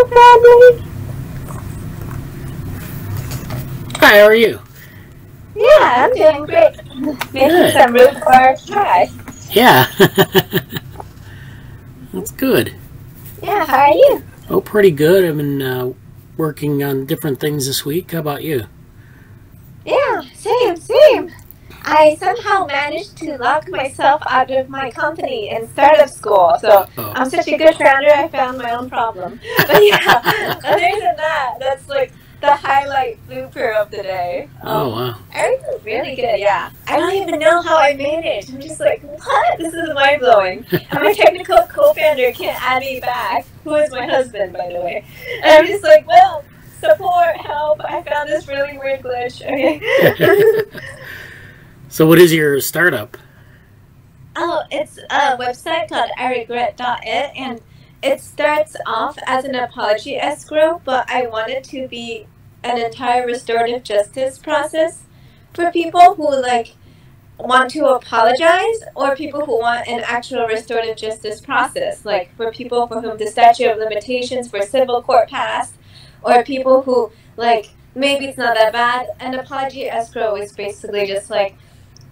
Bradley. Hi, how are you? Yeah, I'm doing great. Making some room for our try. Yeah. That's good. Yeah, how are you? Oh, pretty good. I've been working on different things this week. How about you? Yeah, same. I somehow managed to lock myself out of my company in startup school, so I'm such a good founder, I found my own problem. But yeah, other than that, that's like the highlight blooper of the day. Oh, wow. Everything's really good, yeah. I don't even know how I managed. I'm just like, what? This is mind-blowing. And my technical co-founder can't add me back, who is my husband, by the way. And I'm just like, well, support, help, I found this really weird glitch. Okay. So what is your startup? Oh, it's a website called iregret.it, and it starts off as an apology escrow, but I want it to be an entire restorative justice process for people who like want to apologize, or people who want an actual restorative justice process, like for people for whom the statute of limitations for civil court passed, or people who like maybe it's not that bad. An apology escrow is basically just like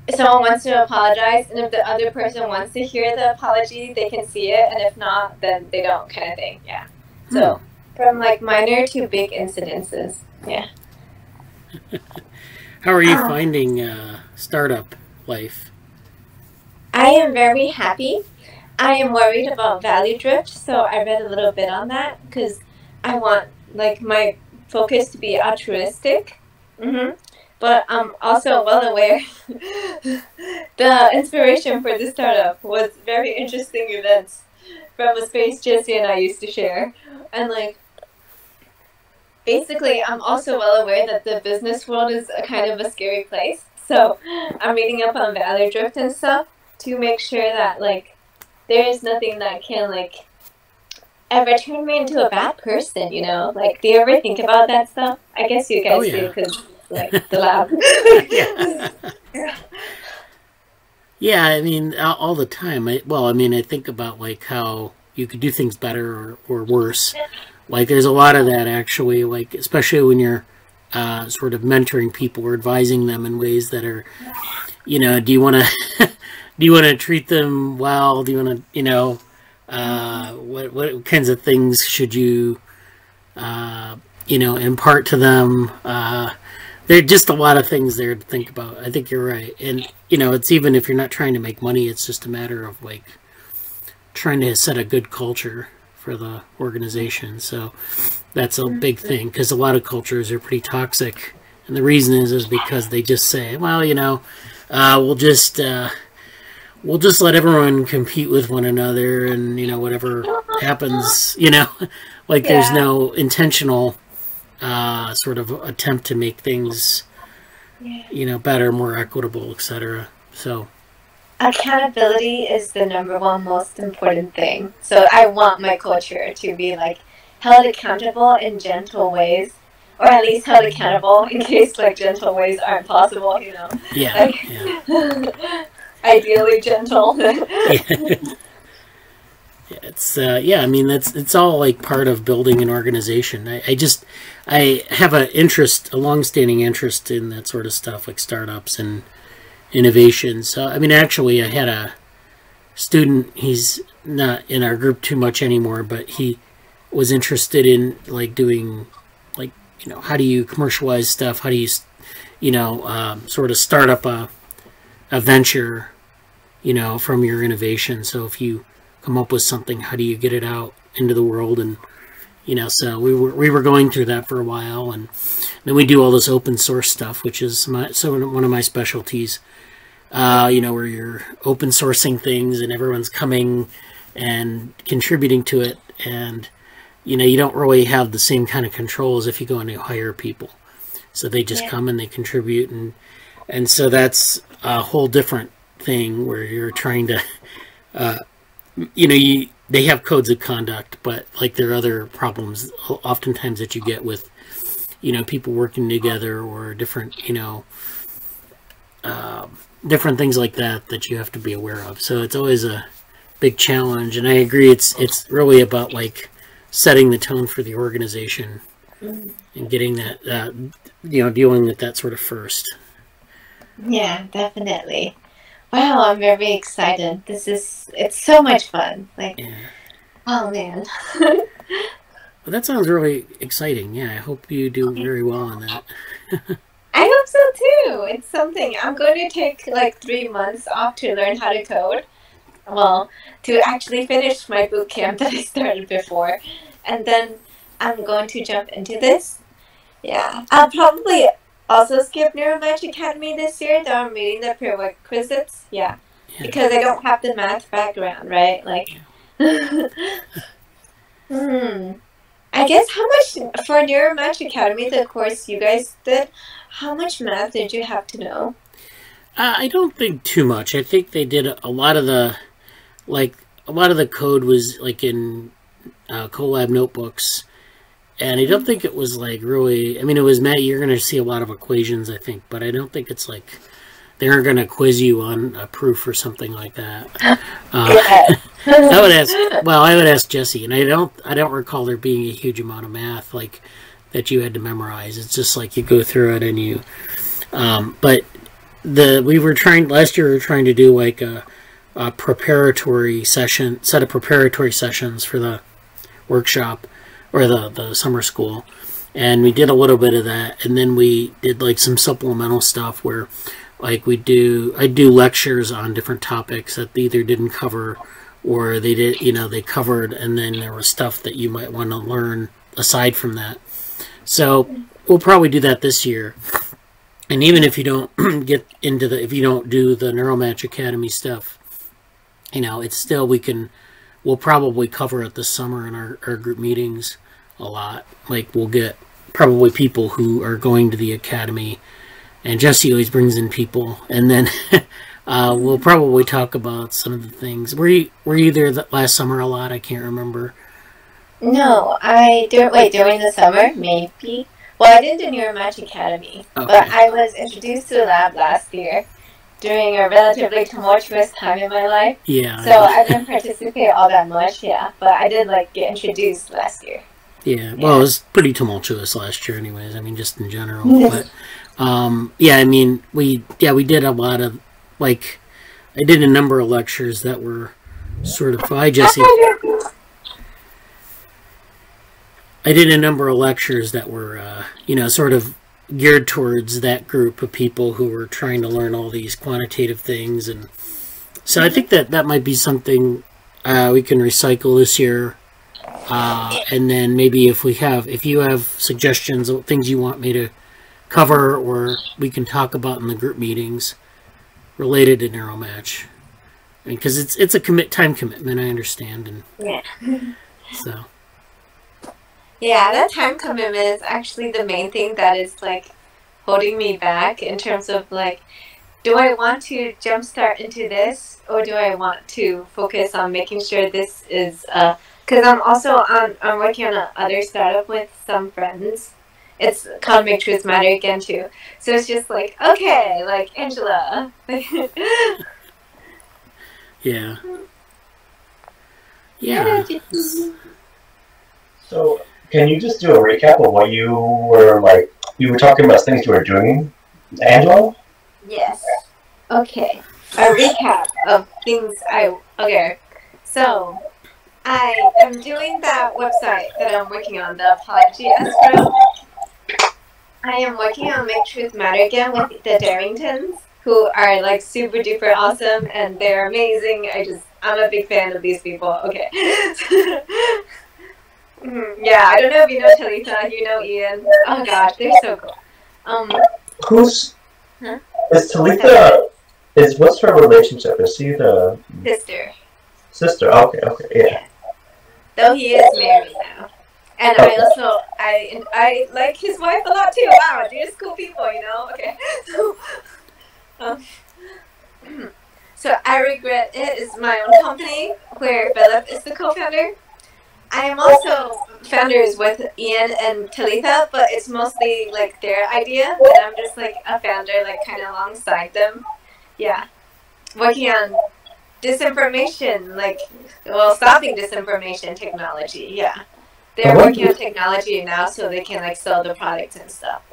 if someone wants to apologize, and if the other person wants to hear the apology, they can see it, and if not, then they don't, kind of thing. Yeah. So from like minor to big incidences. Yeah. How are you finding startup life? I am very happy. I am worried about value drift, so I read a little bit on that because I want like my focus to be altruistic. But I'm also well aware the inspiration for this startup was very interesting events from a space Jesse and I used to share. And like, basically, I'm also well aware that the business world is a kind of a scary place. So I'm reading up on value drift and stuff to make sure that like there is nothing that can like ever turn me into a bad person, you know? Like, do you ever think about that stuff? I guess you guys do because like the lab. Yeah, I mean, all the time. I think about like how you could do things better or worse. Like, there's a lot of that actually. Like, especially when you're sort of mentoring people or advising them in ways that are, you know, do you want to treat them well? Do you want to, you know, what kinds of things should you, you know, impart to them? There are just a lot of things there to think about. I think you're right. And, you know, it's even if you're not trying to make money, it's just a matter of, like, trying to set a good culture for the organization. So that's a big thing because a lot of cultures are pretty toxic. And the reason is because they just say, well, you know, we'll just let everyone compete with one another and, you know, whatever happens, you know, like there's no intentional sort of attempt to make things, you know, better, more equitable, etc. So accountability is the #1 most important thing. So I want my culture to be like held accountable in gentle ways, or at least held accountable in case like gentle ways aren't possible, you know. Ideally gentle. It's I mean it's all like part of building an organization. I have a long-standing interest in that sort of stuff, like startups and innovation. So I mean, actually, I had a student. He's not in our group too much anymore, but he was interested in like doing, like, you know, how do you commercialize stuff? How do you, you know, sort of start up a venture, you know, from your innovation. So if you come up with something, how do you get it out into the world? And, you know, so we were going through that for a while, and then we do all this open source stuff, which is one of my specialties. You know, where you're open sourcing things and everyone's coming and contributing to it, and, you know, you don't really have the same kind of control as if you go and you hire people. So they just come and they contribute, and so that's a whole different thing where you're trying to, you know, they have codes of conduct, but like there are other problems oftentimes that you get with, you know, people working together or different, you know, different things like that you have to be aware of. So it's always a big challenge, and I agree it's really about like setting the tone for the organization and getting that, dealing with that sort of first. Yeah, definitely. Wow, I'm very excited. It's so much fun. Like, yeah. Oh man. Well, that sounds really exciting. Yeah, I hope you do very well on that. I hope so too. It's something. I'm going to take like 3 months off to learn how to code. Well, to actually finish my boot camp that I started before. And then I'm going to jump into this. Yeah. I'll probably also skip NeuroMatch Academy this year, though I'm reading the prerequisites. Yeah. Because I don't have the math background, right? Like, I guess how much, for NeuroMatch Academy, the course you guys did, how much math did you have to know? I don't think too much. I think they did a lot of the code was like in Colab notebooks. And I don't think it was like really, I mean, it was, Matt, you're going to see a lot of equations, I think, but I don't think it's like, they aren't going to quiz you on a proof or something like that. I would ask Jesse, and I don't recall there being a huge amount of math like that you had to memorize. It's just like you go through it and you, but last year we were trying to do like a preparatory session, set of preparatory sessions for the workshop or the summer school, and we did a little bit of that, and then we did like some supplemental stuff where like I do lectures on different topics that they either didn't cover or they did, they covered, and then there was stuff that you might want to learn aside from that. So we'll probably do that this year. And even if you don't get into if you don't do the NeuroMatch Academy stuff, it's still, we'll probably cover it this summer in our group meetings a lot. Like we'll get probably people who are going to the academy, and Jesse always brings in people, and then we'll probably talk about some of the things. Were you there last summer a lot? I can't remember. No, during the summer, maybe. Well, I didn't do NeuroMatch Academy, okay. But I was introduced to the lab last year during a relatively tumultuous time in my life. Yeah. So I didn't participate all that much, yeah. But I did get introduced last year. Yeah, well, it was pretty tumultuous last year anyways. I mean, just in general. But, I mean, we did a lot of, I did a number of lectures that were sort of, I did a number of lectures that were, sort of geared towards that group of people who were trying to learn all these quantitative things. And so I think that might be something we can recycle this year. And then maybe if you have suggestions of things you want me to cover or we can talk about in the group meetings related to NeuroMatch. Because it's a time commitment, I understand. And yeah. So. Yeah, that time commitment is actually the main thing that is holding me back in terms of do I want to jumpstart into this, or do I want to focus on making sure this is because I'm working on another startup with some friends. It's called Make Truth Matter again too. So it's just okay, Angela. Yeah. Yeah. So can you just do a recap of what you were you were talking about things you were doing, Angela? Yes. Okay. A recap of things So I am doing that website that I'm working on, the Apology Escrow. I am working on Make Truth Matter again with the Darringtons, who are super duper awesome, and they're amazing. I'm a big fan of these people. Okay. Yeah, I don't know if you know Talitha, you know Ian. Oh gosh, they're so cool. Who's? Huh? Is Talitha? What's her relationship? Is she the sister? Sister. Okay. Yeah. Though he is married now, and okay. I like his wife a lot too. Wow, they're just cool people, Okay. So I Regret It is my own company where Philip is the co-founder. I am also founders with Ian and Talitha, but it's mostly their idea, and I'm just a founder, kind of alongside them. Yeah, working on disinformation, stopping disinformation technology. Yeah, they're working on technology now so they can like sell the products and stuff.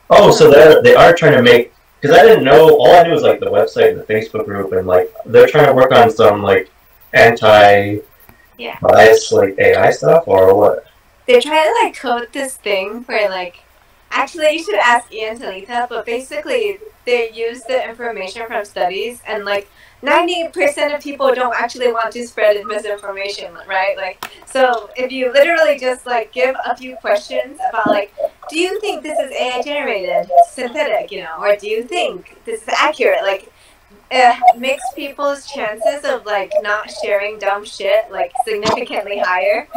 Oh, so they are trying to make, because I didn't know, all I knew was like the website, the Facebook group, and like they're trying to work on some like anti-bias like AI stuff, or what? They're trying to like code this thing where like, actually you should ask Ian Talitha, but basically they use the information from studies, and like 90% of people don't actually want to spread misinformation, right? Like, so if you literally just like give a few questions about like, do you think this is AI generated, synthetic, you know, or do you think this is accurate? Like, it makes people's chances of like not sharing dumb shit like significantly higher.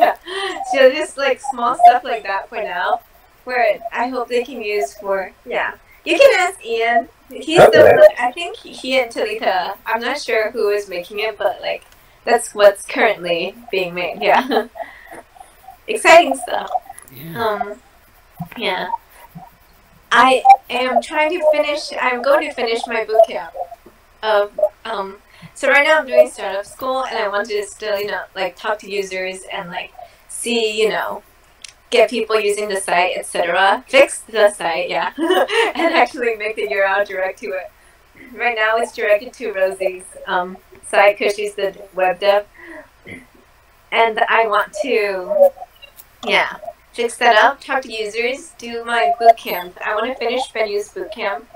So just like small stuff like that for now, where I hope they can use for, yeah. You can ask Ian. He's the, I think he and Talitha, I'm not sure who is making it, but like that's what's currently being made. Yeah. Exciting stuff. Yeah. Yeah. I am trying to finish, I'm going to finish my boot camp of, so right now I'm doing startup school, and I want to still, you know, like talk to users and like see, you know, get people using the site, etc. Fix the site, yeah, and actually make the URL direct to it. Right now it's directed to Rosie's site because she's the web dev, and I want to, yeah, fix that up, talk to users, do my boot camp. I want to finish Venue's boot camp,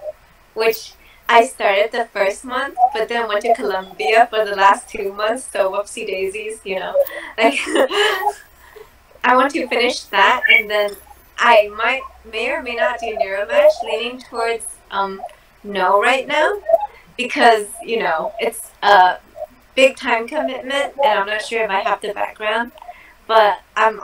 which I started the first month, but then went to Colombia for the last 2 months, so whoopsie daisies, you know. Like, I want to finish that, and then I may or may not do NeuroMatch, leaning towards no right now, because, you know, it's a big time commitment, and I'm not sure if I have the background, but I've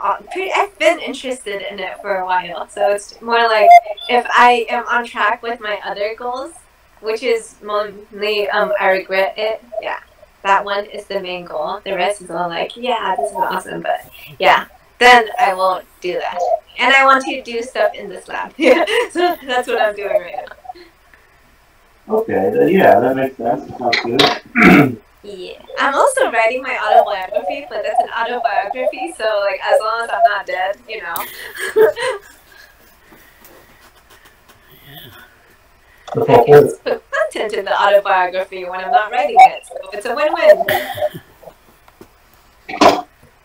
been interested in it for a while, so it's more like if I am on track with my other goals, which is mostly, I regret it, yeah, that one is the main goal. The rest is all like, yeah, this is awesome, but yeah, then I will do that. And I want to do stuff in this lab. Yeah, so that's what I'm doing right now. Okay, yeah, that makes sense. That sounds good. Yeah. I'm also writing my autobiography, but that's an autobiography, so like as long as I'm not dead, you know. I can just put content in the autobiography when I'm not writing it, so it's a win-win.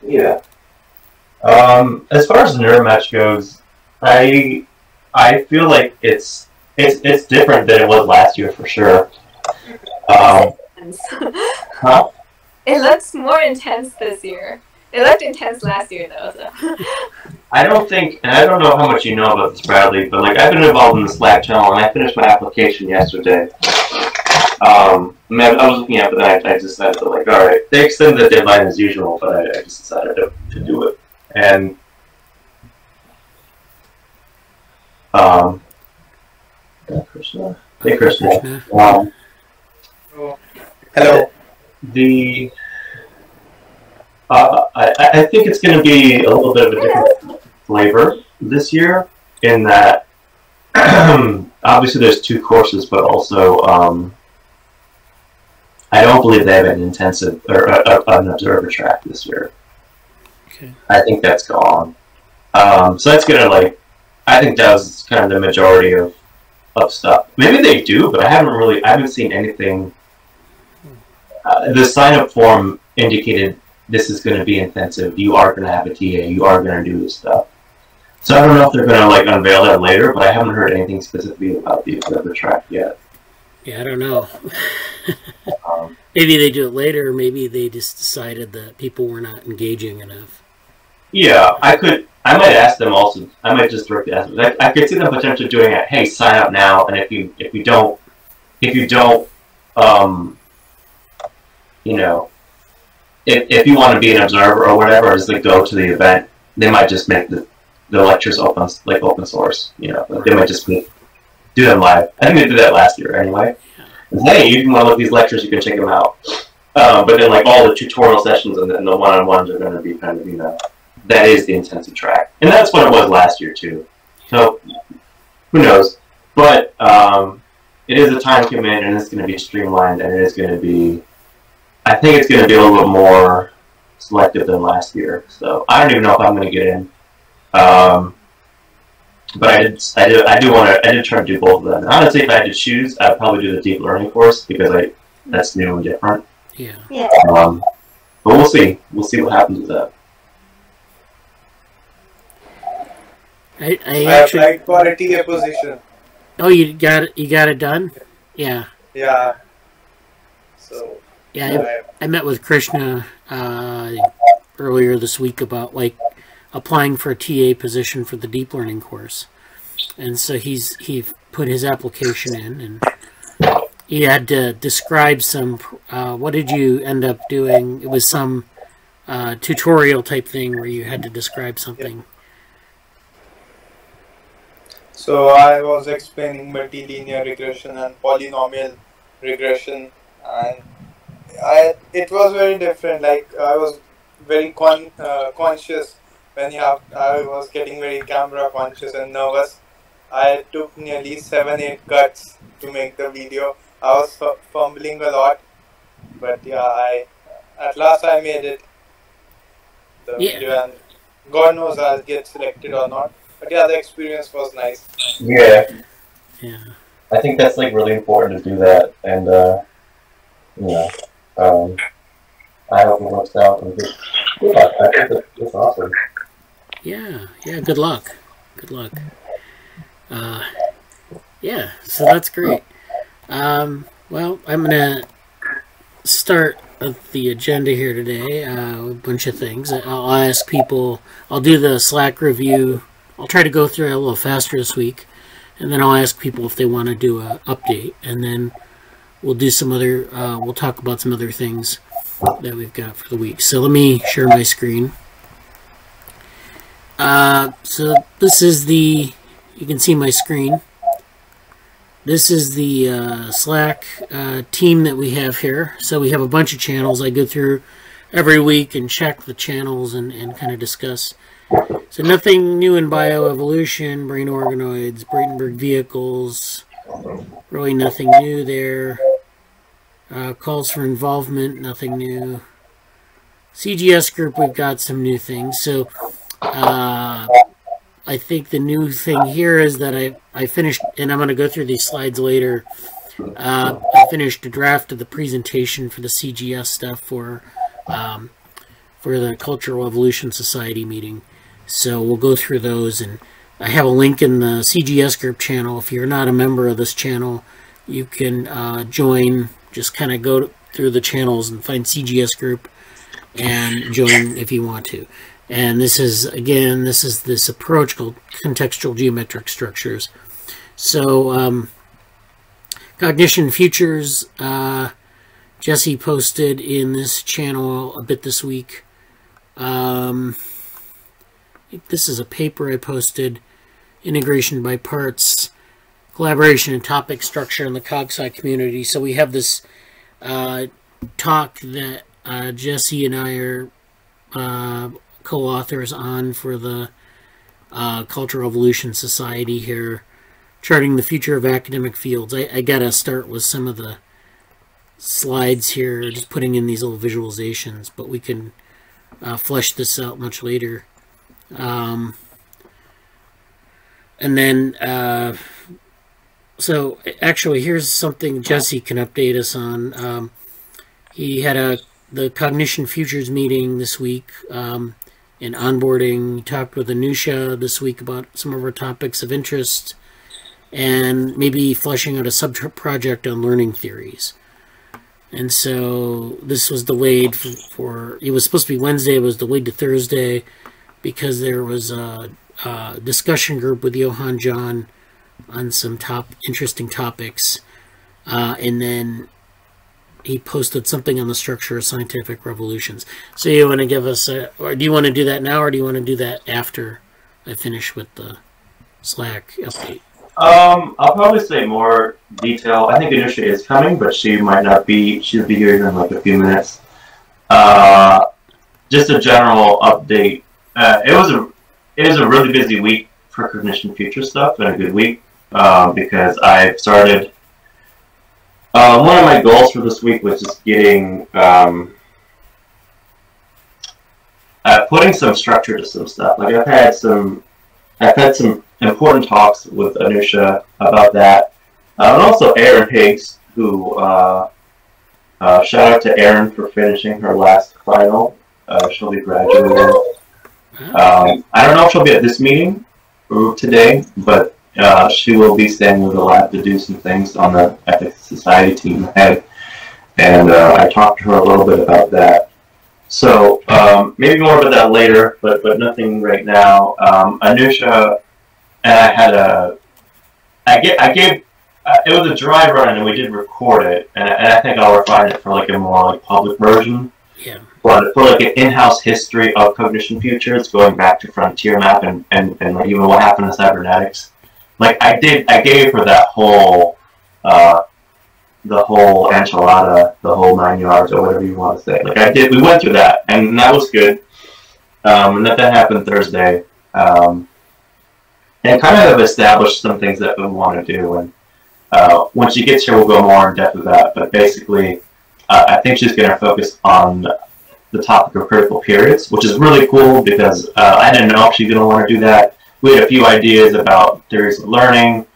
Yeah. As far as the NeuroMatch goes, I feel like it's different than it was last year for sure. Huh? It looks more intense this year. It looked intense last year though. So. I don't think, and I don't know how much you know about this, Bradley, but like I've been involved in the Slack channel, and I finished my application yesterday. I was looking at it, but then I decided to like, all right, they extended the deadline as usual, but I just decided to do it. And Krishna. Hey, Krishna. Hello. I think it's going to be a little bit of a different flavor this year in that obviously there's 2 courses, but also I don't believe they have an intensive or an observer track this year. Okay. I think that's gone. So that's going to like, I think that was kind of the majority of stuff. Maybe they do, but I haven't seen anything. The sign-up form indicated this is going to be intensive. You are going to have a TA. You are going to do this stuff. So I don't know if they're going to like unveil that later, but I haven't heard anything specifically about the observer track yet. Yeah, I don't know. Maybe they do it later, or maybe they just decided that people were not engaging enough. Yeah, I might ask them also. I might just directly ask them. I could see them potentially doing it. Hey, sign up now, and if you don't, you know, if you want to be an observer or whatever, or just like go to the event, they might just make the lectures open source. You know, like they might just do them live. I think they did that last year anyway. Hey, you can want to look at these lectures, you can check them out. But then like all the tutorial sessions and the one-on-ones are going to be kind of, you know, that is the intensive track, and that's what it was last year too. So who knows? But it is a time commitment, and it's going to be streamlined, and it is going to be. I think it's going to be a little bit more selective than last year. So I don't even know if I'm going to get in. But I did try to do both of them. And honestly, if I had to choose, I'd probably do the deep learning course because that's new and different. Yeah. Yeah. But we'll see. We'll see what happens with that. I actually applied for a TA position. Oh, you got it done? Yeah. Yeah. So. Yeah, I met with Krishna earlier this week about like applying for a TA position for the deep learning course, and so he put his application in, and he had to describe some. What did you end up doing? It was some tutorial type thing where you had to describe something. Yeah. So I was explaining multilinear regression and polynomial regression, and it was very different. Like I was very conscious when I was getting very camera conscious and nervous. I took nearly 7-8 cuts to make the video. I was fumbling a lot, but yeah, at last I made it. The video, and God knows I'll get selected or not. But yeah, the experience was nice. Yeah. Yeah. I think that's like really important to do that, and I hope it works out. And good luck. I think that's awesome. Yeah. Good luck. Yeah. So that's great. Well, I'm gonna start the agenda here today. A bunch of things. I'll ask people. I'll do the Slack review. I'll try to go through it a little faster this week, and then I'll ask people if they want to do an update, and then we'll do some other. We'll talk about some other things that we've got for the week. So let me share my screen. So this is the. You can see my screen. This is the Slack team that we have here. So we have a bunch of channels. I go through every week and check the channels and kind of discuss. So nothing new in bioevolution, brain organoids, Bradenberg vehicles, really nothing new there. Calls for involvement, nothing new. CGS group, we've got some new things. So I think the new thing here is that I finished, and I'm going to go through these slides later. I finished a draft of the presentation for the CGS stuff for the Cultural Evolution Society meeting. So we'll go through those, and I have a link in the CGS group channel. If you're not a member of this channel, you can join. Just kind of go through the channels and find CGS group and join if you want to. And this is, again, this approach called Contextual Geometric Structures. So, Cognition Futures, Jesse posted in this channel a bit this week. This is a paper I posted, Integration by Parts, Collaboration and Topic Structure in the CogSci community. So we have this talk that Jesse and I are co-authors on for the Cultural Evolution Society here, charting the future of academic fields. I gotta start with some of the slides here, just putting in these little visualizations, but we can flesh this out much later. And then, so actually, here's something Jesse can update us on. He had the Cognition Futures meeting this week. In onboarding, he talked with Anusha this week about some of our topics of interest and maybe fleshing out a sub-project on learning theories. And so this was delayed for it was supposed to be Wednesday, it was delayed to Thursday because there was a discussion group with Johan John on some interesting topics. And then he posted something on the structure of scientific revolutions. So you want to give us or do you want to do that now, or do you want to do that after I finish with the Slack update? I'll probably say more detail. I think Anusha is coming, but she might not be. She'll be here in like a few minutes. Just a general update. It was a really busy week for Cognition Futures stuff, and a good week because I've started. One of my goals for this week was just getting putting some structure to some stuff. Like I've had some important talks with Anusha about that, and also Erin Higgs, who shout out to Erin for finishing her last final. She'll be graduating. I don't know if she'll be at this meeting today, but she will be staying with the lab to do some things on the Ethics Society team ahead. And I talked to her a little bit about that. So maybe more about that later, but nothing right now. Anusha and I had I gave it was a dry run, and we did record it, and I think I'll refine it for like a more like public version. Yeah. But for like an in-house history of Cognition Futures, going back to Frontier Map and even what happened to Cybernetics, like I gave her that whole the whole enchilada, the whole 9 yards, or whatever you want to say. Like we went through that, and that was good. And that happened Thursday, and kind of have established some things that we want to do. And when she gets here, we'll go more in depth with that. But basically, I think she's going to focus on the topic of critical periods, which is really cool because I didn't know if she's going to want to do that. We had a few ideas about theories of learning,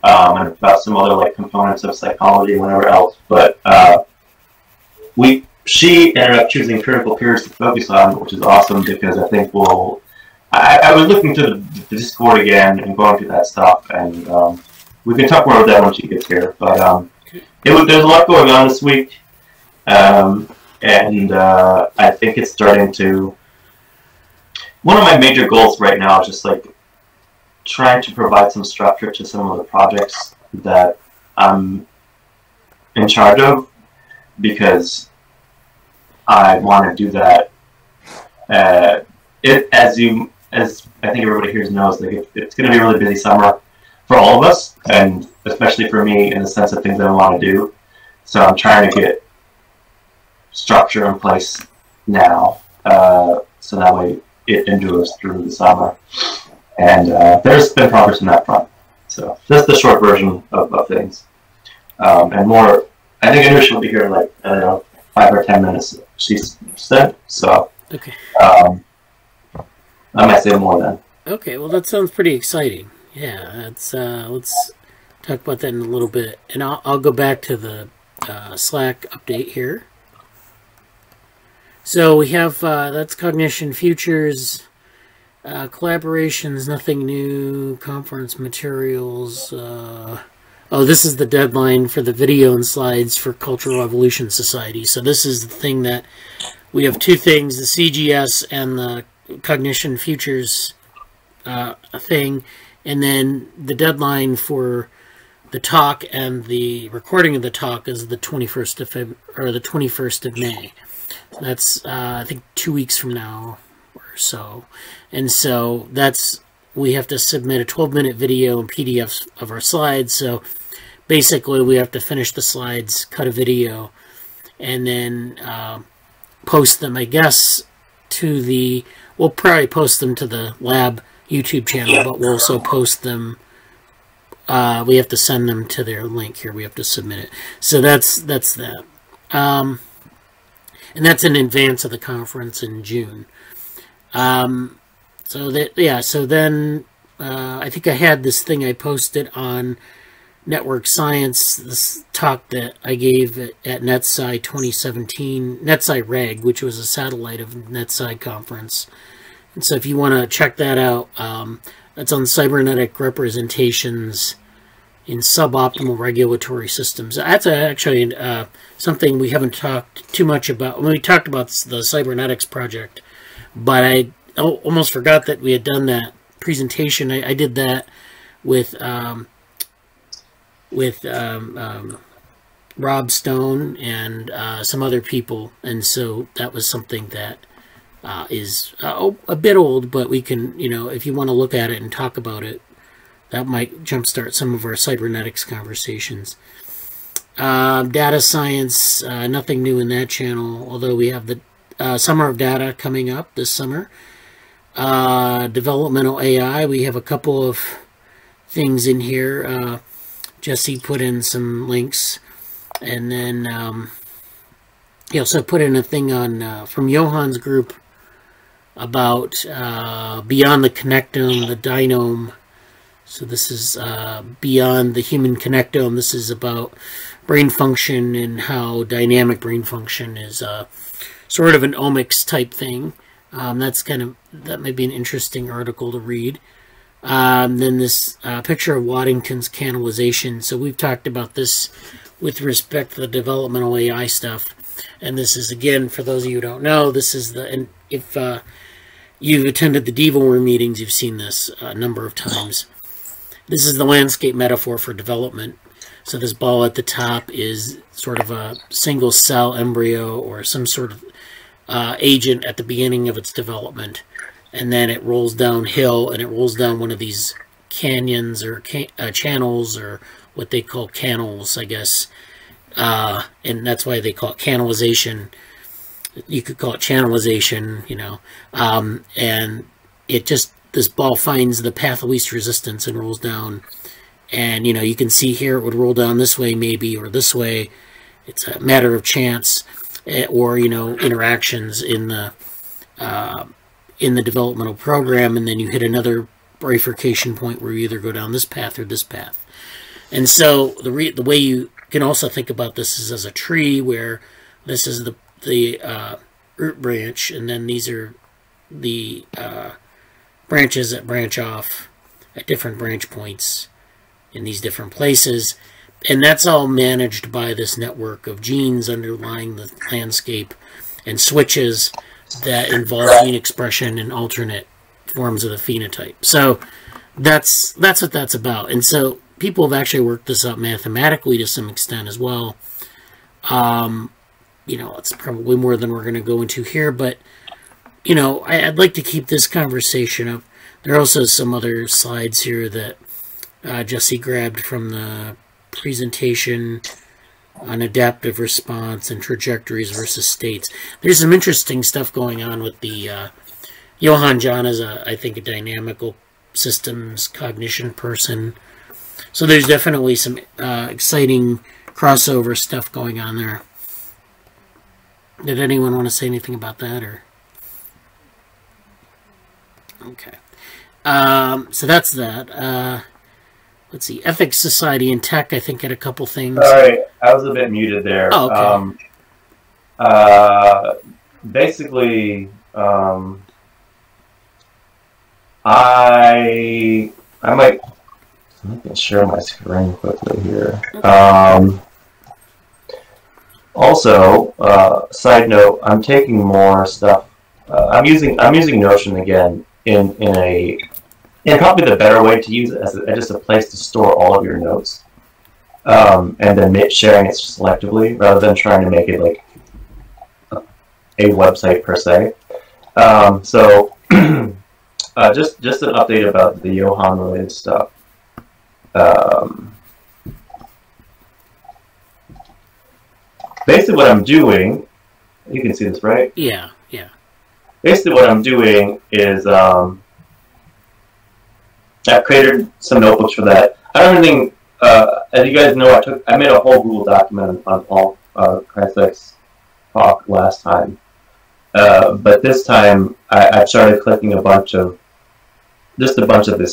and about some other like components of psychology and whatever else. But she ended up choosing critical periods to focus on, which is awesome because I think I was looking through the Discord again and going through that stuff, and we can talk more about that when she gets here. But there's a lot going on this week, and I think it's starting to. One of my major goals right now is just like trying to provide some structure to some of the projects that I'm in charge of, because I want to do that. As I think everybody here knows, like it's going to be a really busy summer for all of us, and especially for me in the sense of things that I want to do. So I'm trying to get structure in place now, so that way it endures through the summer. And there's been progress on that front. So that's the short version of things. And more, I think Anusha will be here in like, I don't know, 5 or 10 minutes, she said. So okay. I might say more then. Okay, well that sounds pretty exciting. Yeah, that's, let's talk about that in a little bit. And I'll go back to the Slack update here. So we have, that's Cognition Futures. Collaborations, nothing new. Conference materials. Oh, this is the deadline for the video and slides for Cultural Evolution Society. So this is the thing that we have two things: the CGS and the Cognition Futures thing, and then the deadline for the talk and the recording of the talk is the 21st of February, or the 21st of May. That's I think 2 weeks from now or so. And so we have to submit a 12-minute video and PDFs of our slides. So basically we have to finish the slides, cut a video, and then post them, I guess, we'll probably post them to the lab YouTube channel, but we'll also post them, we have to send them to their link here. We have to submit it. So that's that. And that's in advance of the conference in June. So then I think I had this thing I posted on Network Science, this talk that I gave at NetSci 2017, NetSci Reg, which was a satellite of NetSci conference. And so if you want to check that out, that's on cybernetic representations in suboptimal regulatory systems. That's actually something we haven't talked too much about. We talked about the Cybernetics project, but I almost forgot that we had done that presentation. I did that with Rob Stone and some other people, and so that was something that is a bit old, but we can, if you want to look at it and talk about it, that might jumpstart some of our cybernetics conversations. Data science, nothing new in that channel, although we have the Summer of Data coming up this summer. Developmental AI, we have a couple of things in here. Jesse put in some links, and then he also put in a thing on from Johan's group about beyond the connectome, the dynome. So this is beyond the human connectome. This is about brain function and how dynamic brain function is sort of an omics type thing. That may be an interesting article to read. Then this picture of Waddington's Canalization. So we've talked about this with respect to the developmental AI stuff. And this is, again, for those of you who don't know, this is and if you've attended the DeviantWorks meetings, you've seen this a number of times. This is the landscape metaphor for development. So this ball at the top is sort of a single cell embryo or some sort of agent at the beginning of its development. And then it rolls downhill, and it rolls down one of these canyons or channels, or what they call canals, I guess. And that's why they call it canalization. You could call it channelization, you know. And it just, this ball finds the path of least resistance and rolls down. And, you know, you can see here it would roll down this way maybe, or this way. It's a matter of chance, or, you know, interactions in the developmental program, and then you hit another bifurcation point where you either go down this path or this path. And so the way you can also think about this is as a tree, where this is the root branch, and then these are the branches that branch off at different branch points in these different places. And that's all managed by this network of genes underlying the landscape and switches that involve gene expression and alternate forms of the phenotype. So that's what that's about. And so people have actually worked this out mathematically to some extent as well. You know, it's probably more than we're going to go into here, but, you know, I'd like to keep this conversation up. There are also some other slides here that Jesse grabbed from the presentation on adaptive response and trajectories versus states. There's some interesting stuff going on with the Johann John is I think a dynamical systems cognition person. So there's definitely some exciting crossover stuff going on there. Did anyone want to say anything about that, or? Okay. So that's that. Let's see. Ethics, Society, and Tech, I think, had a couple things. Sorry, I was a bit muted there. Oh, okay. Basically, I might share my screen quickly here. Also, side note, I'm taking more stuff. I'm using Notion again in probably the better way to use it as just a place to store all of your notes, and then sharing it selectively rather than trying to make it like a website per se. So just an update about the Johann related stuff. Basically what I'm doing, you can see this, right? Yeah. Basically what I'm doing is I've created some notebooks for that. I don't think, as you guys know, I made a whole Google document on all Kreisak's talk last time. But this time I've started collecting a bunch of this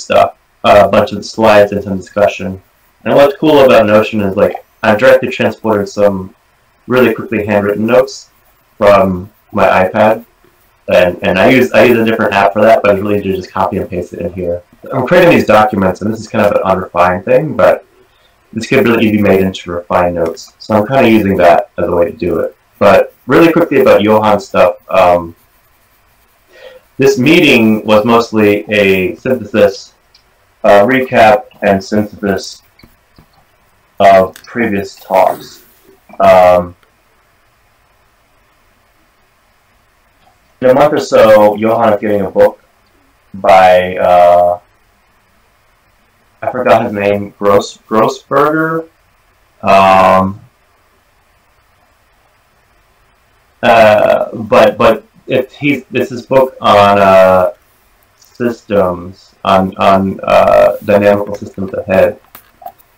stuff, a bunch of slides and some discussion. And what's cool about Notion is like I've directly transported some really quickly handwritten notes from my iPad, and I use a different app for that, but I really do just copy and paste it in here. I'm creating these documents, and this is kind of an unrefined thing, but this could really be made into refined notes. So I'm kind of using that as a way to do it. But really quickly about Johann's stuff, this meeting was mostly a synthesis, recap, and synthesis of previous talks. In a month or so, Johann is getting a book by, I forgot his name, Grossberger. But this is book on systems, on dynamical systems ahead.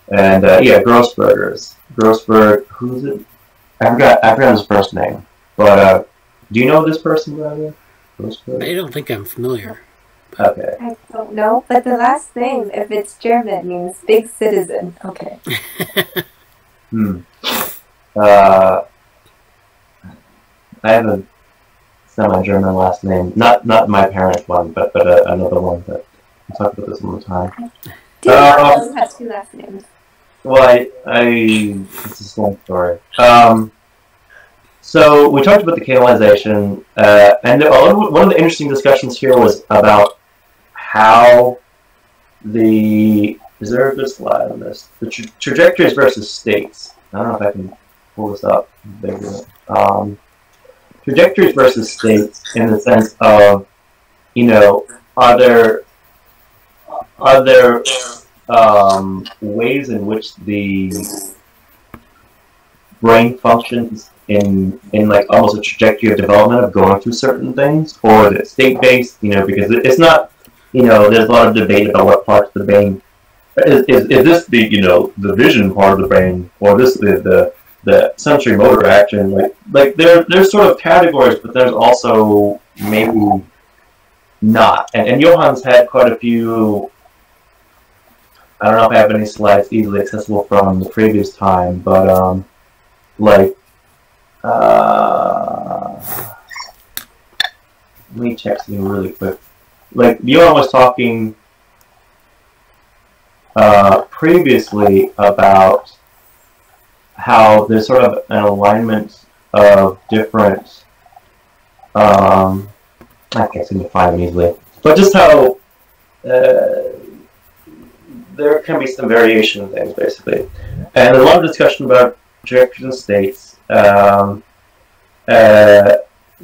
And yeah, Grossberg, who's it? I forgot his first name. But do you know this person, Bradley? Grossberg? I don't think I'm familiar. Okay. I don't know, but the last name, if it's German, means big citizen. Okay. I have a semi-German last name. Not my parents' one, but another one that I talk about this all the time. Do you also have two last names? Well, it's a long story. So we talked about the canalization, and one of the interesting discussions here was about how is there a good slide on this? The trajectories versus states. I don't know if I can pull this up. Trajectories versus states in the sense of, are there ways in which the brain functions in like almost a trajectory of development of going through certain things, or is it state-based? Because it's not, there's a lot of debate about what parts of the brain is this the vision part of the brain, or this the sensory motor action, like there's sort of categories, but there's also maybe not. And Johan's had quite a few. I don't know if I have any slides easily accessible from the previous time, but let me check something really quick. Like Johan was talking previously about how there's sort of an alignment of different, I can't seem to find them easily, but just how there can be some variation in things, basically. And a lot of discussion about trajectories and states,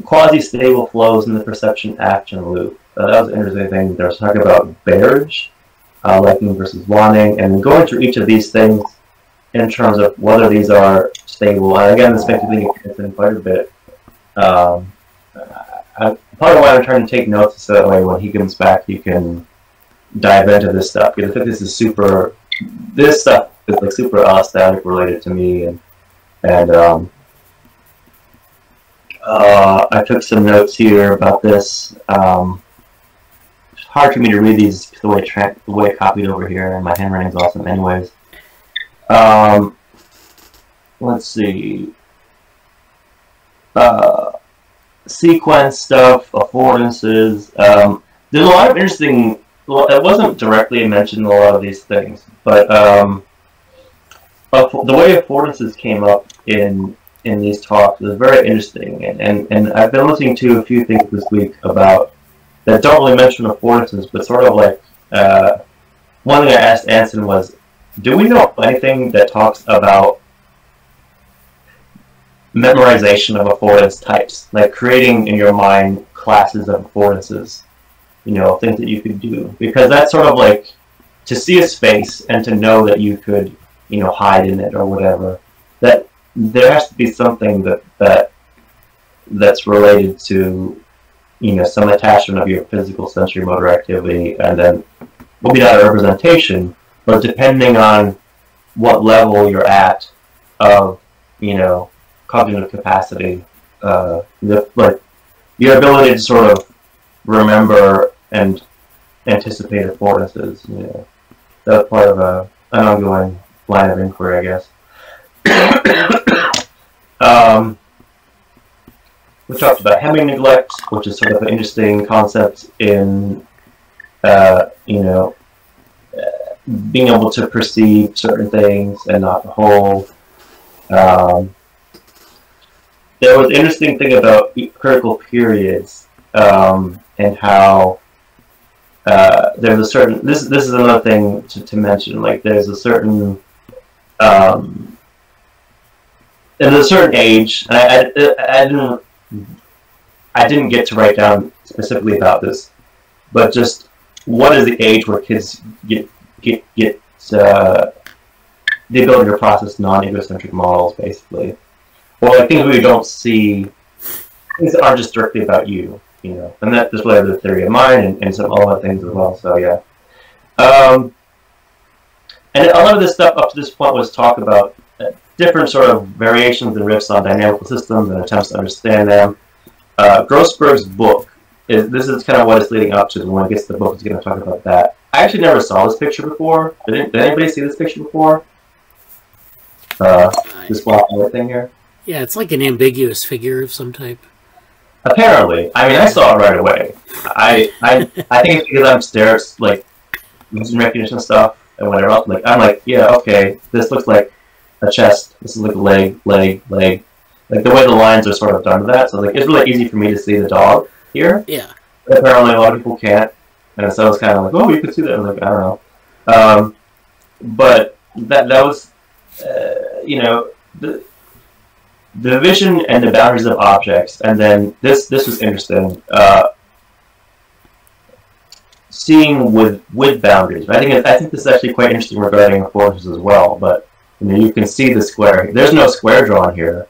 quasi-stable flows in the perception-action loop. That was an interesting thing. There was talking about bearage, liking versus wanting, and going through each of these things in terms of whether these are stable. And again, this makes me think it's in quite a bit. Part of why I'm trying to take notes is so that way when he comes back, you can dive into this stuff, because I think this stuff is like super allostatic related to me, and I took some notes here about this. It's hard for me to read these the way I copied over here, and my handwriting's awesome anyways. Let's see. Sequence stuff, affordances. There's a lot of interesting. Well, it wasn't directly mentioned in a lot of these things, but the way affordances came up in these talks was very interesting, and I've been listening to a few things this week about that don't really mention affordances, but sort of like one thing I asked Anson was, do we know anything that talks about memorization of affordance types, like creating in your mind classes of affordances? Things that you could do, because that's sort of like to see a space and to know that you could, hide in it or whatever. That there has to be something that's related to, some attachment of your physical sensory motor activity, and then maybe not a representation, but depending on what level you're at of, cognitive capacity, like your ability to sort of remember and anticipate affordances. That's part of an ongoing line of inquiry, I guess. We talked about hemi neglect, which is sort of an interesting concept in, being able to perceive certain things and not the whole. There was an interesting thing about critical periods, and how there's a certain, this is another thing to mention, like there's a certain at a certain age, and I didn't get to write down specifically about this, but just what is the age where kids get the ability to process non-egocentric models, basically, or like things we don't see, things that aren't just directly about you. And that just related to the theory of mind and some other things as well. So yeah, and a lot of this stuff up to this point was talk about different sort of variations and riffs on dynamical systems and attempts to understand them. Grossberg's book this is kind of what it's leading up to. When it gets to the book, it's going to talk about that. I actually never saw this picture before. Did anybody see this picture before? This black and white thing here? Yeah, it's like an ambiguous figure of some type. Apparently. I mean, I saw it right away. I think it's because I'm stares, like, using recognition stuff and whatever else. I'm like, yeah, okay, this looks like a chest. This is like a leg. Like, the way the lines are sort of done to that. So, like, it's really easy for me to see the dog here. Yeah. But apparently a lot of people can't. And so I was kind of like, oh, you could see that. I was like, I don't know. But that was, you know, the vision and the boundaries of objects, and then this was interesting. Seeing with boundaries. I think this is actually quite interesting regarding Affordances as well. But you know, you can see the square. There's no square drawn here,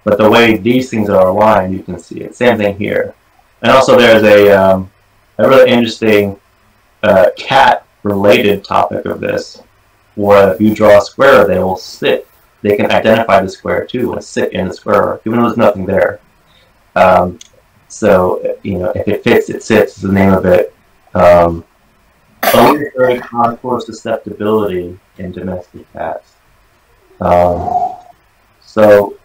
but the way these things are aligned, you can see it. Same thing here. And also, there's a really interesting cat-related topic of this, where if you draw a square, they will sit. They can identify the square too and sit in the square, even though there's nothing there. So, you know, if it fits, it sits is the name of it. Auditory contour susceptibility in domestic cats. So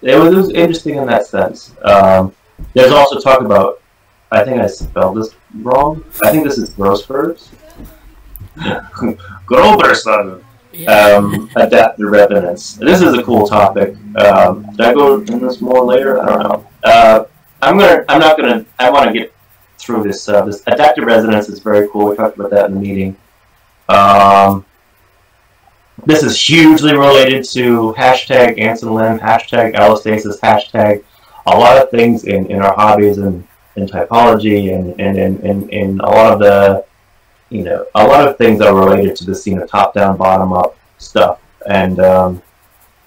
it was interesting in that sense. There's also talk about, I think I spelled this wrong. I think this is Grossberg's. Groberson. Adaptive resonance. This is a cool topic. Did I go in this more later? I don't know. I want to get through this. This adaptive resonance is very cool. We talked about that in the meeting. This is hugely related to hashtag Anson Lim, hashtag allostasis, hashtag a lot of things in our hobbies and in typology and in a lot of the, you know, a lot of things are related to this, you know, top-down, bottom-up stuff. And,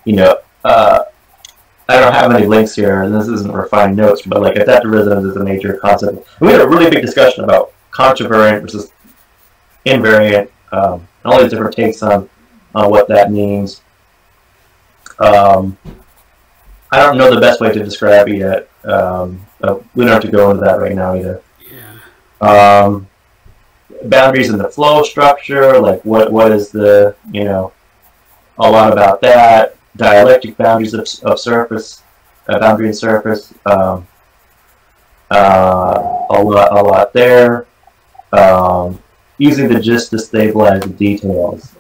you know, I don't have any links here, and this isn't refined notes, but, like, adaptive resonance is a major concept. And we had a really big discussion about contravariant versus invariant, and all these different takes on what that means. I don't know the best way to describe it yet. We don't have to go into that right now either. Yeah. Boundaries in the flow structure, like what is the, you know, a lot about that. Dialectic boundaries of surface, boundary and surface, a lot there. Using the gist to stabilize the details.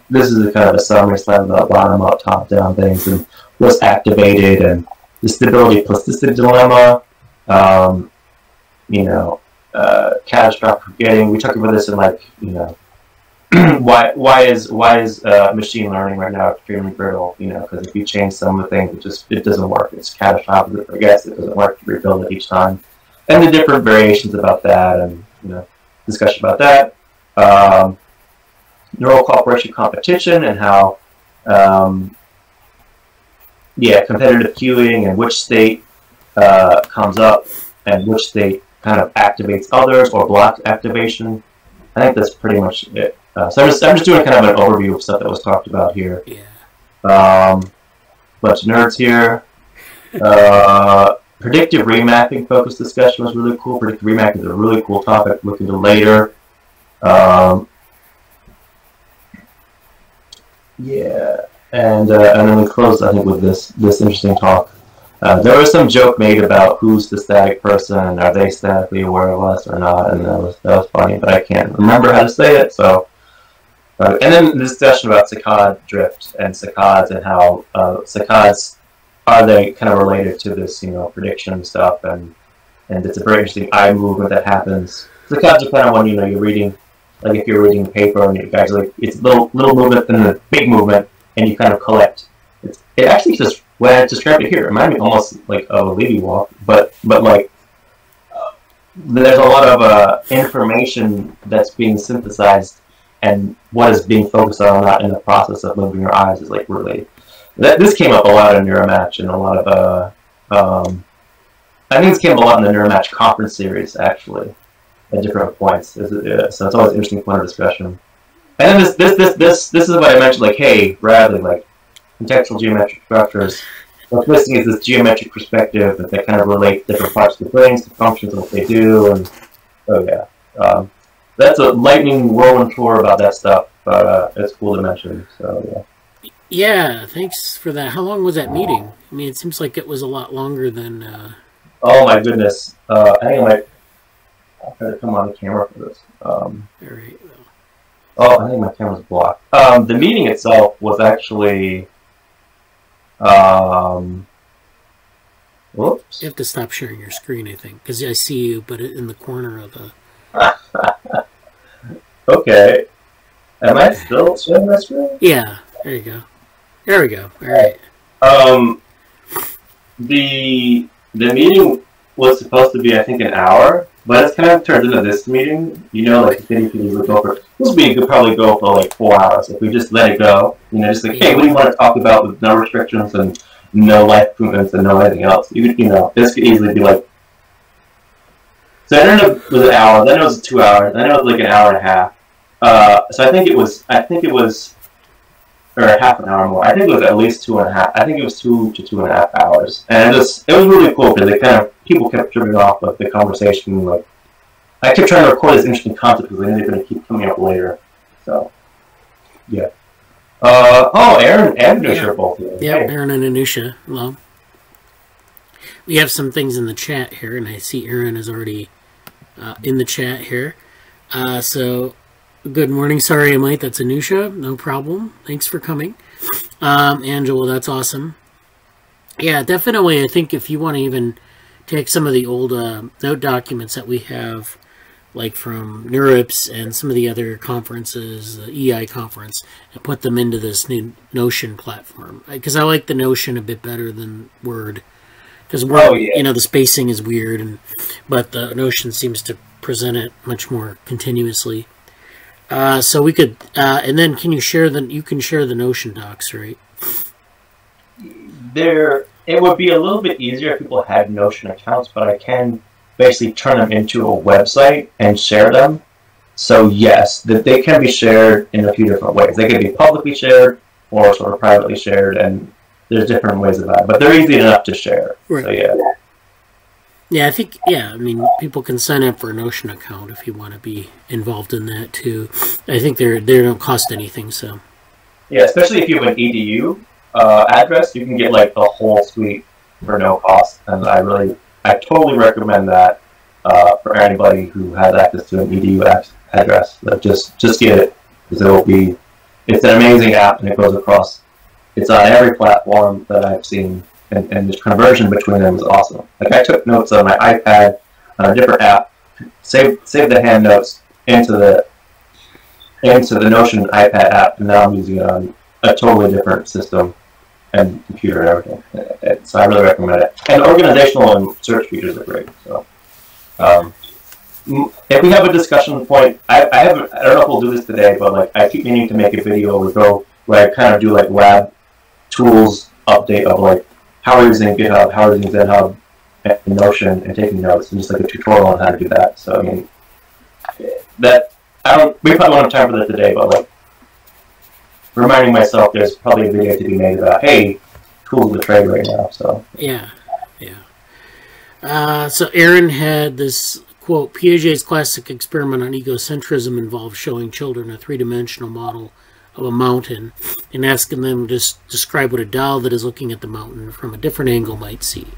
This is a kind of a summary slide about bottom-up, top-down things and what's activated and the stability plasticity dilemma. You know. Catastrophic forgetting. We talked about this in, like, you know, why is machine learning right now extremely brittle? You know, because if you change some of the things, it doesn't work. It's catastrophic. It forgets. It doesn't work to rebuild it each time. And the different variations about that, and, you know, discussion about that. Neural cooperation competition and how, competitive queuing and which state comes up and which state kind of activates others or blocks activation. I think that's pretty much it. So I'm just doing kind of an overview of stuff that was talked about here. Yeah. Bunch of nerds here. Predictive remapping focused discussion was really cool. Predictive remapping is a really cool topic. Look into later. And then we closed, I think, with this interesting talk. There was some joke made about who's the static person, are they statically aware of us or not, and that was funny, but I can't remember how to say it. So, and then the discussion about saccade drift and saccades and how saccades, are they kind of related to this, you know, prediction stuff, and it's a very interesting eye movement that happens. Saccades are kind of when, you know, you're reading, like if you're reading a paper and you guys are like, it's little movement and a big movement, and you kind of collect. It actually just, when I described it here, it reminded me almost like of a lady walk, but like there's a lot of information that's being synthesized, and what is being focused on not in the process of moving your eyes is like really. This came up a lot in Neuromatch and a lot of I think this came up a lot in the Neuromatch conference series actually, at different points. So it's always an interesting point of discussion. And then this is what I mentioned, like, hey, Bradly, like, contextual geometric structures. What's missing is this geometric perspective that kind of relate different parts of the brains, the functions of what they do, and Oh yeah. That's a lightning whirlwind tour about that stuff, but it's cool to mention. So yeah. Yeah, thanks for that. How long was that meeting? I mean, it seems like it was a lot longer than. Oh my goodness! I think I'll try to come on the camera for this. All right. Oh, I think my camera's blocked. The meeting itself was actually. Whoops. You have to stop sharing your screen, I think, because I see you, but in the corner of the. Okay. Am I still sharing my screen? Yeah. There you go. There we go. All right. The meeting was supposed to be, I think, an hour, but it's kind of turned into this meeting. You know, like the meeting could easily go for. This meeting could probably go for like 4 hours if we just let it go. You know, just like, hey, what do you want to talk about with no restrictions and no life improvements and no anything else? You know, this could easily be like. So I don't know if it was an hour, then it was 2 hours, then it was like an hour and a half. So I think it was, or half an hour more. I think it was at least 2.5. I think it was 2 to 2.5 hours, and it was really cool because people kept tripping off like the conversation. Like I kept trying to record this interesting concept because I knew they were going to keep coming up later. So yeah. Erin and Anusha are both here. Yeah, hey. Erin and Anusha. Hello. We have some things in the chat here, and I see Erin is already in the chat here. So, good morning. Sorry I'm late. That's Anusha. No problem. Thanks for coming. Angela, that's awesome. Yeah, definitely. I think if you want to even take some of the old note documents that we have, like from NeuroSim and some of the other conferences, the EI conference, and put them into this new Notion platform. Because I like the Notion a bit better than Word. Because you know, the spacing is weird, but the Notion seems to present it much more continuously. So we could, and then you can share the Notion docs, right? It would be a little bit easier if people had Notion accounts, but I can basically turn them into a website and share them. So yes, they can be shared in a few different ways. They can be publicly shared or sort of privately shared, and there's different ways of that, but they're easy enough to share. Right. So yeah. Yeah, I think, I mean, people can sign up for a Notion account if you want to be involved in that too. I think they don't cost anything, so. Yeah, especially if you have an EDU address, you can get like the whole suite for no cost, and I totally recommend that for anybody who has access to an EDU address. But just get it, because it's an amazing app, and it goes across. It's on every platform that I've seen, and this conversion between them is awesome. Like I took notes on my iPad on a different app, saved the hand notes into the Notion iPad app, and now I'm using it on a totally different system and computer and everything. So I really recommend it. And organizational and search features are great. So if we have a discussion point, I don't know if we'll do this today, but like I keep meaning to make a video where I kind of do like lab tools update of like how we're using GitHub, how we're using ZenHub, and Notion, and taking notes, and just like a tutorial on how to do that. So I mean, we probably won't have time for that today, but like reminding myself, there's probably a video to be made about, hey, tools of the trade right now. So yeah. So Erin had this quote: Piaget's classic experiment on egocentrism involved showing children a three-dimensional model of a mountain and asking them to describe what a doll that is looking at the mountain from a different angle might see.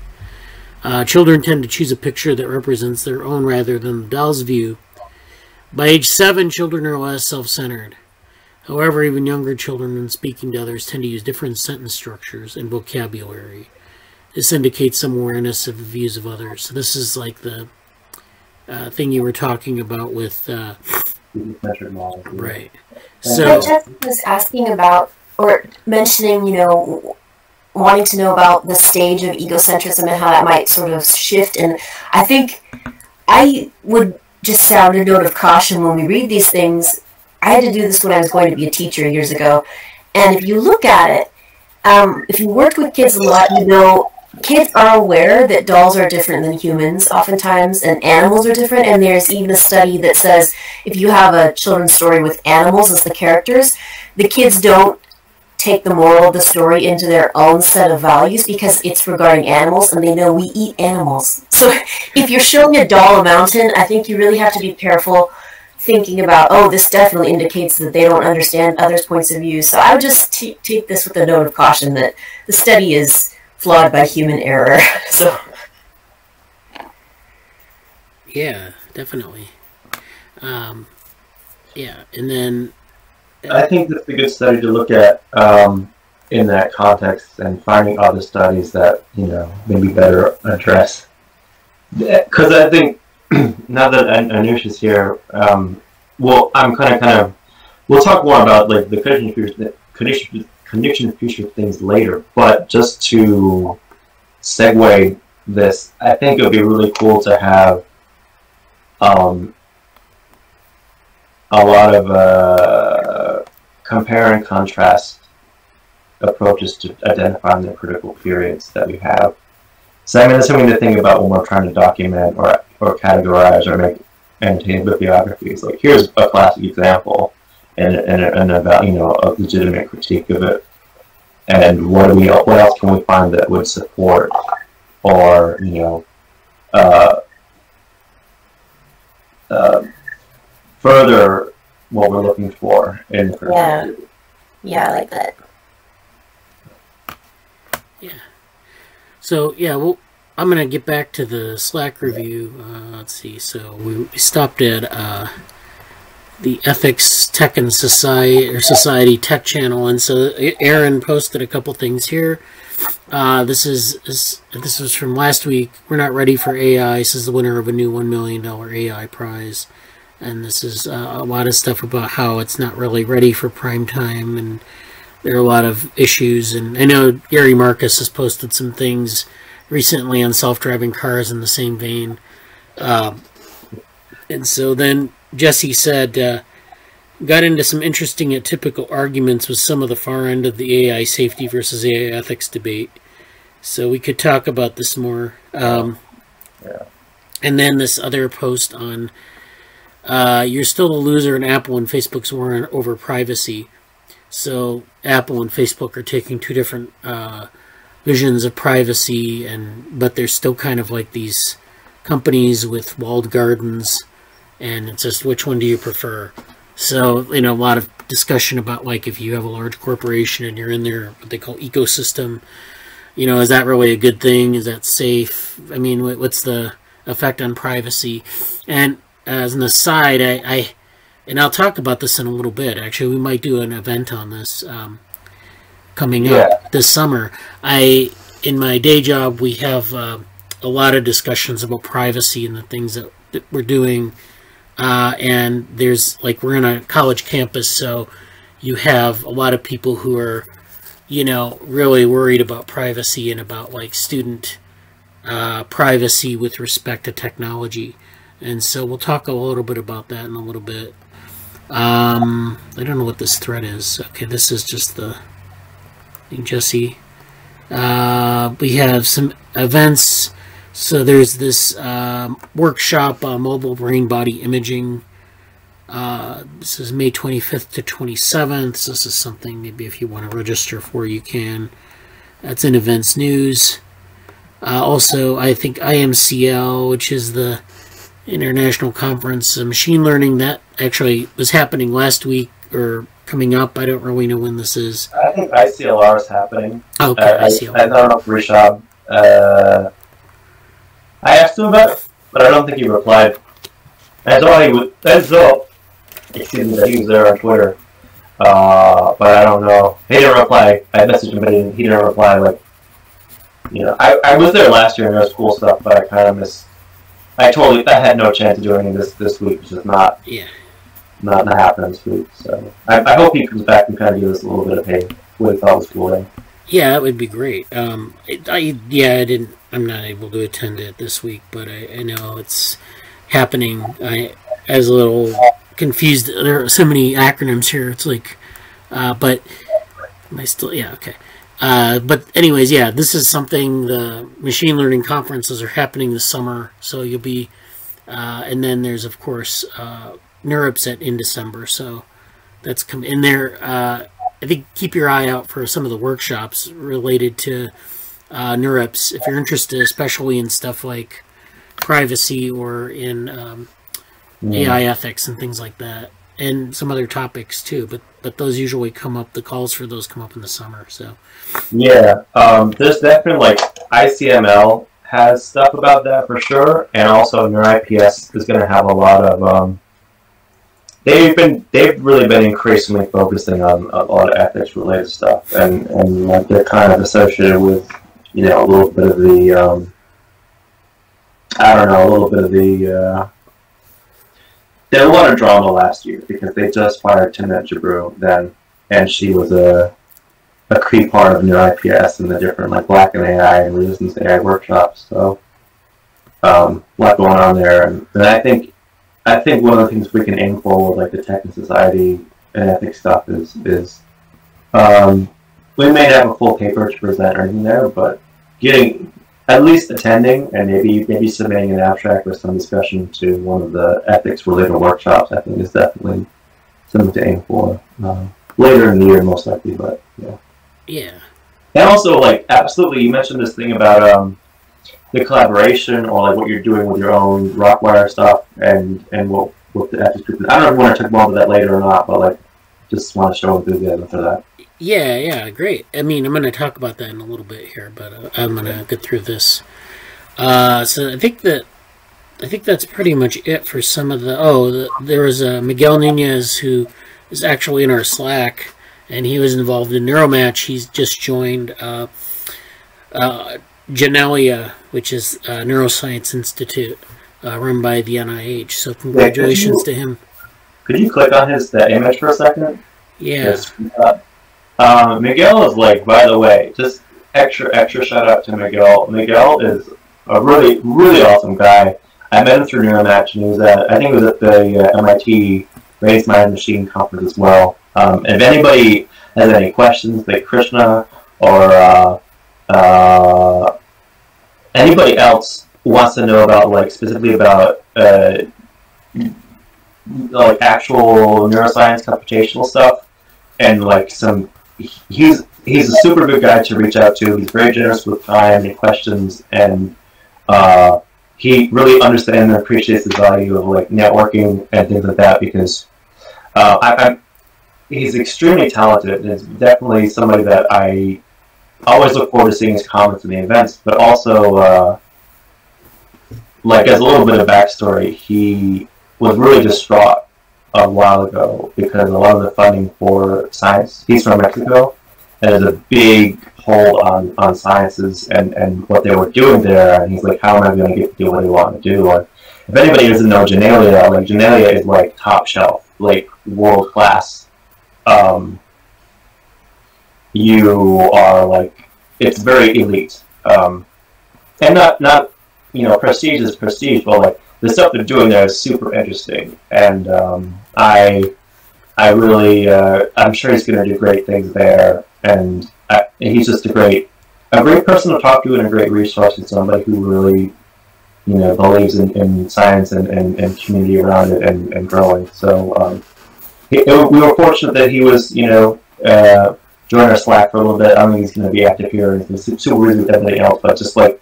Children tend to choose a picture that represents their own rather than the doll's view. By age 7, children are less self-centered. However, even younger children, when speaking to others, tend to use different sentence structures and vocabulary. This indicates some awareness of the views of others. So this is like the thing you were talking about with... measured models. Right. So Jeff was asking about, or mentioning, wanting to know about the stage of egocentrism and how that might sort of shift. And I think I would just sound a note of caution when we read these things. I had to do this when I was going to be a teacher years ago. And if you look at it, if you worked with kids a lot, kids are aware that dolls are different than humans oftentimes, and animals are different, and there's even a study that says if you have a children's story with animals as the characters, the kids don't take the moral of the story into their own set of values because it's regarding animals and they know we eat animals. So if you're showing a doll a mountain, I think you really have to be careful thinking about, oh, this definitely indicates that they don't understand others' points of view. So I would just take this with a note of caution that the study is flawed by human error. So yeah, definitely. Yeah, and then I think that's a good study to look at in that context and finding other studies that, you know, maybe better address. Because I think now that Anusha's here, well, I'm kind of, we'll talk more about like the Cognition Future things later, but just to segue this, I think it would be really cool to have a lot of compare and contrast approaches to identifying the critical periods that we have. So I mean, that's something to think about when we're trying to document or categorize or make annotated bibliographies. Like, here's a classic example and a you know, a legitimate critique of it. And what else can we find that would support or, you know, further what we're looking for in the yeah, yeah, I like that. yeah. So yeah, well, I'm gonna get back to the Slack review. Let's see. So we stopped at the Ethics, Tech, and Society Tech channel, and so Erin posted a couple things here. This was from last week. We're not ready for AI. This is the winner of a new $1 million AI prize, and this is a lot of stuff about how it's not really ready for prime time, and there are a lot of issues. And I know Gary Marcus has posted some things recently on self-driving cars in the same vein. And so then Jesse said, got into some interesting yet typical arguments with some of the far end of the AI safety versus AI ethics debate. So we could talk about this more. Yeah. And then this other post on, you're still the loser in Apple and Facebook's war over privacy. So Apple and Facebook are taking two different visions of privacy, but they're still kind of like these companies with walled gardens, and it's just which one do you prefer? So, you know, a lot of discussion about, like, if you have a large corporation and you're in their what they call ecosystem, you know, is that really a good thing? Is that safe? I mean, what's the effect on privacy? And as an aside, and I'll talk about this in a little bit. Actually, we might do an event on this coming up this summer. In my day job, we have a lot of discussions about privacy and the things that we're doing. And there's, like, we're in a college campus, so you have a lot of people who are, you know, really worried about privacy and about, like, student privacy with respect to technology. And so we'll talk a little bit about that in a little bit. I don't know what this thread is. Okay, this is just the thing, Jesse. We have some events. So there's this workshop on mobile brain body imaging. This is May 25th to 27th. This is something maybe if you want to register for, you can. That's in events news. Also, I think IMCL, which is the International Conference of Machine Learning, that actually was happening last week or coming up. I don't really know when this is. I think ICLR is happening. Okay, ICLR. I don't know if Rishab. I asked him about it, but I don't think he replied. I saw he was. Excuse me, that he was there on Twitter. But I don't know. He didn't reply. I messaged him, but he didn't reply. Like, you know, I was there last year and there was cool stuff, but I kind of missed. I had no chance of doing this week, which is not happening this week. So I hope he comes back and kind of gives us a little bit of what he thought was cool. Yeah, that would be great. I'm not able to attend it this week, but I know it's happening. I was a little confused. There are so many acronyms here. It's like, but am I still? Yeah, okay. But anyways, yeah, this is something. The machine learning conferences are happening this summer, so you'll be. And then there's of course NeuroSim in December, so that's come in there. I think keep your eye out for some of the workshops related to NeurIPS if you're interested, especially in stuff like privacy or in AI ethics and things like that, and some other topics too. But those usually come up. The calls for those come up in the summer. So yeah, there's definitely like ICML has stuff about that for sure, and also NeurIPS is going to have a lot of. They've really been increasingly focusing on a lot of ethics related stuff, and like they're kind of associated with, you know, a little bit of the a little bit of the there was a lot of drama last year because they just fired Timnit Jabru then, and she was a key part of NeurIPS and the different like Blackbox AI and Reductionist AI workshops. So a lot going on there, and I think one of the things we can aim for with like the tech and society and ethics stuff is we may not have a full paper to present or anything there, but getting at least attending and maybe submitting an abstract with some discussion to one of the ethics related workshops, I think is definitely something to aim for later in the year, most likely. But yeah. And also, like, absolutely, you mentioned this thing about the collaboration or like what you're doing with your own Rockwire stuff and what the ethics group. I don't know if we want to talk more about that later or not, but like, just want to show enthusiasm for that. Yeah, great. I mean, I'm going to talk about that in a little bit here, but I'm going to get through this. So I think that's pretty much it for some of the. There was Miguel Nunez who is actually in our Slack, and he was involved in Neuromatch. He's just joined Genelia, which is a neuroscience institute run by the NIH. So congratulations to him. Could you click on the image for a second? Yeah. Miguel is like, by the way, just extra shout out to Miguel. Miguel is a really, really awesome guy. I met him through Neuromatch, and he was I think it was at the MIT Raised Mind Machine conference as well. And if anybody has any questions, like Krishna or anybody else wants to know about, like, specifically about like actual neuroscience computational stuff, and like he's a super good guy to reach out to. He's very generous with time and questions, and he really understands and appreciates the value of like networking and things like that, because he's extremely talented, and is definitely somebody that I always look forward to seeing his comments in the events. But also, like, as a little bit of backstory, he was really distraught a while ago because a lot of the funding for science, he's from Mexico, and there's a big hold on sciences and what they were doing there, and he's like, how am I going to get to do what I want to do? Or if anybody doesn't know Genelia, like, Genelia is like top shelf, like world class. You are like, it's very elite, and not prestige is prestige, but like the stuff they're doing there is super interesting, and I really, I'm sure he's going to do great things there, and he's just a great person to talk to, and a great resource, and somebody who really, believes in science and community around it and growing. So we were fortunate that he was, join our Slack for a little bit. I don't think he's going to be active here, and he's super busy with everything else, but just like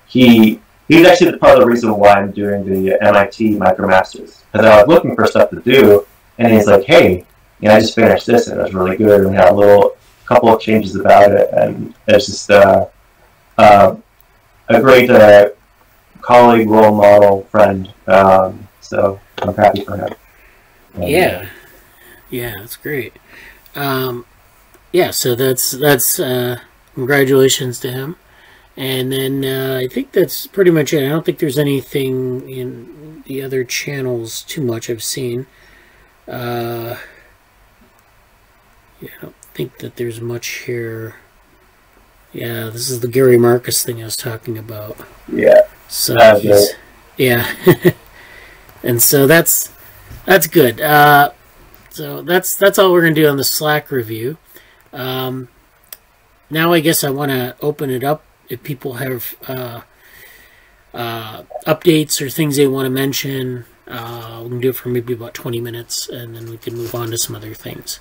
he's actually part of the reason why I'm doing the MIT MicroMasters, because I was looking for stuff to do, and he's like, hey, I just finished this, and it was really good, and we had a couple of changes about it, and it's just a great colleague, role model, friend, so I'm happy for him. Yeah, that's great. So that's congratulations to him. And then I think that's pretty much it. I don't think there's anything in the other channels too much I've seen. I don't think that there's much here. Yeah, this is the Gary Marcus thing I was talking about. Yeah. So yeah. And so that's good. So that's all we're gonna do on the Slack review. Now I guess I want to open it up. If people have updates or things they want to mention, we can do it for maybe about 20 minutes, and then we can move on to some other things.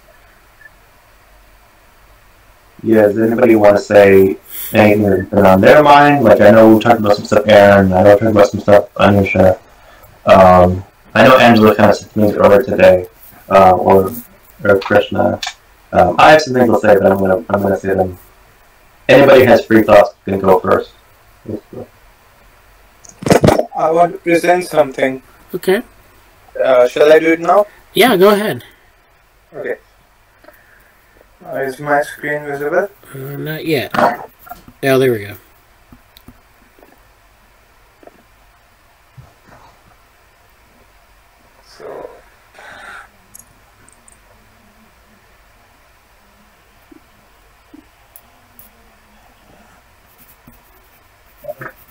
Yeah, does anybody want to say anything that's been on their mind? Like, I know we talked about some stuff, Erin. I know we talked about some stuff, Anusha. I know Angela kind of said things earlier today, or Krishna. I have some things to say, but I'm gonna say them. Anybody has free thoughts can go first. I want to present something. Okay. Shall I do it now? Yeah, go ahead. Okay. Is my screen visible? Not yet. Oh, there we go. So,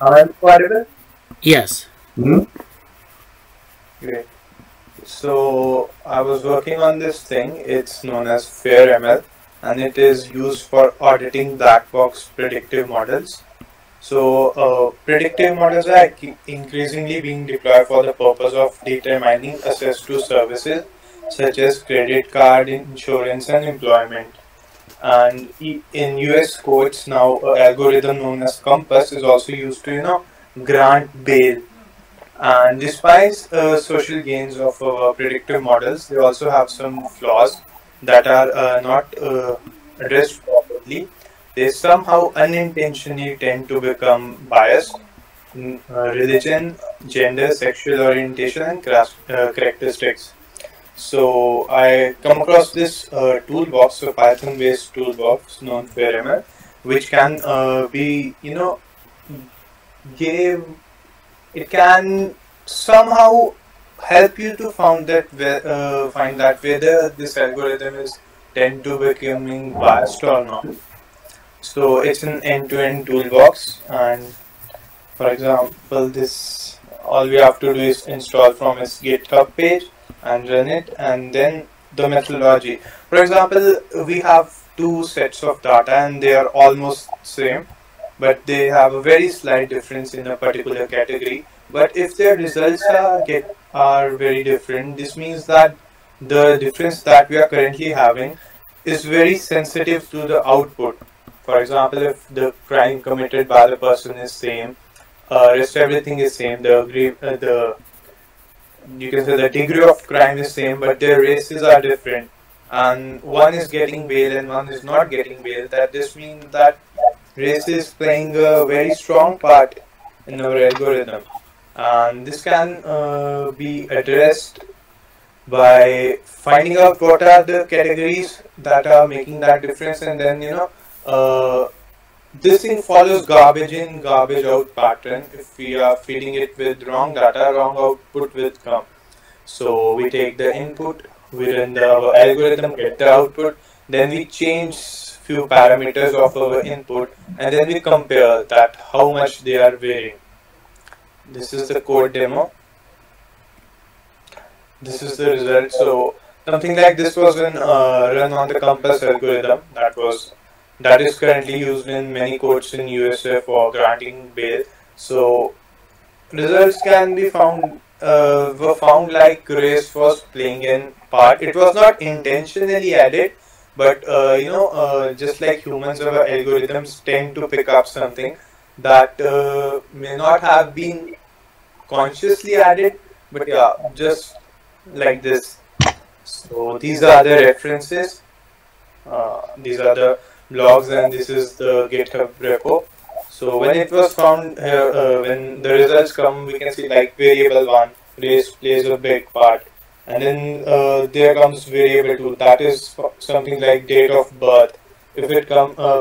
am I audible? Yes. Mm-hmm. Great. So I was working on this thing. It's known as FairML, and it is used for auditing black box predictive models. So predictive models are increasingly being deployed for the purpose of determining access to services such as credit card, insurance, and employment. And in US courts now, an algorithm known as Compass is also used to grant bail. And despite social gains of predictive models, they also have some flaws that are not addressed properly. They somehow unintentionally tend to become biased. Religion, gender, sexual orientation, and characteristics. So I come across this toolbox, a Python-based toolbox known FairML, which can it can somehow help you to find that whether this algorithm is tend to becoming biased or not. So it's an end-to-end toolbox, and for example, this all we have to do is install from its GitHub page and run it, and then the methodology. For example, we have two sets of data and they are almost same, but they have a very slight difference in a particular category. But if their results are very different, this means that the difference that we are currently having is very sensitive to the output. For example, if the crime committed by the person is same, rest everything is same, you can say the degree of crime is same, but their races are different, and one is getting bail and one is not getting bail, that this means that race is playing a very strong part in our algorithm, and this can be addressed by finding out what are the categories that are making that difference, and then this thing follows garbage in, garbage out pattern. If we are feeding it with wrong data, wrong output will come. So we take the input, we run the algorithm, get the output, then we change few parameters of our input, and then we compare that how much they are varying. This is the code demo. This is the result. So something like this was run on the Compass algorithm that is currently used in many courts in USA for granting bail. So results can be found were found like race was playing in part. It was not intentionally added, but just like humans, our algorithms tend to pick up something that may not have been consciously added, but yeah, just like this. So these are the references. These are the blogs, and this is the GitHub repo. So when it was found here, when the results come, we can see like variable 1, race plays a big part, and then there comes variable 2, that is something like date of birth. If it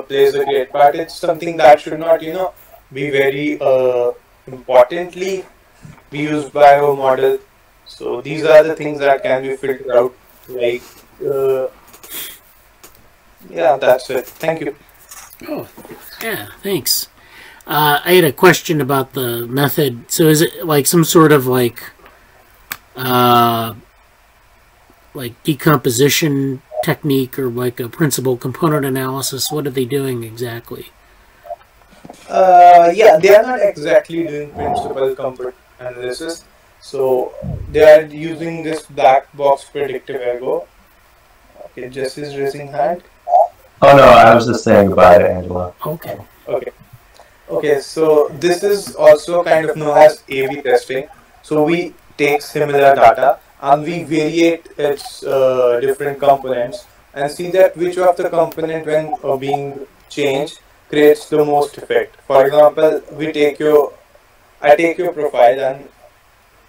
plays a great part, it's something that should not be very importantly be used by our model. So these are the things that can be filtered out. Like yeah, that's it. Thank you. Oh, yeah, thanks. I had a question about the method. So is it like some sort of like decomposition technique, or like a principal component analysis? What are they doing exactly? Yeah, they are not exactly doing principal component analysis. So they are using this black box predictive algo. Okay, Jess is raising hand. Oh no, I was just saying goodbye to Angela. Okay. Okay, so this is also kind of known as A/B testing. So we take similar data and we variate its different components and see that which of the component when being changed creates the most effect. For example, I take your profile and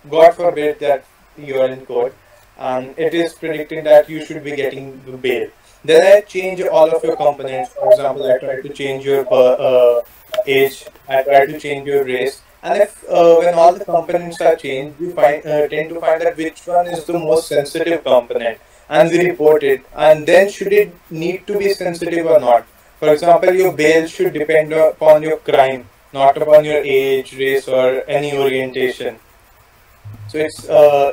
God forbid that you are in court and it is predicting that you should be getting the bail. Then I change all of your components. For example, I try to change your age, I try to change your race. And if when all the components are changed, we tend to find that which one is the most sensitive component, and we report it. And then should it need to be sensitive or not? For example, your bail should depend upon your crime, not upon your age, race, or any orientation. So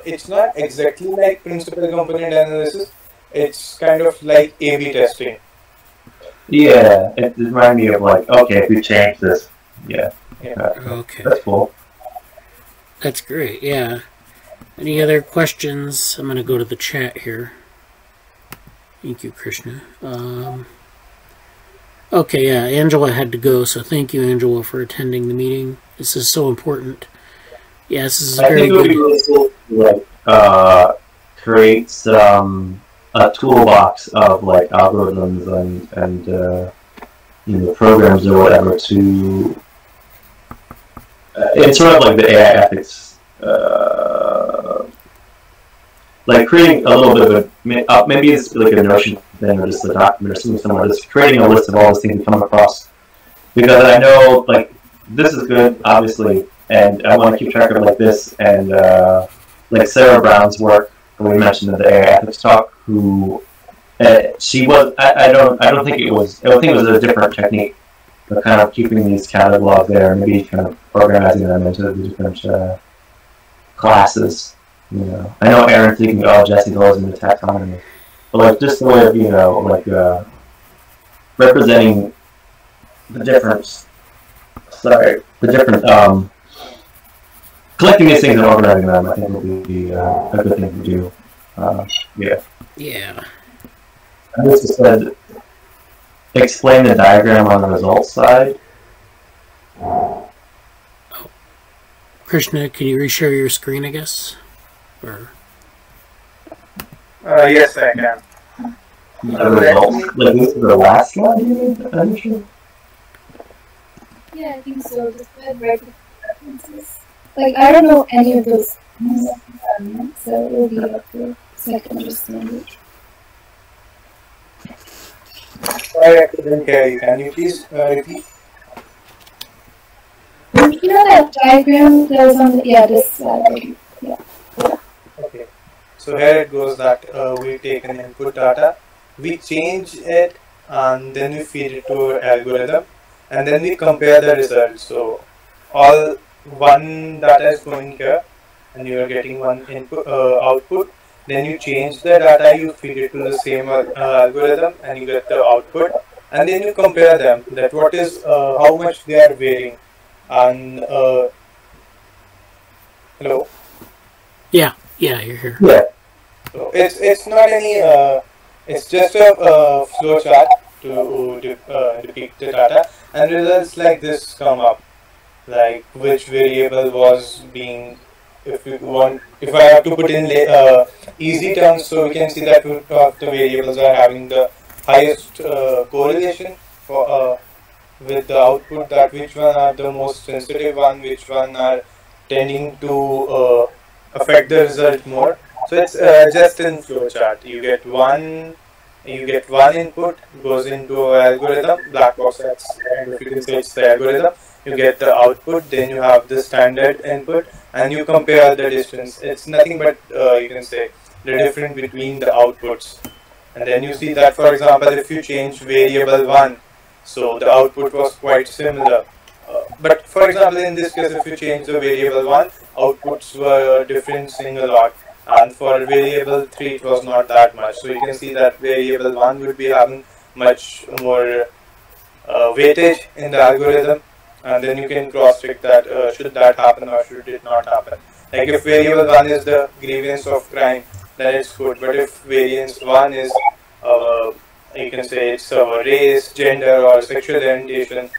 it's not exactly like principal component analysis. It's kind of like A/B testing. Yeah, it reminded me of like, okay, if we change this, yeah. Okay. That's cool. That's great, yeah. Any other questions? I'm going to go to the chat here. Thank you, Krishna. Okay, yeah, Angela had to go, so thank you, Angela, for attending the meeting. This is so important. Yes, this is very good. I think it would be really cool to like, create some a toolbox of like algorithms and you know, programs or whatever to it's sort of like the AI ethics, like creating a little bit of a maybe it's like a Notion thing or just a document or something somewhere, just creating a list of all those things we come across, because I know like this is good obviously, and I want to keep track of like this and like Sarah Brown's work we mentioned in the AI ethics talk, who she was I don't think it was a different technique, but kind of keeping these catalogs there, maybe kind of organizing them into the different classes. You know, I know Aaron's thinking, oh, Jesse goes into taxonomy, but like just the way of, you know, like representing the different, collecting these things and organizing them, I think would be a good thing to do. Yeah. Yeah. I just said, explain the diagram on the results side. Oh. Krishna, can you reshare your screen, I guess? Or yes, I can. The results, like this is the last slide you did, Anusha? Yeah, I think so. Just right references. Like, I don't know any of those so it will be helpful so I can understand it. Sorry, I couldn't hear you. Can you please repeat? You know that diagram that was on the, yeah, this slide. Yeah. Okay. So here it goes that we take an input data, we change it, and then we feed it to our algorithm, and then we compare the results. So all one data is going here, and you are getting one input output. Then you change the data, you feed it to the same algorithm, and you get the output. And then you compare them, that what is how much they are varying. And hello. Yeah, you're here. Yeah. So it's not any. It's just a flow chart to depict the data, and results like this come up, like which variable was being. If I have to put in easy terms, so we can see that two of the variables are having the highest correlation for with the output. That which one are the most sensitive one, which one are tending to affect the result more. So it's just in flowchart. You get one input, goes into an algorithm, Blackbox. That's kind of, you can say it's the algorithm. You get the output, then you have the standard input, and you compare the distance. It's nothing but you can say the difference between the outputs. And then you see that, for example, if you change variable 1, so the output was quite similar. But for example, in this case, if you change the variable 1, outputs were differencing a lot. And for variable 3, it was not that much. So you can see that variable 1 would be having much more weightage in the algorithm. And then you can cross-check that should that happen or should it not happen. Like if variable 1 is the grievance of crime, then it's good. But if variance 1 is, you you can say it's race, gender, or sexual orientation,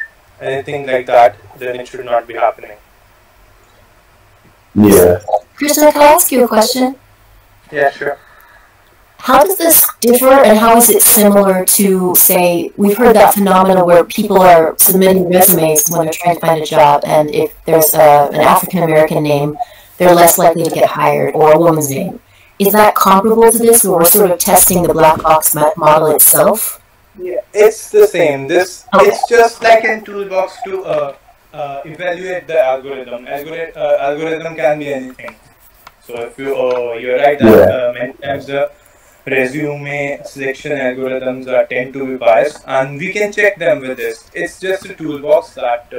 anything like that, then it should not be happening. Yeah. Krishna, can I ask you a question? Yeah, sure. How does this differ, and how is it similar to, say, we've heard that phenomenon where people are submitting resumes when they're trying to find a job, and if there's an African-American name, they're less likely to get hired, or a woman's name. Is that comparable to this, where we're sort of testing the black box model itself? Yeah, it's the same. It's just like a toolbox to evaluate the algorithm. Algorithm can be anything. So if you're right that many times the resume selection algorithms tend to be biased, and we can check them with this. It's just a toolbox that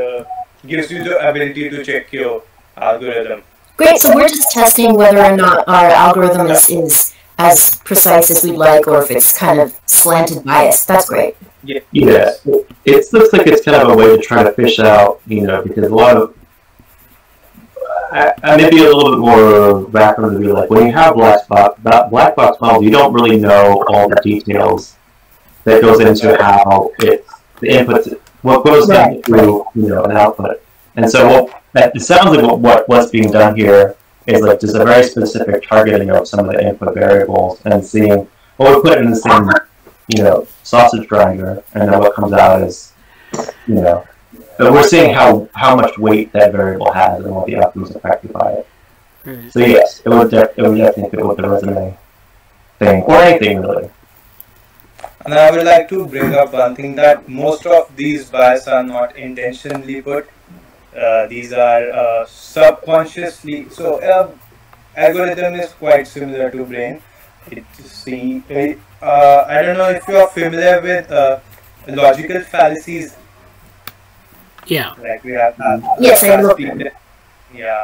gives you the ability to check your algorithm. Great, so we're just testing whether or not our algorithm is as precise as we'd like, or if it's kind of slanted bias. That's great. Yeah. It looks like it's kind of a way to try to fish out, because a lot of I may be a little bit more background to be like, when you have black box models, you don't really know all the details that goes into how the inputs, what goes into an output. And so it sounds like what's being done here is like just a very specific targeting of some of the input variables and seeing, well, we put it in the same sausage grinder, and then what comes out is but we're seeing how much weight that variable has and what the outcome is affected by it. Mm-hmm. So yes, it would definitely fit with the resume thing, or anything really. And I would like to bring up one thing, that most of these biases are not intentionally put. These are subconsciously. So algorithm is quite similar to brain. I don't know if you are familiar with logical fallacies. Yeah. Like we have yes, I know.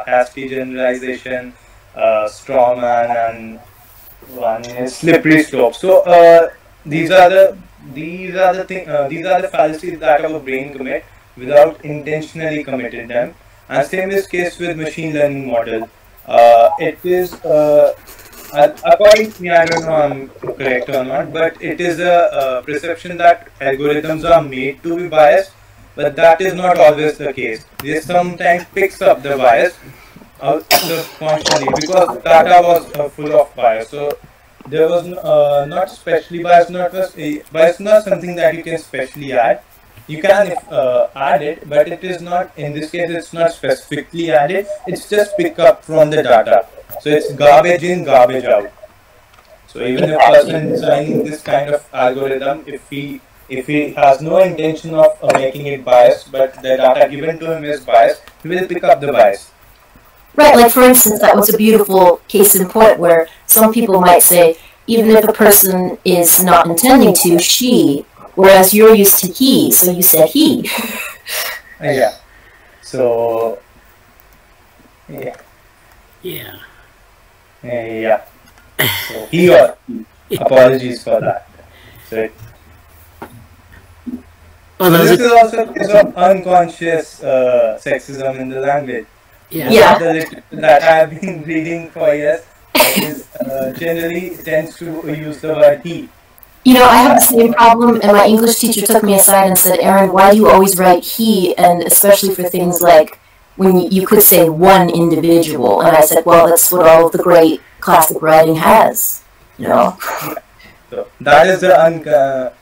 Hasty generalization, straw man, and one is slippery slope. So these are the fallacies that our brain commit without intentionally committing them. And same is case with machine learning model. It is according to me, I don't know I'm correct or not, but it is a perception that algorithms are made to be biased. But that is not always the case. This sometimes picks up the bias subconsciously because data was full of bias. So there was not specially bias. Bias not something that you can specially add. You can add it, but it is not. In this case, it's not specifically added. It's just pick up from the data. So it's garbage in, garbage out. So even a person designing this kind of algorithm, if he has no intention of making it biased, but the data given to him is biased, he will pick up the bias. Right, like for instance, that was a beautiful case in point where some people might say, even if a person is not intending to, she, whereas you're used to he, so you said he. Yeah. So, yeah. Yeah. Yeah. So, he or he. Apologies for that. So, this is also a case of unconscious sexism in the language. Yeah. The literature that I have been reading for years is generally tends to use the word he. I have the same problem, and my English teacher took me aside and said, Erin, why do you always write he, and especially for things like when you could say one individual? And I said, well, that's what all of the great classic writing has, So that is the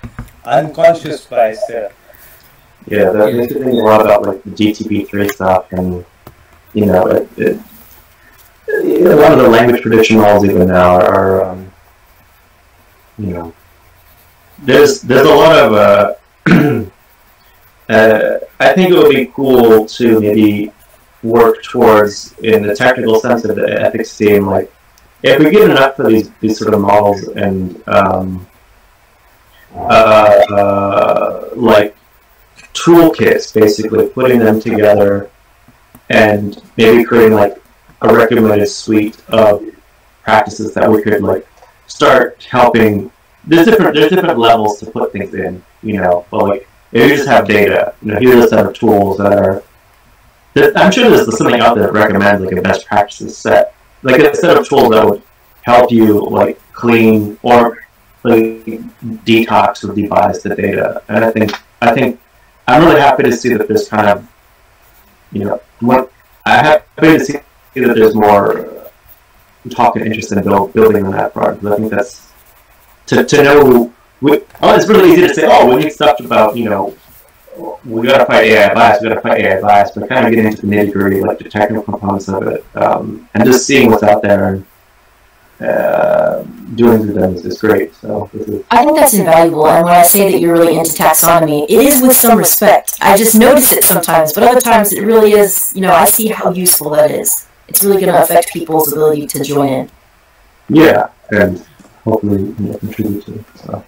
unconscious bias there. Yeah, that makes me think a lot about like the GTP3 stuff, and a lot of the language prediction models even now are there's a lot of I think it would be cool to maybe work towards, in the technical sense of the ethics team, like if we get enough of these sort of models and like toolkits, basically putting them together and maybe creating like a recommended suite of practices that we could like start helping. There's different levels to put things in, but like if you just have data, here's a set of tools that are. I'm sure there's something out there that recommends like a best practices set, like a set of tools that would help you like clean or like detox or debias the data. And I think I'm really happy to see that there's kind of, I'm happy to see that there's more talk and interest in building on that part. Because I think that's to know. It's really easy to say, we need stuff about, we got to fight AI bias, but kind of getting into the nitty gritty, like the technical components of it, and just seeing what's out there and doing through them is great. So I think that's invaluable, and when I say that you're really into taxonomy, it is with some respect. I just notice it sometimes, but other times it really is, I see how useful that is. It's really going to affect people's ability to join in. Yeah, and hopefully contribute to it. So.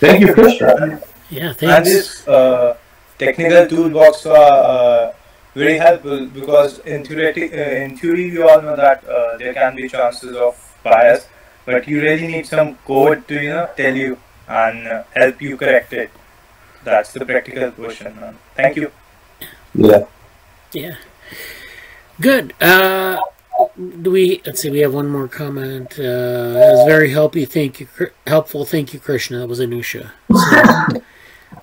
Thank you, Krishna. Yeah, thanks. And this technical toolbox are very helpful because in theory we all know that there can be chances of bias, but you really need some code to tell you and help you correct it. That's the practical portion. Thank you. Yeah. Good. Let's see, we have one more comment. That was very helpful. Thank you, Krishna. That was Anusha.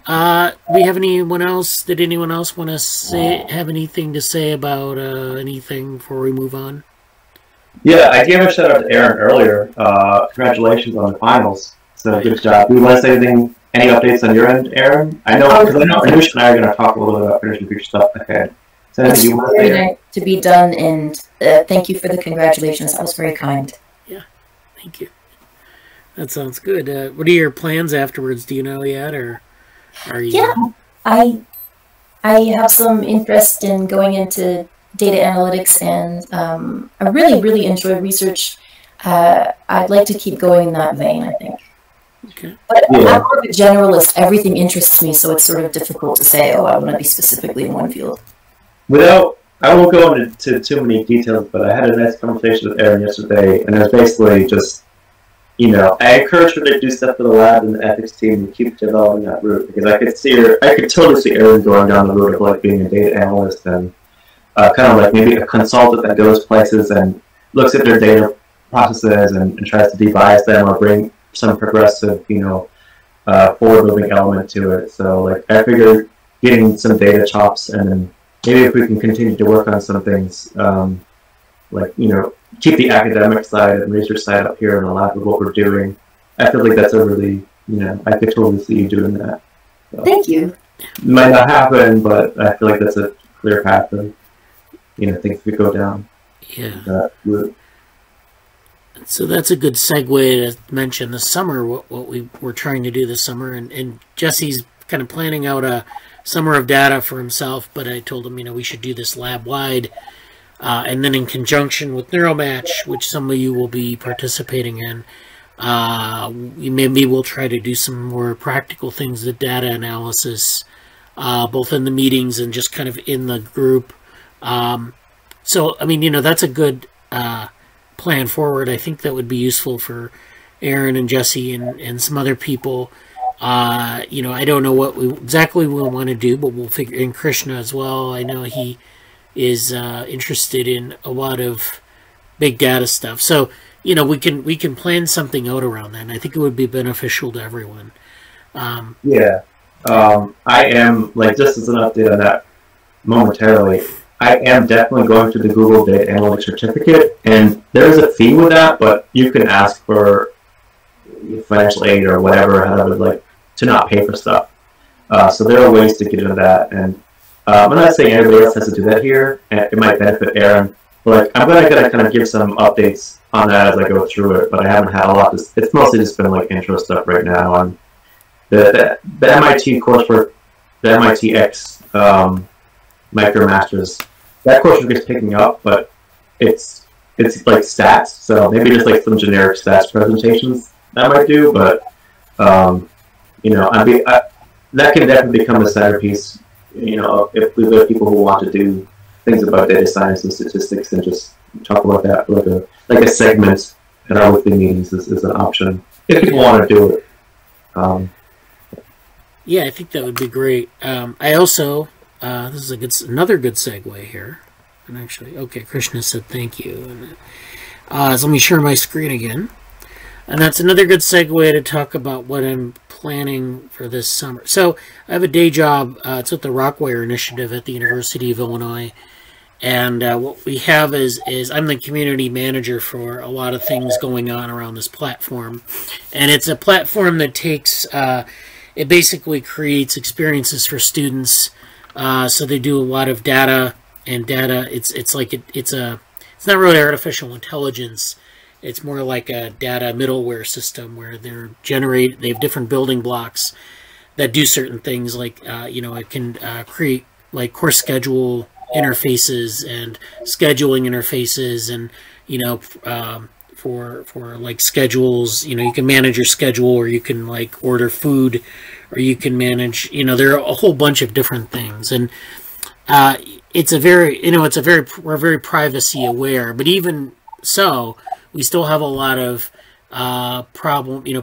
So, we have anyone else? Did anyone else want to have anything to say about anything before we move on? Yeah, I gave a shout out to Erin earlier. Congratulations on the finals. So good job. Do you want to say anything? Any updates on your end, Erin? I know Anusha and I are going to talk a little bit about Cognition Futures stuff ahead. So anything you want to say? Very nice to be done, and thank you for the congratulations. That was very kind. Yeah, thank you. That sounds good. What are your plans afterwards? Do you know yet, or are you? Yeah, I have some interest in going into data analytics, and I really enjoy research. I'd like to keep going in that vein, I think. Okay. But I'm more of a generalist. Everything interests me, so it's sort of difficult to say, I want to be specifically in one field. I won't go into too many details, but I had a nice conversation with Erin yesterday, and it was basically just, I encourage her to do stuff for the lab and the ethics team and keep developing that route, because I could totally see Erin going down the route of like being a data analyst and kind of like maybe a consultant that goes places and looks at their data processes and tries to de-bias them or bring some progressive, forward-moving element to it. So like I figured getting some data chops and then maybe if we can continue to work on some things, keep the academic side and research side up here in the lab of what we're doing. I feel like that's a really, I could totally see you doing that. So, thank you. It might not happen, but I feel like that's a clear path of, things could go down. Yeah. So that's a good segue to mention this summer, what we were trying to do this summer. And Jesse's kind of planning out a summer of data for himself, but I told him, we should do this lab-wide. And then in conjunction with NeuroMatch, which some of you will be participating in, maybe we'll try to do some more practical things, the data analysis, both in the meetings and just kind of in the group. So, that's a good plan forward. I think that would be useful for Erin and Jesse and some other people. I don't know what exactly we'll want to do, but we'll figure in Krishna as well. I know he is interested in a lot of big data stuff. So, we can plan something out around that, and I think it would be beneficial to everyone. I am, just as an update on that momentarily, I am definitely going to the Google Data Analytics Certificate, and there is a fee with that, but you can ask for financial aid or whatever, to not pay for stuff. So there are ways to get into that, and I'm not saying everybody else has to do that here, and it might benefit Erin, but I'm going to kind of give some updates on that as I go through it, but I haven't had a lot. It's mostly just been intro stuff right now on the MIT coursework, the MIT X MicroMasters. That coursework is picking up, but it's like stats, so maybe just some generic stats presentations that I might do, but that can definitely become a centerpiece. If we have people who want to do things about data science and statistics and just talk about that like a segment at our weekly meetings is an option if people want to do it. Yeah, I think that would be great. I also this is another good segue here. And actually, okay, Krishna said thank you. And, so let me share my screen again. And that's another good segue to talk about what I'm planning for this summer. So I have a day job. It's with the Rockwire Initiative at the University of Illinois. And what we have is I'm the community manager for a lot of things going on around this platform. And it's a platform that takes, it basically creates experiences for students. So they do a lot of data, and data, it's not really artificial intelligence. It's more like a data middleware system where they have different building blocks that do certain things, like it can create like course schedule interfaces and scheduling interfaces, and for like schedules, you can manage your schedule, or you can like order food, or you can manage, there are a whole bunch of different things. And we're very privacy aware, but even so, we still have a lot of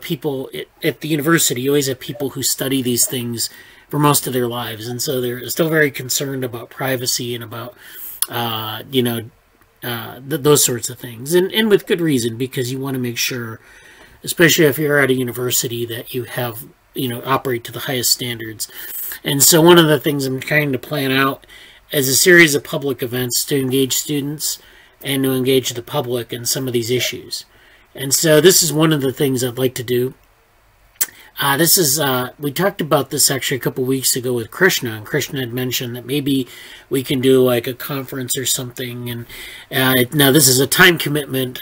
people at the university. You always have people who study these things for most of their lives, and so they're still very concerned about privacy and about those sorts of things, and with good reason, because you want to make sure, especially if you're at a university, that you have operate to the highest standards. And so one of the things I'm trying to plan out is a series of public events to engage students and to engage the public in some of these issues. And so this is one of the things I'd like to do. We talked about this actually a couple weeks ago with Krishna, and Krishna had mentioned that maybe we can do like a conference or something. And now this is a time commitment,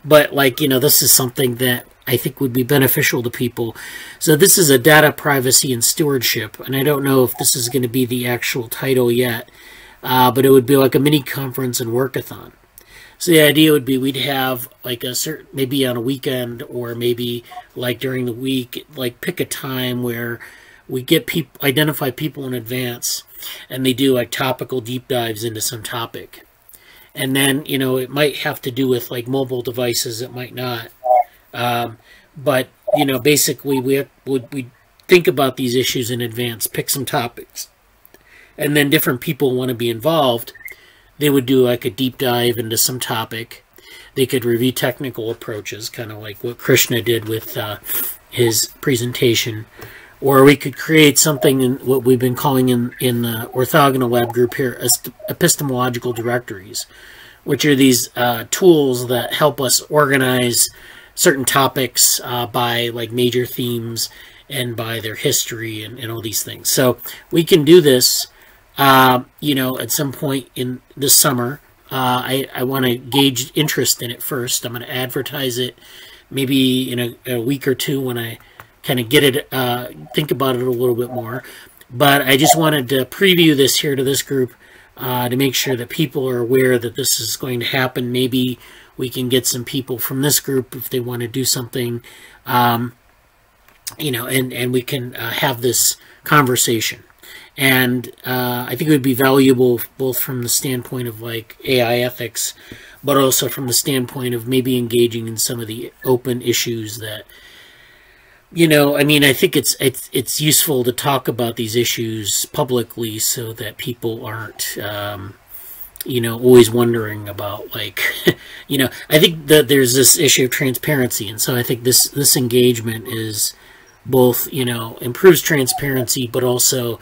but this is something that I think would be beneficial to people. So this is a data privacy and stewardship, and I don't know if this is going to be the actual title yet, but it would be like a mini conference and workathon. So the idea would be we'd have like maybe on a weekend, or maybe like during the week, like pick a time where we identify people in advance, and they do like topical deep dives into some topic. And then, it might have to do with like mobile devices, it might not. But, basically we think about these issues in advance, pick some topics, and then different people want to be involved. They would do like a deep dive into some topic. They could review technical approaches, kind of like what Krishna did with his presentation. Or we could create something in what we've been calling in the orthogonal lab group here, epistemological directories, which are these tools that help us organize certain topics by like major themes and by their history and all these things. So we can do this at some point in this summer. I want to gauge interest in it first. I'm going to advertise it maybe in a week or two when I kind of get it, think about it a little bit more. But I just wanted to preview this here to this group to make sure that people are aware that this is going to happen. Maybe we can get some people from this group if they want to do something, and we can have this conversation. And I think it would be valuable both from the standpoint of like AI ethics, but also from the standpoint of maybe engaging in some of the open issues that, I think it's useful to talk about these issues publicly so that people aren't, always wondering about like, I think that there's this issue of transparency. And so I think this engagement is both, improves transparency, but also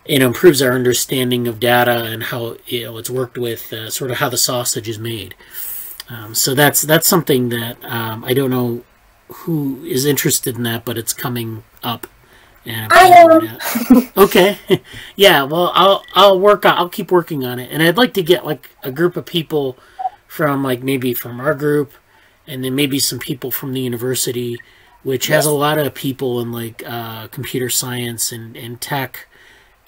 it improves our understanding of data and how it's worked with, sort of how the sausage is made. So that's something that I don't know who is interested in that, but it's coming up. And I am. Okay, yeah. Well, I'll keep working on it, and I'd like to get like a group of people from like maybe from our group, and then maybe some people from the university, which has a lot of people in like computer science and tech.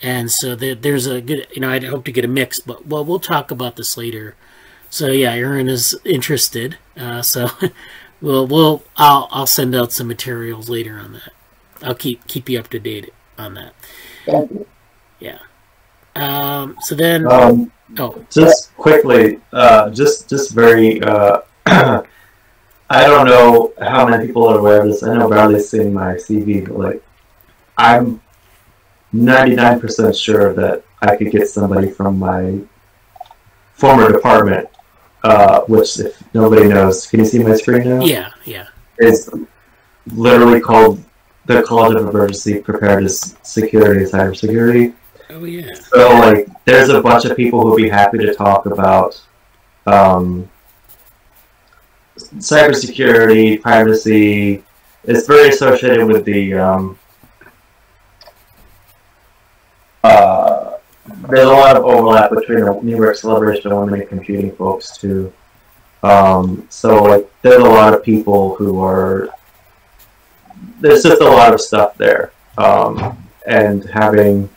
And so there's a good, I'd hope to get a mix, but we'll talk about this later. So yeah, Erin is interested. So I'll send out some materials later on that. I'll keep you up to date on that. Yeah. So then, just quickly, just very, I don't know how many people are aware of this. I know Bradly's seen my CV, but like, I'm 99% sure that I could get somebody from my former department, which if nobody knows, can you see my screen now? Yeah. is literally called the College of Emergency Preparedness Security and Cybersecurity. Oh yeah. So like, there's a bunch of people who'll be happy to talk about cybersecurity, privacy. It's very associated with the there's a lot of overlap between the New York Celebration of Women in Computing folks too. So like, there's a lot of people who are, there's just a lot of stuff there, and having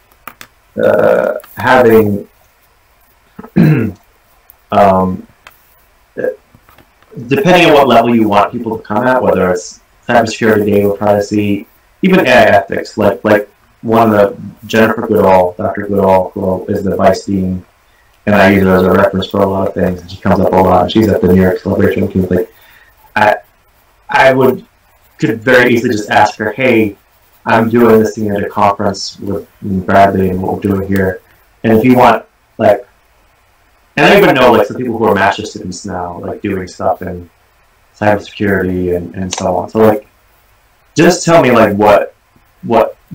depending on what level you want people to come at, whether it's cybersecurity, data privacy, even AI ethics, like one of the Jennifer Goodall, Dr. Goodall, who is the vice dean, and I use her as a reference for a lot of things, and she comes up a lot. She's at the New York Celebration. Like, I could very easily just ask her, hey, I'm doing this thing at a conference with Bradley and what we're doing here, and if you want, like, and I even know, like, some people who are master students now, like, doing stuff in cybersecurity and so on. So, like, just tell me, like, what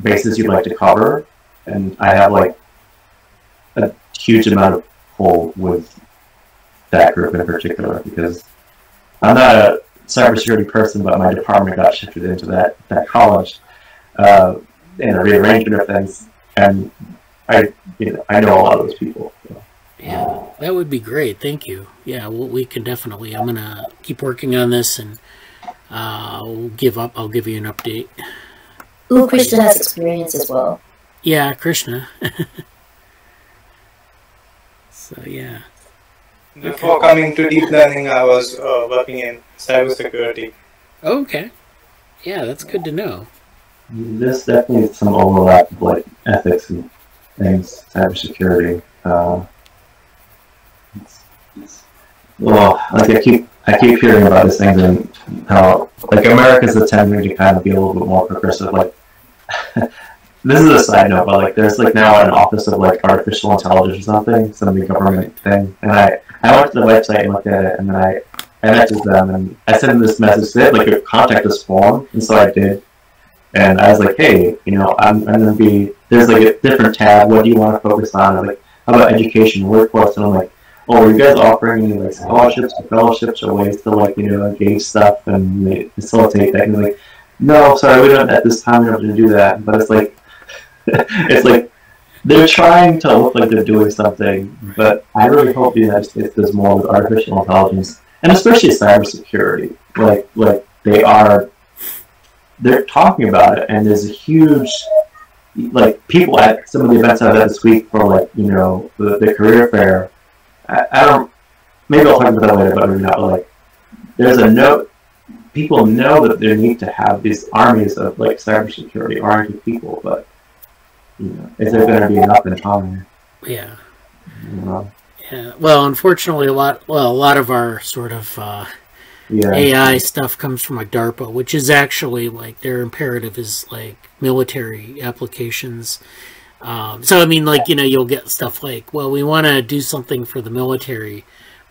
bases you'd like to cover, and I have, like, a huge amount of pull with that group in particular, because I'm not a cybersecurity person, but my department got shifted into that college in a rearrangement of things, and I know a lot of those people. So. Yeah, that would be great. Thank you. Yeah, we can definitely. I'm gonna keep working on this, and I'll give you an update. Ooh, Krishna has experience as well. Yeah, Krishna. So yeah. Before coming to deep learning, I was working in cybersecurity. Okay. Yeah, that's good to know. There's definitely some overlap of, like, ethics and things, cybersecurity. Well, like, I keep hearing about these things, and how, like, America's attempting to kind of be a little bit more progressive. Like, this is a side note, but, like, there's, like, now an office of, like, artificial intelligence or something, some big government thing, and I went to the website and looked at it, and then I messaged them, and I sent them this message. They had, like, a contact us form, and so I did, and I was like, hey, I'm gonna be, there's, like, a different tab. What do you want to focus on? I'm like, how about education, workforce? And I'm like, oh, are you guys offering any, like, scholarships or fellowships or ways to, like, engage stuff and facilitate that? And they're like, no, sorry, we don't at this time. We don't have to do that. But it's like, it's like they're trying to look like they're doing something. But I really hope the United States does more with artificial intelligence, and especially cybersecurity. Like they're talking about it, and there's a huge, like, people at some of the events I've had this week for, like, the career fair. I don't, maybe I'll talk about that later, but maybe not. But, like, there's a note. People know that they need to have these armies of, like, cybersecurity-oriented people, but is there going to be enough in time? Yeah. Yeah. Well, unfortunately, a lot of our sort of AI stuff comes from, like, DARPA, which is actually, like, their imperative is, like, military applications. So, I mean, like, you'll get stuff like, well, we want to do something for the military,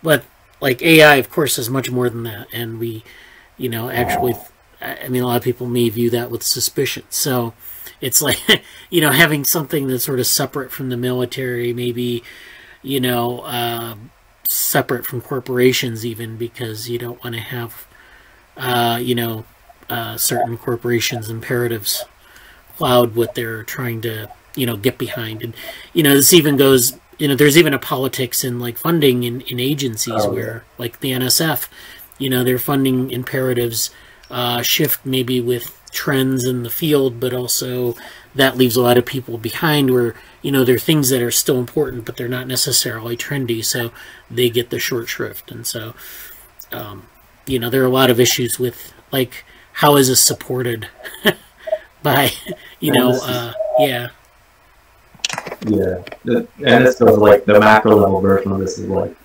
but, like, AI, of course, is much more than that, and we, actually, I mean, a lot of people may view that with suspicion. So it's like, having something that's sort of separate from the military, maybe, separate from corporations even, because you don't want to have, certain corporations' imperatives cloud what they're trying to, get behind. And, this even goes, there's even a politics in, like, funding in agencies where, like, the NSF, their funding imperatives shift maybe with trends in the field, but also that leaves a lot of people behind where, there are things that are still important, but they're not necessarily trendy, so they get the short shrift. And so, there are a lot of issues with, like, how is this supported by, yeah. Yeah, and this goes, like, the macro level version of this is, like,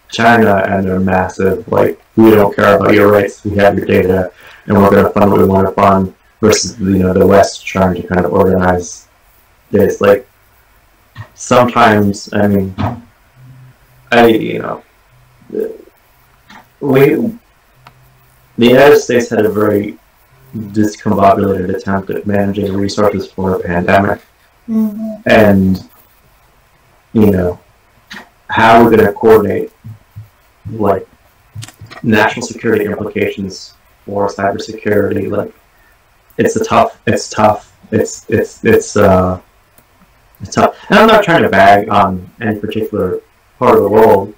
China and their massive, like, we don't care about your rights, we have your data, and we're going to fund what we want to fund, versus, the West trying to kind of organize this. Like, sometimes, I mean, we the United States had a very discombobulated attempt at managing resources for a pandemic. And, you know, how we're going to coordinate, like, national security implications for cybersecurity, like, it's tough. It's tough. And I'm not trying to bag on any particular part of the world,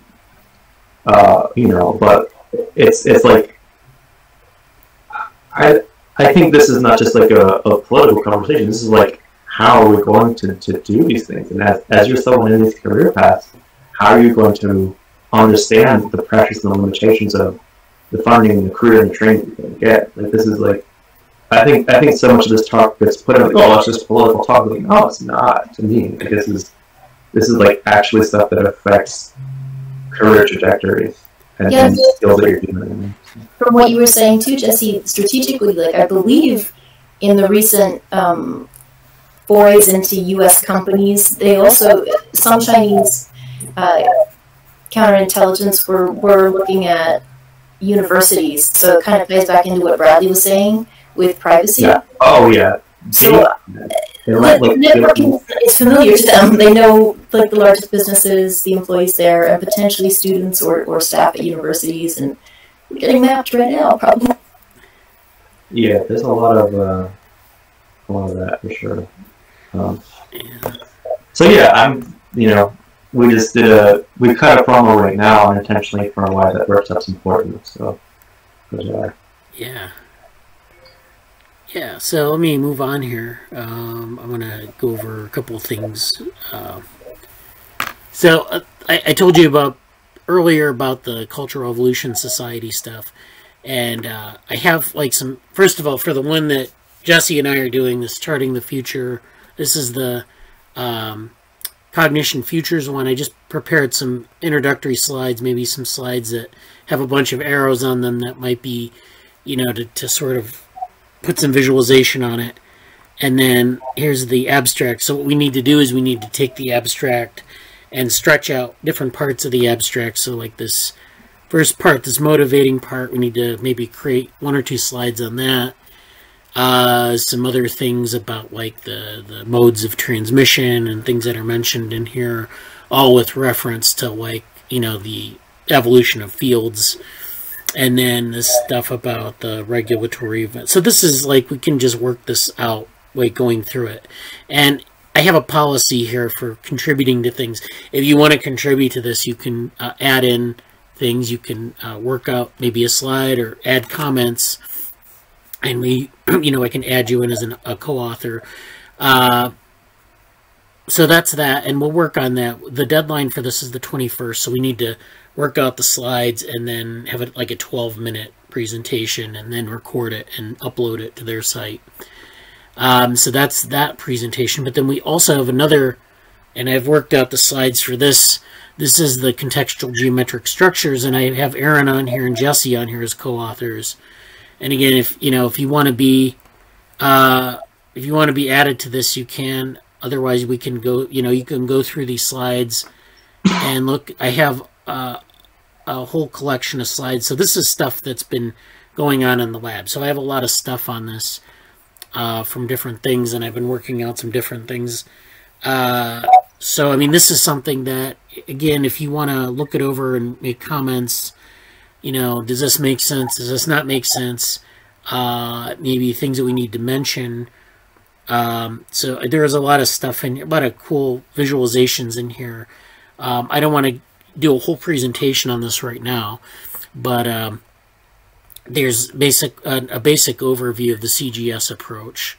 you know, but it's like, I think this is not just like a political conversation. This is like, how are we going to do these things? And as you're someone in these career paths, how are you going to understand the pressures and the limitations of the funding and the career and the training you're going to get? Like, this is like, I think so much of this talk gets put in like, oh, it's just political talk. Like, no, it's not to me. Like, this is like actually stuff that affects career trajectories and skills that you're doing. From what you were saying too, Jesse, strategically, like, I believe in the recent forays into U.S. companies, they also, some Chinese counterintelligence were looking at universities, so it kind of plays back into what Bradley was saying with privacy. Yeah. Oh, yeah. So networking is familiar to them. They know, like, the largest businesses, the employees there, and potentially students or staff at universities, and we're getting mapped right now, probably. Yeah, there's a lot of that for sure. So yeah, you know, we cut a promo right now unintentionally for why that workshop's important. So, yeah. Yeah, so let me move on here. I'm going to go over a couple of things. I told you earlier about the Cultural Evolution Society stuff. And I have like some, first of all, for the one that Jesse and I are doing, this Charting the Future, this is the Cognition Futures one. I just prepared some introductory slides, maybe some slides that have a bunch of arrows on them that might be, you know, to sort of put some visualization on it. And then here's the abstract. So what we need to do is we need to take the abstract and stretch out different parts of the abstract. So like this first part, this motivating part, we need to maybe create 1 or 2 slides on that. Some other things about like the modes of transmission and things that are mentioned in here, all with reference to, like, you know, the evolution of fields. And then this stuff about the regulatory event. So this is like, we can just work this out, like, going through it. And I have a policy here for contributing to things. If you want to contribute to this, you can add in things. You can work out maybe a slide or add comments. And we, you know, I can add you in as a co-author. So that's that, and we'll work on that. The deadline for this is the 21st, so we need to work out the slides and then have it like a 12-minute presentation and then record it and upload it to their site. So that's that presentation. But then we also have another, and I've worked out the slides for this. This is the contextual geometric structures, and I have Erin on here and Jesse on here as co-authors. And again, if you want to be added to this, you can. Otherwise, we can go. You know, you can go through these slides and look. I have a whole collection of slides. So this is stuff that's been going on in the lab. So I have a lot of stuff on this from different things, and I've been working out some different things. So I mean, this is something that, again, if you want to look it over and make comments, you know, does this make sense? Does this not make sense? Maybe things that we need to mention. So there's a lot of stuff in here, a lot of cool visualizations in here. I don't want to do a whole presentation on this right now, but there's a basic overview of the CGS approach,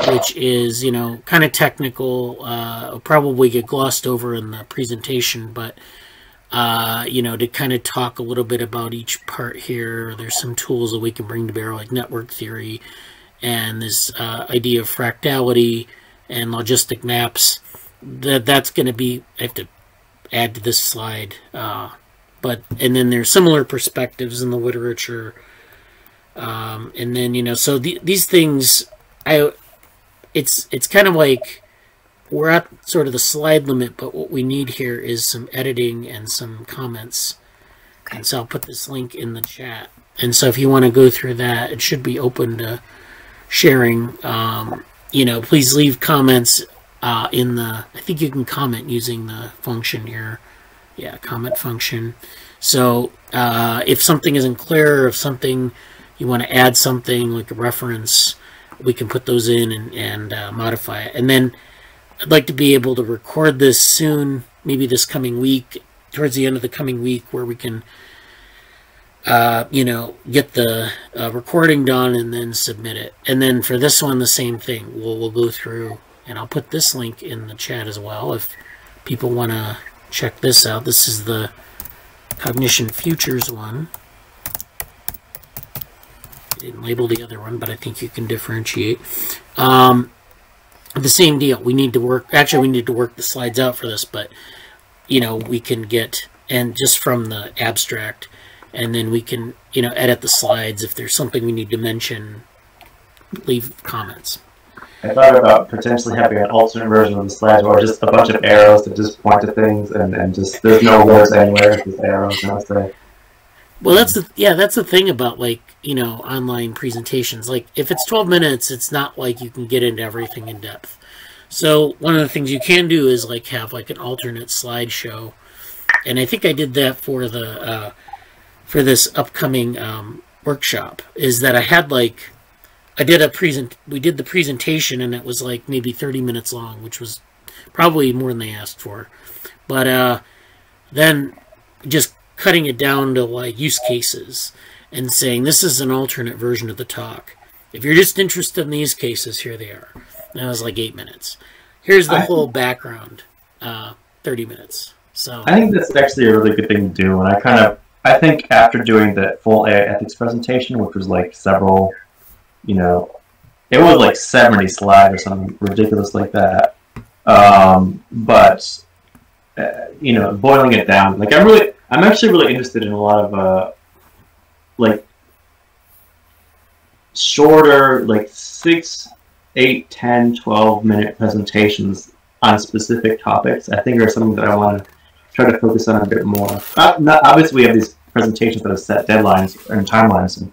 which is, you know, kind of technical, probably get glossed over in the presentation, but you know, to kind of talk a little bit about each part here. There's some tools that we can bring to bear, like network theory, and this idea of fractality and logistic maps. That's going to be, I have to add to this slide. And then there's similar perspectives in the literature. And then, you know, so these things, it's kind of like, we're at sort of the slide limit, but what we need here is some editing and some comments. Okay. And so I'll put this link in the chat. And so if you want to go through that, it should be open to sharing. You know, please leave comments in the, I think you can comment using the function here. Yeah, comment function. So if something isn't clear, if something, you want to add something like a reference, we can put those in and modify it. And then I'd like to be able to record this soon, maybe this coming week, towards the end of the coming week, where we can, you know, get the recording done and then submit it. And then for this one, the same thing. We'll go through, and I'll put this link in the chat as well if people want to check this out. This is the Cognition Futures one. I didn't label the other one, but I think you can differentiate. The same deal. We need to work, actually we need to work the slides out for this, but you know, we can get, and just from the abstract, and then we can, you know, edit the slides. If there's something we need to mention, leave comments. I thought about potentially having an alternate version of the slides, or just a bunch of arrows that just point to things, and just there's no words anywhere, just arrows. And stuff. Well, that's the thing about, like, you know, online presentations. Like, if it's 12 minutes, it's not like you can get into everything in depth. So one of the things you can do is like have like an alternate slideshow, and I think I did that for the for this upcoming workshop. Is that I had like, we did the presentation, and it was like maybe 30 minutes long, which was probably more than they asked for. But then just cutting it down to like use cases and saying this is an alternate version of the talk. If you're just interested in these cases, here they are. And that was like 8 minutes. Here's the whole background, 30 minutes. So I think that's actually a really good thing to do. And I think after doing the full AI ethics presentation, which was like several, you know, it was like 70 slides or something ridiculous like that. But you know, boiling it down, like I'm actually really interested in a lot of like shorter, like 6, 8, 10, 12-minute presentations on specific topics. I think are something that I want to try to focus on a bit more. Not obviously we have these presentations that have set deadlines and timelines,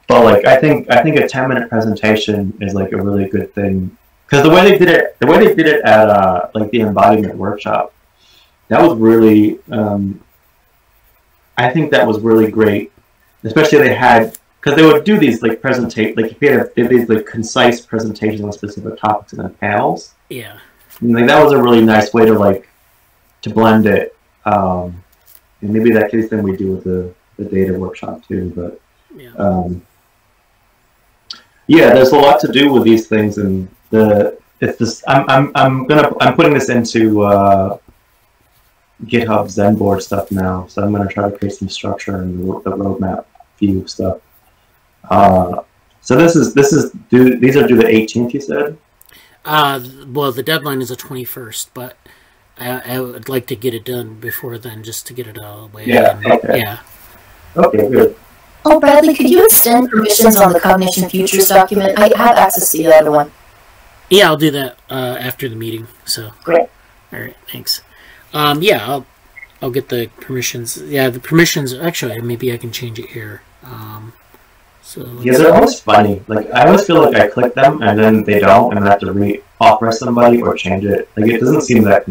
but like I think a 10-minute presentation is like a really good thing, because the way they did it at like the embodiment workshop, that was really I think that was really great. Especially they had, because they would do these like if you had these like concise presentations on specific topics and then panels. yeah, and, like that was a really nice way to blend it. And maybe that case then we do with the data workshop too. But yeah, there's a lot to do with these things, and I'm putting this into GitHub Zenboard stuff now, so I'm going to try to create some structure in the roadmap view stuff. So these are due the 18th, you said? Well, the deadline is the 21st, but I would like to get it done before then, just to get it all the way. Yeah. Okay. Yeah. Okay. Good. Oh, Bradley, could you extend permissions on the Cognition Futures document? I have access to the other one. Yeah, I'll do that after the meeting. So Great. All right. Thanks. Yeah, I'll get the permissions. Yeah, the permissions. Actually, maybe I can change it here. Yeah, they're always funny. Like I always feel like I click them and then they don't, and I have to re-authorize somebody or change it. Like it doesn't seem that.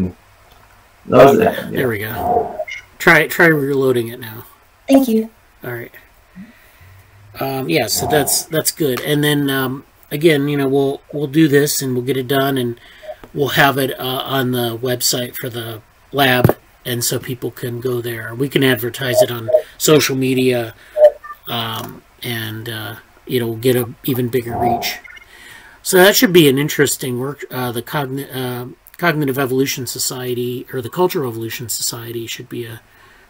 There we go. Try reloading it now. Thank you. All right. Yeah, so that's good. And then again, you know, we'll do this and we'll get it done, and we'll have it on the website for the lab, and so people can go there. We can advertise it on social media, and you know, get a even bigger reach. So that should be an interesting work. The Cognitive Evolution Society, or the Cultural Evolution Society, should be a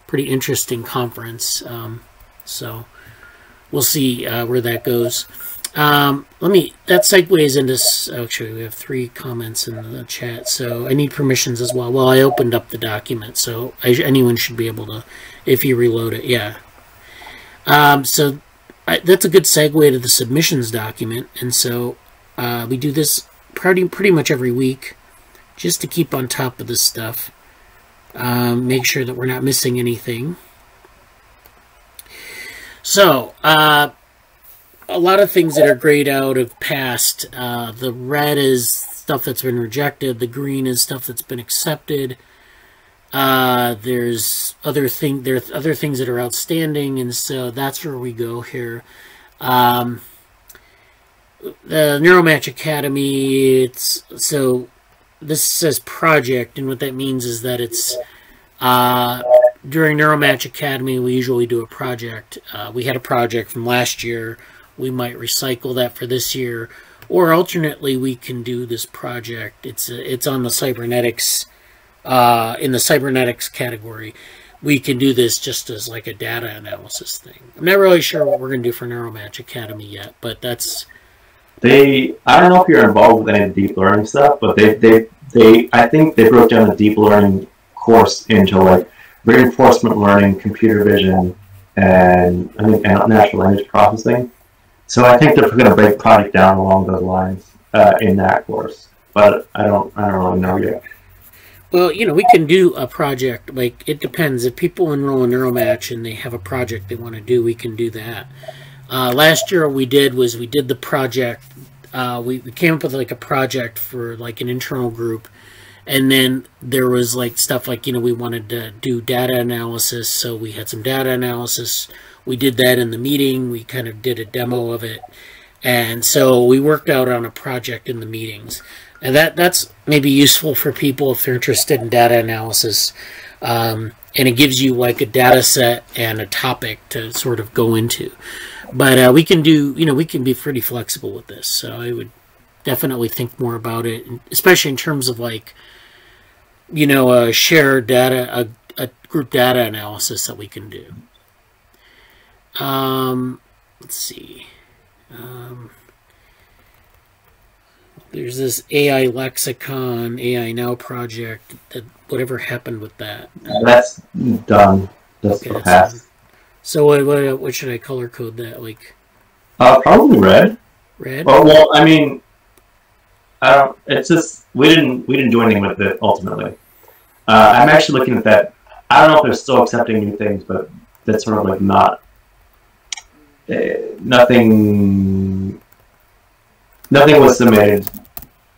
pretty interesting conference. So we'll see where that goes. That segues into, actually we have 3 comments in the chat, so I need permissions as well. Well, I opened up the document, so anyone should be able to, if you reload it, yeah. So that's a good segue to the submissions document, and so we do this pretty much every week, just to keep on top of this stuff, make sure that we're not missing anything. So, a lot of things that are grayed out have passed. The red is stuff that's been rejected. The green is stuff that's been accepted. There's other things that are outstanding, and so that's where we go here. The Neuromatch Academy, so this says project, and what that means is that it's during Neuromatch Academy we usually do a project. We had a project from last year. We might recycle that for this year, or alternately we can do this project. It's on the Cybernetics, in the Cybernetics category. We can do this just as like a data analysis thing. I'm not really sure what we're going to do for Neuromatch Academy yet, but that's... I don't know if you're involved with any of the deep learning stuff, but I think they broke down the deep learning course into like reinforcement learning, computer vision, and I think natural language processing. So I think they're going to break product down along those lines in that course, but I don't really know yet. Well, we can do a project. Like, it depends. If people enroll in Neuromatch and they have a project they want to do, we can do that. Last year what we did was we did the project. We came up with like a project for like an internal group, and then there was like stuff like, we wanted to do data analysis, so we had some data analysis. We did that in the meeting. We kind of did a demo of it, and so we worked out on a project in the meetings. And that's maybe useful for people if they're interested in data analysis. And it gives you like a data set and a topic to sort of go into. But we can do, we can be pretty flexible with this. So I would definitely think more about it, especially in terms of like, a shared data, a group data analysis that we can do. Let's see. There's this AI lexicon, AI Now project. Whatever happened with that? That's done. That's okay, passed. So what should I color code that? Like, probably red. Red. Oh well, I mean, I don't. It's just we didn't do anything with it ultimately. I'm actually looking at that. I don't know if they're still accepting new things, but that's sort of like not nothing. Nothing was submitted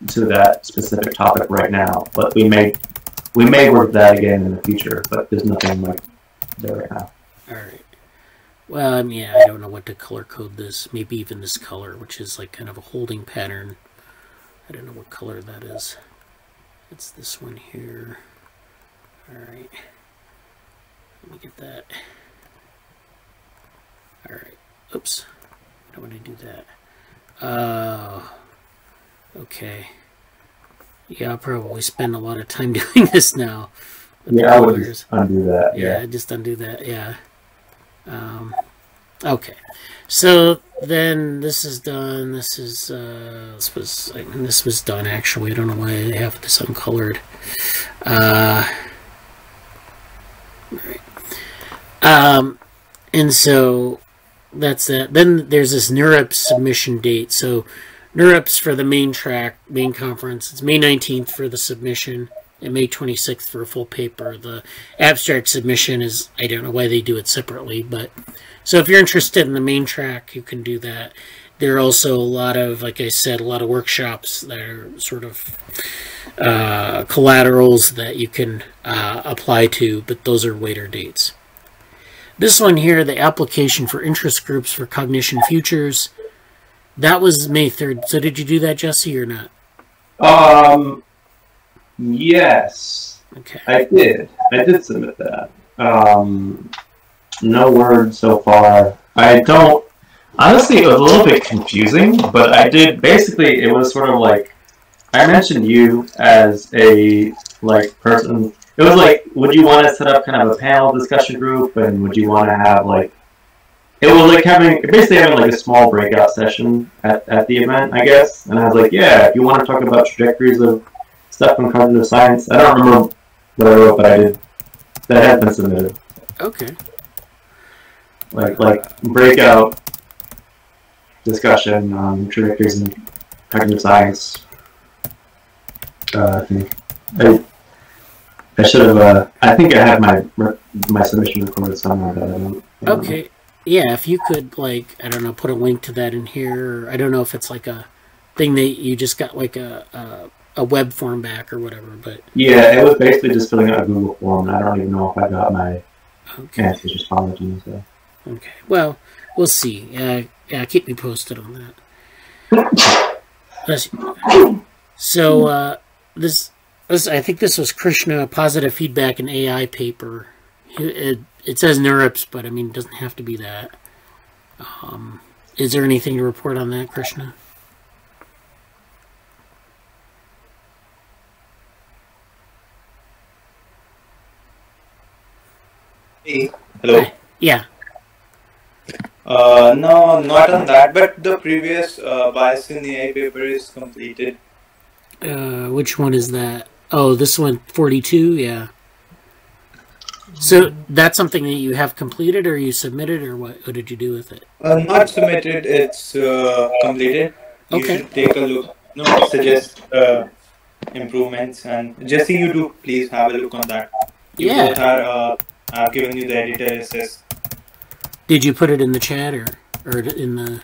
to that specific topic right now, but we may work that again in the future. But there's nothing like there right now. All right. Well, I mean, I don't know what to color code this. Maybe even this color, which is like kind of a holding pattern. I don't know what color that is. It's this one here. All right. Let me get that. All right. Oops. I don't want to do that. Okay. Yeah, I'll probably spend a lot of time doing this now. Yeah, I would just undo that. Yeah, just undo that. Yeah. Okay. So then this is done. This is this was done actually. I don't know why I have this uncolored. Right. And so that's that. Then there's this NeurIPS submission date. So NeurIPS for the main conference. It's May 19th for the submission and May 26th for a full paper. The abstract submission is, I don't know why they do it separately, but so if you're interested in the main track, you can do that. There are also a lot of, like I said, a lot of workshops that are sort of collaterals that you can apply to, but those are later dates. This one here, the application for interest groups for Cognition Futures, that was May 3rd. So did you do that, Jesse, or not? Yes. Okay. I did submit that. No word so far. I don't... Honestly, it was a little bit confusing, but I did... Basically, it was sort of like... I mentioned you as a, like, person... It was like, would you want to set up kind of a panel discussion group, and would you want to have, like... It was like basically having like a small breakout session at the event, I guess. And I was like, yeah, if you want to talk about trajectories of stuff in cognitive science. I don't remember what I wrote, but I did. That had been submitted. Okay. Like breakout discussion on trajectories in cognitive science. I think I should have. I think I have my submission recorded somewhere, but I don't. Okay. yeah, if you could, like, I don't know, put a link to that in here. Or I don't know if it's like a thing that you just got like a web form back or whatever. But yeah, it was basically just filling out a Google form. I don't even know if I got my answers responded to. So. Okay, well, we'll see. Yeah, keep me posted on that. So this I think this was Krishna Positive Feedback in AI paper. It says NeuroSim, but I mean, it doesn't have to be that. Is there anything to report on that, Krishna? Hey, hello. Hi. Yeah. No, not on that, but the previous bias in the AI paper is completed. Which one is that? Oh, this one, 42? Yeah. So that's something that you have completed, or you submitted, or what did you do with it? Not submitted, it's completed. You Okay. should take a look. No, I suggest improvements, and Jesse, you do please have a look on that. You both are, I've given you the editor access. Did you put it in the chat or in the?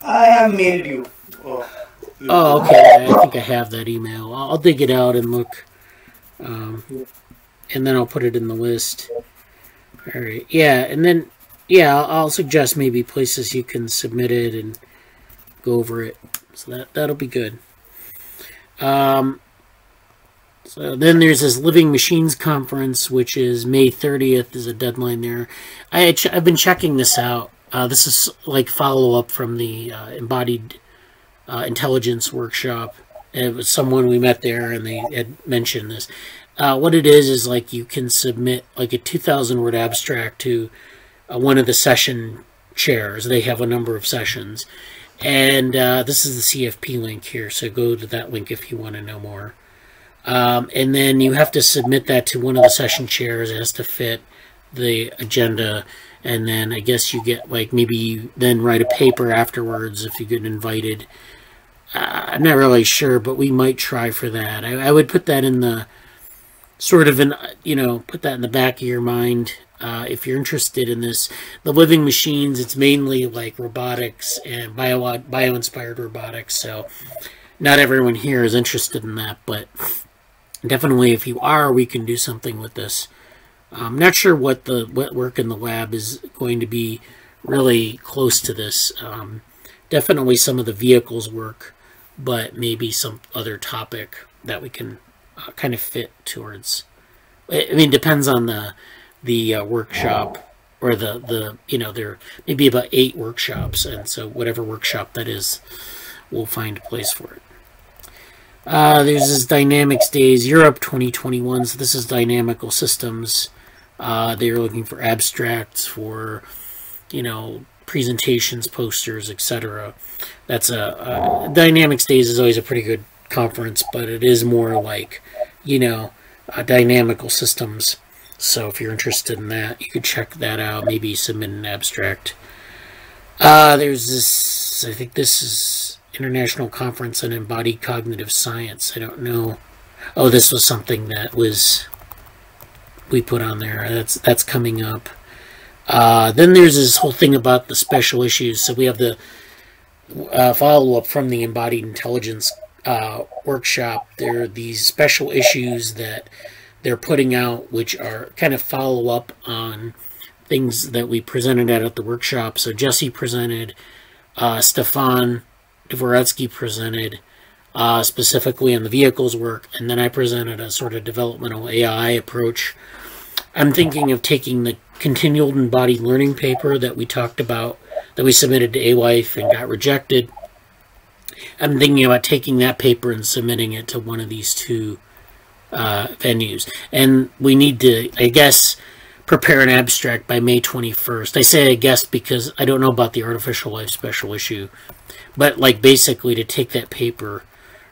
I have mailed you. Oh, okay. I think I have that email. I'll dig it out and look, and then I'll put it in the list. All right. Yeah, and then I'll suggest maybe places you can submit it and go over it. So that'll be good. So then there's this Living Machines conference, which is May 30th is a deadline there. I've been checking this out. This is like follow-up from the Embodied Intelligence workshop. It was someone we met there, and they had mentioned this. What it is like you can submit like a 2,000-word abstract to one of the session chairs. They have a number of sessions. And this is the CFP link here, so go to that link if you want to know more. And then you have to submit that to one of the session chairs. It has to fit the agenda, and then I guess you get, like, maybe you then write a paper afterwards if you get invited. I'm not really sure, but we might try for that. I would put that in the, sort of in, put that in the back of your mind. If you're interested in this, the Living Machines, it's mainly like robotics and bio-inspired robotics, so not everyone here is interested in that, but definitely if you are, we can do something with this. I'm not sure what work in the lab is going to be really close to this. Definitely some of the vehicles work, but maybe some other topic that we can kind of fit towards. I mean, it depends on the workshop, or there may be about 8 workshops, and so whatever workshop that is, we'll find a place for it. There's this Dynamics Days Europe 2021, so this is dynamical systems. They're looking for abstracts for, presentations, posters, etc. That's Dynamics Days is always a pretty good conference, but it is more like, dynamical systems. So if you're interested in that, you could check that out, maybe submit an abstract. There's this, I think this is International Conference on Embodied Cognitive Science. I don't know. Oh, this was something that we put on there. That's coming up. Then there's this whole thing about the special issues. So we have the follow-up from the Embodied Intelligence workshop. There are these special issues that they're putting out, which are kind of follow-up on things that we presented at the workshop. So Jesse presented, Stefan Dvoretsky presented specifically on the vehicles work, and then I presented a sort of developmental AI approach. I'm thinking of taking the continual embodied learning paper that we talked about, that we submitted to AWIFE and got rejected. I'm thinking about taking that paper and submitting it to one of these 2 venues. And we need to, I guess, prepare an abstract by May 21st. I say I guess because I don't know about the artificial life special issue. But like basically to take that paper,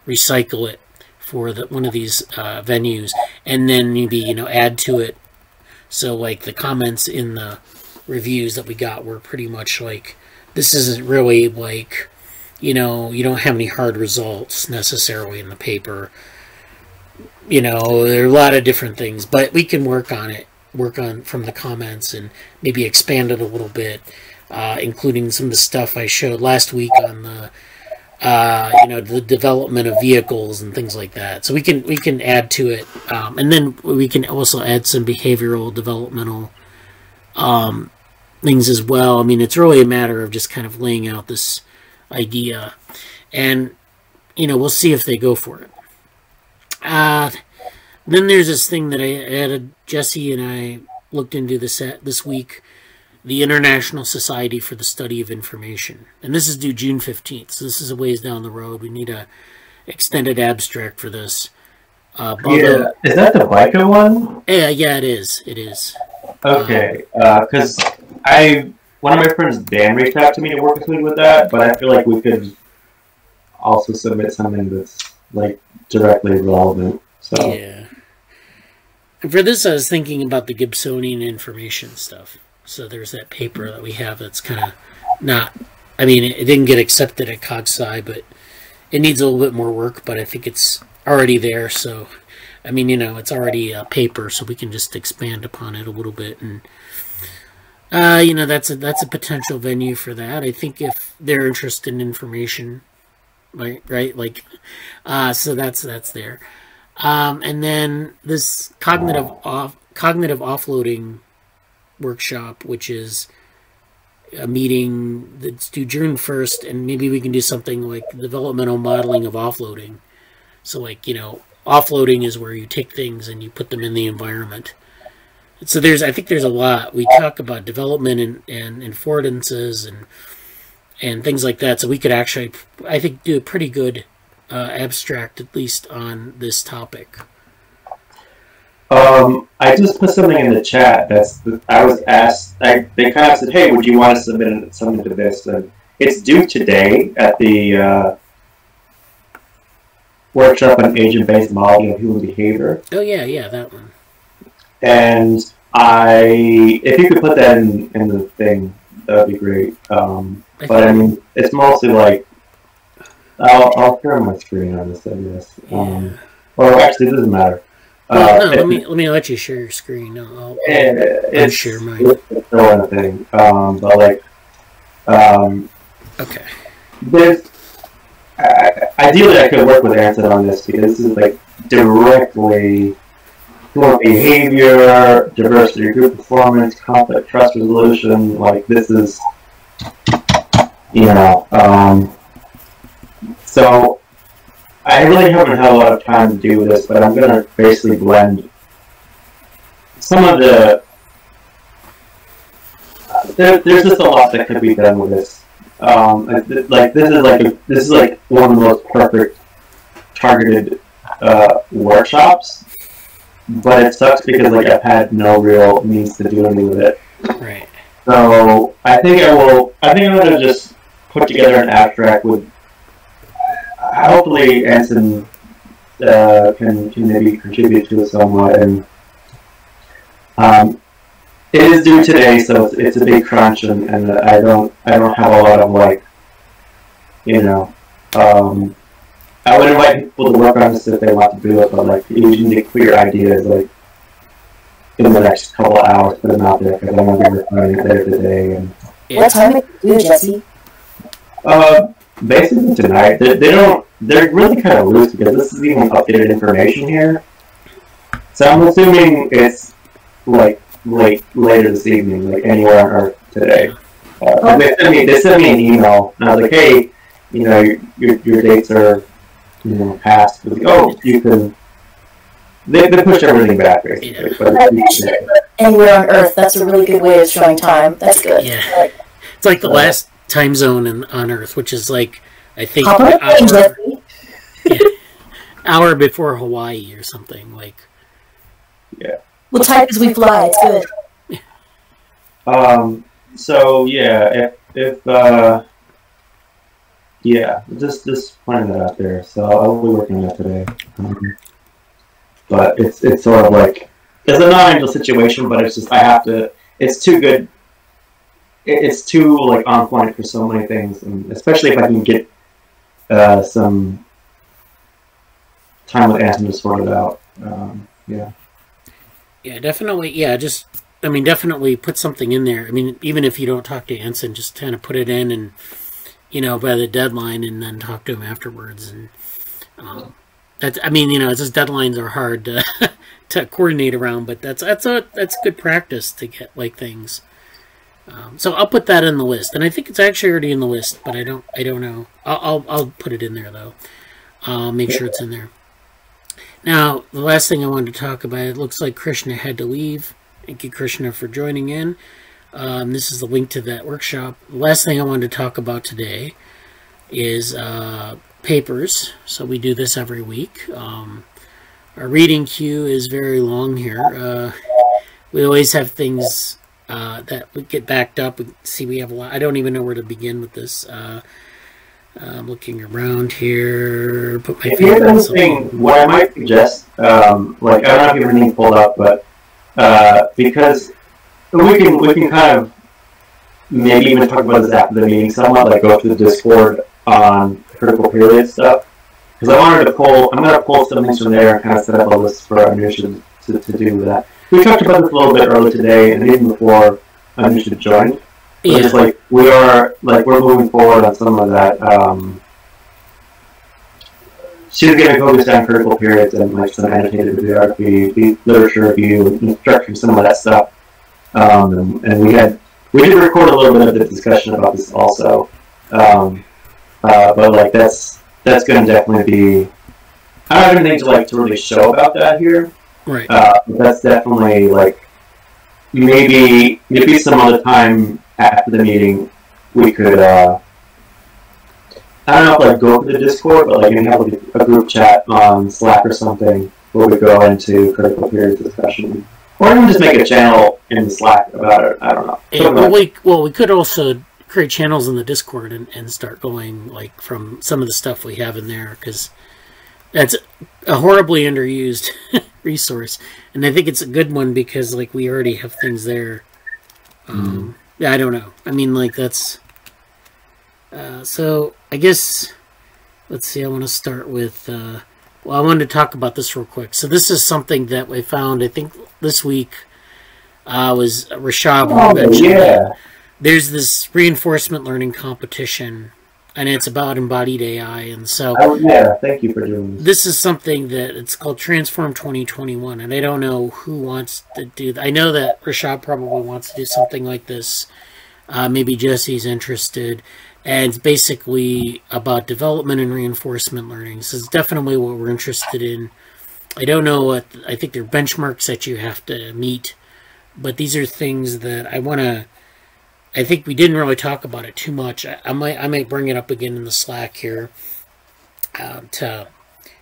recycle it for one of these venues, and then maybe, add to it. So like the comments in the reviews that we got were pretty much like, this isn't really like, you don't have any hard results necessarily in the paper. There are a lot of different things, but we can work on it. work on from the comments and maybe expand it a little bit, including some of the stuff I showed last week on the the development of vehicles and things like that. So we can add to it, and then we can also add some behavioral developmental things as well. I mean, it's really a matter of just kind of laying out this idea, and we'll see if they go for it. Then there's this thing that I added. Jesse and I looked into this week. The International Society for the Study of Information. And this is due June 15th, so this is a ways down the road. We need a extended abstract for this. Yeah, is that the BICA one? Yeah, it is. It is. Okay, because one of my friends, Dan, reached out to me to work with me with that, but I feel like we could also submit something that's, like, directly relevant. So. Yeah. And for this, I was thinking about the Gibsonian information stuff. So there's that paper that we have that's kind of not, I mean, it didn't get accepted at CogSci, but it needs a little bit more work, but I think it's already there. So, I mean, it's already a paper, so we can just expand upon it a little bit. And, that's a potential venue for that. I think if they're interested in information, right? Like, so that's there. And then this cognitive offloading workshop, which is a meeting that's due June 1st, and maybe we can do something like developmental modeling of offloading. So, like, offloading is where you take things and you put them in the environment. So I think there's a lot. We talk about development and affordances and things like that. So we could actually, I think, do a pretty good abstract, at least on this topic. I just put something in the chat. I was asked. They kind of said, "Hey, would you want to submit something to this?" And it's due today at the workshop on agent-based modeling of human behavior. Oh yeah, that one. And if you could put that in the thing, that would be great. But I mean, it's mostly like I'll share my screen on this, I guess. Or actually, it doesn't matter. Let me let you share your screen. I'll share mine. It's still a thing. But like, okay. Ideally, I could work with Anson on this because this is like directly human behavior, diversity, group performance, conflict, trust resolution. Like this is, so. I really haven't had a lot of time to do this, but I'm going to basically blend some of the... there's just a lot that could be done with this. This is like one of the most perfect targeted workshops, but it sucks because like I've had no real means to do anything with it. Right. So I think I'm going to just put together an abstract with. Hopefully, Anson can maybe contribute to it somewhat, and it is due today, so it's a big crunch, and I don't have a lot of like, I would invite people to work on this if they want to do it, but like you need to clear ideas like in the next couple of hours, put them out there because I'm going to be recording it later today. And what time is it due, Jesse? Basically tonight. They're really kind of loose because this is even updated information here. So I'm assuming it's like later this evening, like anywhere on Earth today. They sent me an email and I was like, hey, your dates are past. Like, oh, you can. They pushed everything back basically. Yeah. Anywhere on Earth, that's a really good way of showing time. That's good. Yeah, it's like the last time zone on Earth, which is like I think hour before Hawaii or something like. Yeah. What type as we fly? It's good. So yeah, if just pointing that out there. So I'll be working on that today. But it's sort of like it's a non-ideal situation, but it's just I have to. It's too good. It's too like on point for so many things, and especially if I can get some time with Anson to sort it out. Yeah. Yeah, definitely. Yeah, just, I mean, definitely put something in there. I mean, even if you don't talk to Anson, just kind of put it in and, by the deadline, and then talk to him afterwards. And that's, I mean, it's just deadlines are hard to, to coordinate around, but that's good practice to get like things. So I'll put that in the list, and I think it's actually already in the list, but I don't know. I'll put it in there though. I'll make sure it's in there. Now, the last thing I wanted to talk about, it looks like Krishna had to leave. Thank you, Krishna, for joining in. This is the link to that workshop. The last thing I wanted to talk about today is papers. So we do this every week. Our reading queue is very long here. We always have things that we get backed up. We have a lot. I don't even know where to begin with this. I'm looking around here. Put my Here's the thing. What I might suggest, like I don't know if you have anything pulled up, but because we can kind of maybe even talk about this after the meeting somewhat, like go through the Discord on critical period stuff. Because I'm going to pull some things from there and kind of set up a list for Anusha to do that. We talked about this a little bit earlier today, and even before Anusha joined. Yeah. It's like we're moving forward on some of that. She's going to focus on critical periods and like some annotated bibliography, literature review, and structuring some of that stuff. And we did record a little bit of the discussion about this also. But like that's going to definitely be. I don't have anything to really show about that here. Right. But that's definitely like maybe some other time after the meeting we could. I don't know if like go to the Discord, but like maybe have a group chat on Slack or something where we go into critical periods discussion, or even just make a channel in Slack about it. I don't know. Yeah, we could also create channels in the Discord and start going like from some of the stuff we have in there, because that's a horribly underused resource, and I think it's a good one because like we already have things there. Yeah, I don't know. I mean, like that's. So I guess, let's see, I want to start with, well, I wanted to talk about this real quick. So this is something that we found, I think, this week, was Rashab mentioned. Yeah. There's this reinforcement learning competition, and it's about embodied AI, and so... yeah, thank you for doing this. This is something that, it's called Transform 2021, and I don't know who wants to do that. I know that Rashab probably wants to do something like this. Maybe Jesse's interested. And it's basically about development and reinforcement learning. So it's definitely what we're interested in. I don't know what, I think there are benchmarks that you have to meet, but these are things that I want to, I think we didn't really talk about it too much. I might bring it up again in the Slack here, to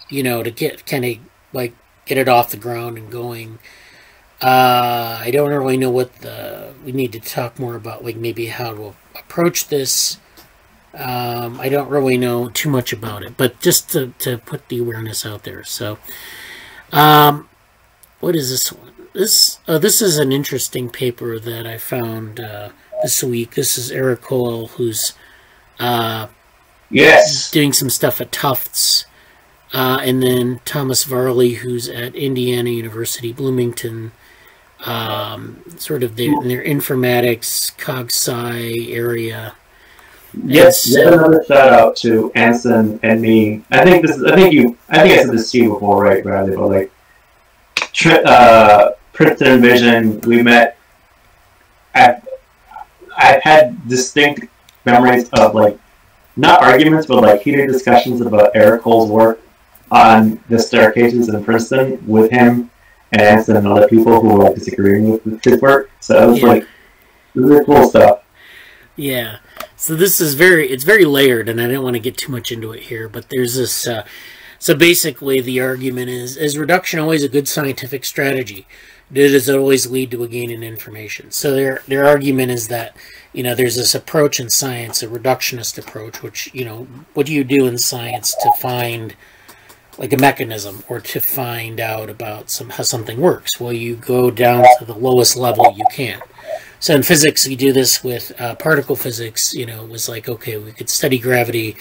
get kind of like get it off the ground and going. I don't really know what we need to talk more about, like maybe how to approach this. I don't really know too much about it, but just to put the awareness out there. So, what is this one? This is an interesting paper that I found this week. This is Eric Cole, who's doing some stuff at Tufts, and then Thomas Varley, who's at Indiana University, Bloomington, sort of in their informatics, cog-sci area. Yes, another shout out to Anson and me. I think I said this to you before, right, Bradley? But like, Princeton Vision, we met. I've had distinct memories of like, not arguments, but like heated discussions about Eric Cole's work on the staircases in Princeton with him and Anson and other people who were like disagreeing with his work. So it was like really cool stuff. Yeah. So this is it's very layered, and I don't want to get too much into it here, but there's this, so basically the argument is reduction always a good scientific strategy? Does it always lead to a gain in information? So their argument is that, there's this approach in science, a reductionist approach, which, what do you do in science to find like a mechanism or to find out about how something works? Well, you go down to the lowest level you can. So in physics, we do this with particle physics. It was like, okay, we could study gravity,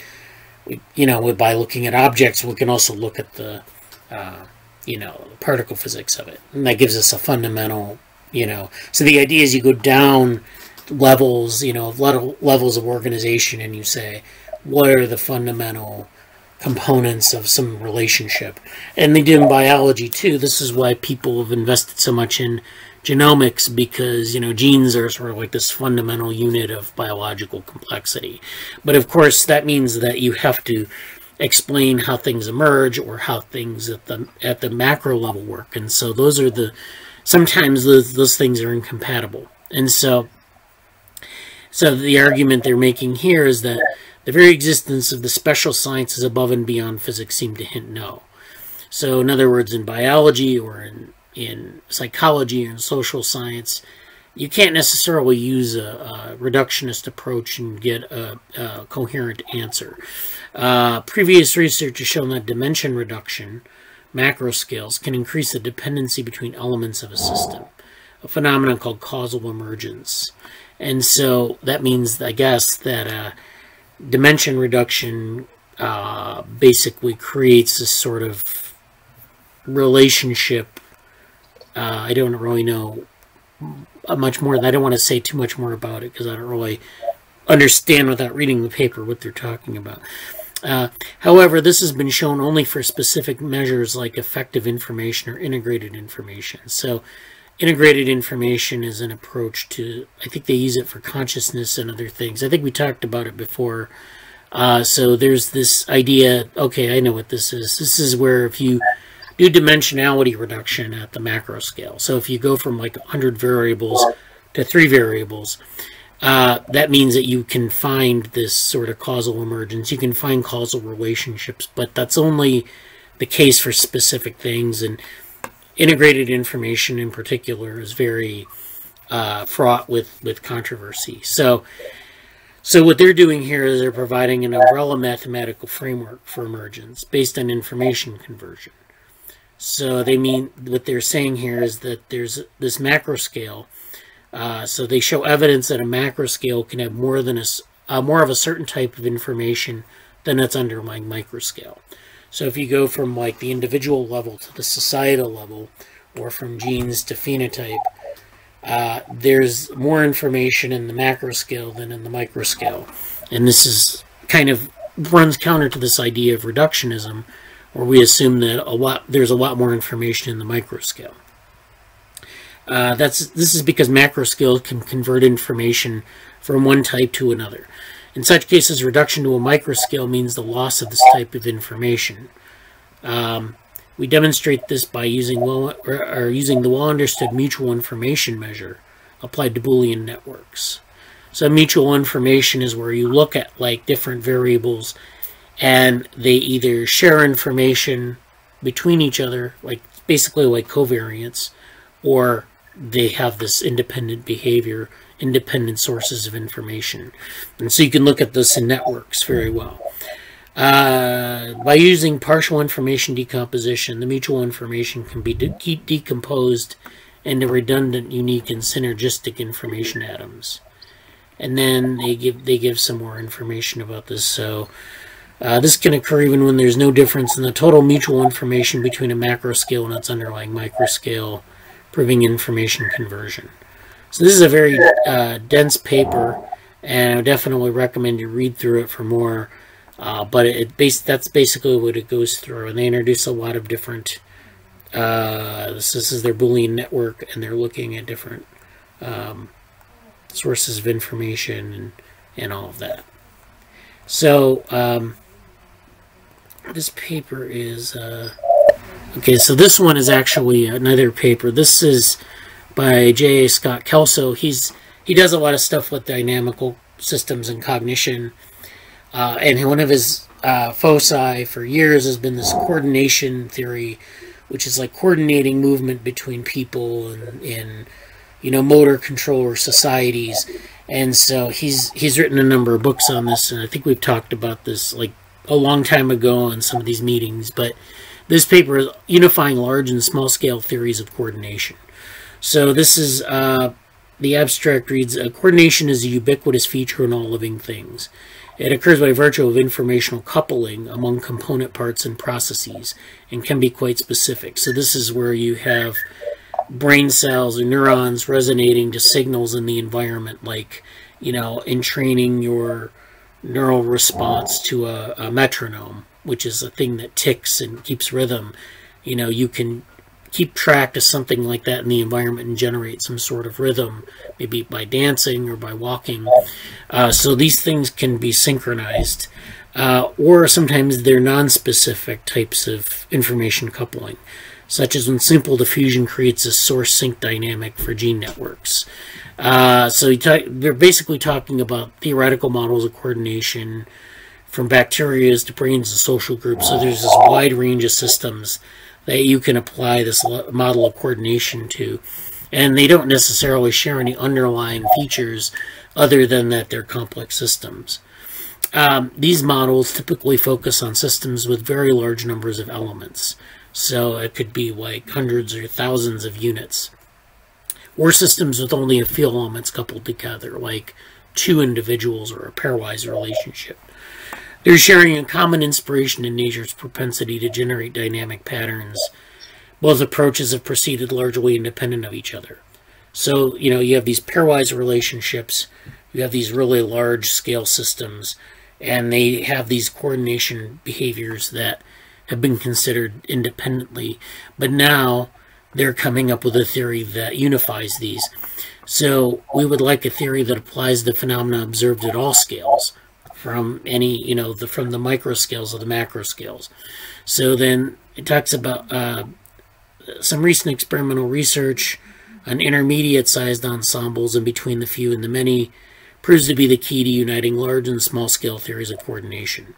by looking at objects. We can also look at the, particle physics of it. And that gives us a fundamental, so the idea is you go down levels, levels of organization, and you say, what are the fundamental components of some relationship? And they do in biology too. This is why people have invested so much in genomics, because genes are sort of like this fundamental unit of biological complexity. But of course that means that you have to explain how things emerge, or how things at the macro level work. And so sometimes those things are incompatible. And so the argument they're making here is that the very existence of the special sciences above and beyond physics seem to hint no. So in other words, in biology or in psychology or in social science, you can't necessarily use a reductionist approach and get a coherent answer. Previous research has shown that dimension reduction, macro scales, can increase the dependency between elements of a system, a phenomenon called causal emergence. And so that means, I guess, that dimension reduction basically creates this sort of relationship. I don't really know much more. I don't want to say too much more about it because I don't really understand without reading the paper what they're talking about. However, this has been shown only for specific measures like effective information or integrated information. So integrated information is an approach to, I think they use it for consciousness and other things. I think we talked about it before. So there's this idea, okay, I know what this is. This is where if you do dimensionality reduction at the macro scale, so if you go from like 100 variables to 3 variables, that means that you can find this sort of causal emergence. You can find causal relationships, but that's only the case for specific things. And integrated information in particular is very fraught with controversy. So what they're doing here is they're providing an umbrella mathematical framework for emergence based on information conversion. So what they're saying here is that there's this macro scale. So they show evidence that a macro scale can have more of a certain type of information than its underlying microscale. So if you go from like the individual level to the societal level, or from genes to phenotype, there's more information in the macro scale than in the micro scale. And this is kind of runs counter to this idea of reductionism, where we assume that there's a lot more information in the micro scale. This is because macro scale can convert information from one type to another. In such cases, reduction to a microscale means the loss of this type of information. We demonstrate this by using the well-understood mutual information measure applied to Boolean networks. So mutual information is where you look at like different variables, and they either share information between each other, like basically like covariance, or they have this independent behavior, independent sources of information. And so you can look at this in networks very well. By using partial information decomposition, the mutual information can be decomposed into redundant, unique, and synergistic information atoms. And then they give some more information about this. So this can occur even when there's no difference in the total mutual information between a macro scale and its underlying microscale, proving information conversion. So this is a very dense paper, and I would definitely recommend you read through it for more. But that's basically what it goes through, and they introduce a lot of different. This is their Boolean network, and they're looking at different sources of information and all of that. So this paper is okay. So this one is actually another paper. This is by J.A. Scott Kelso. He does a lot of stuff with dynamical systems and cognition. And one of his foci for years has been this coordination theory, which is like coordinating movement between people and motor control or societies. And so he's written a number of books on this, and I think we've talked about this like a long time ago in some of these meetings. But this paper is unifying large and small scale theories of coordination. So this is the abstract reads: coordination is a ubiquitous feature in all living things. It occurs by virtue of informational coupling among component parts and processes and can be quite specific. So this is where you have brain cells or neurons resonating to signals in the environment, like, you know, in training your neural response to a metronome, which is a thing that ticks and keeps rhythm. You know, you can keep track of something like that in the environment and generate some sort of rhythm, maybe by dancing or by walking. So these things can be synchronized, or sometimes they're non-specific types of information coupling, such as when simple diffusion creates a source sink dynamic for gene networks. So they're basically talking about theoretical models of coordination, from bacteria to brains to social groups. So there's this wide range of systems that you can apply this model of coordination to, and they don't necessarily share any underlying features other than that they're complex systems. These models typically focus on systems with very large numbers of elements, so it could be like hundreds or thousands of units, or systems with only a few elements coupled together, like two individuals or a pairwise relationship. They're sharing a common inspiration in nature's propensity to generate dynamic patterns. Both approaches have proceeded largely independent of each other. So, you know, you have these pairwise relationships, you have these really large-scale systems, and they have these coordination behaviors that have been considered independently. But now they're coming up with a theory that unifies these. So we would like a theory that applies the phenomena observed at all scales, from any, you know, from the micro scales to the macro scales. So then it talks about some recent experimental research on intermediate sized ensembles and between the few and the many proves to be the key to uniting large and small scale theories of coordination.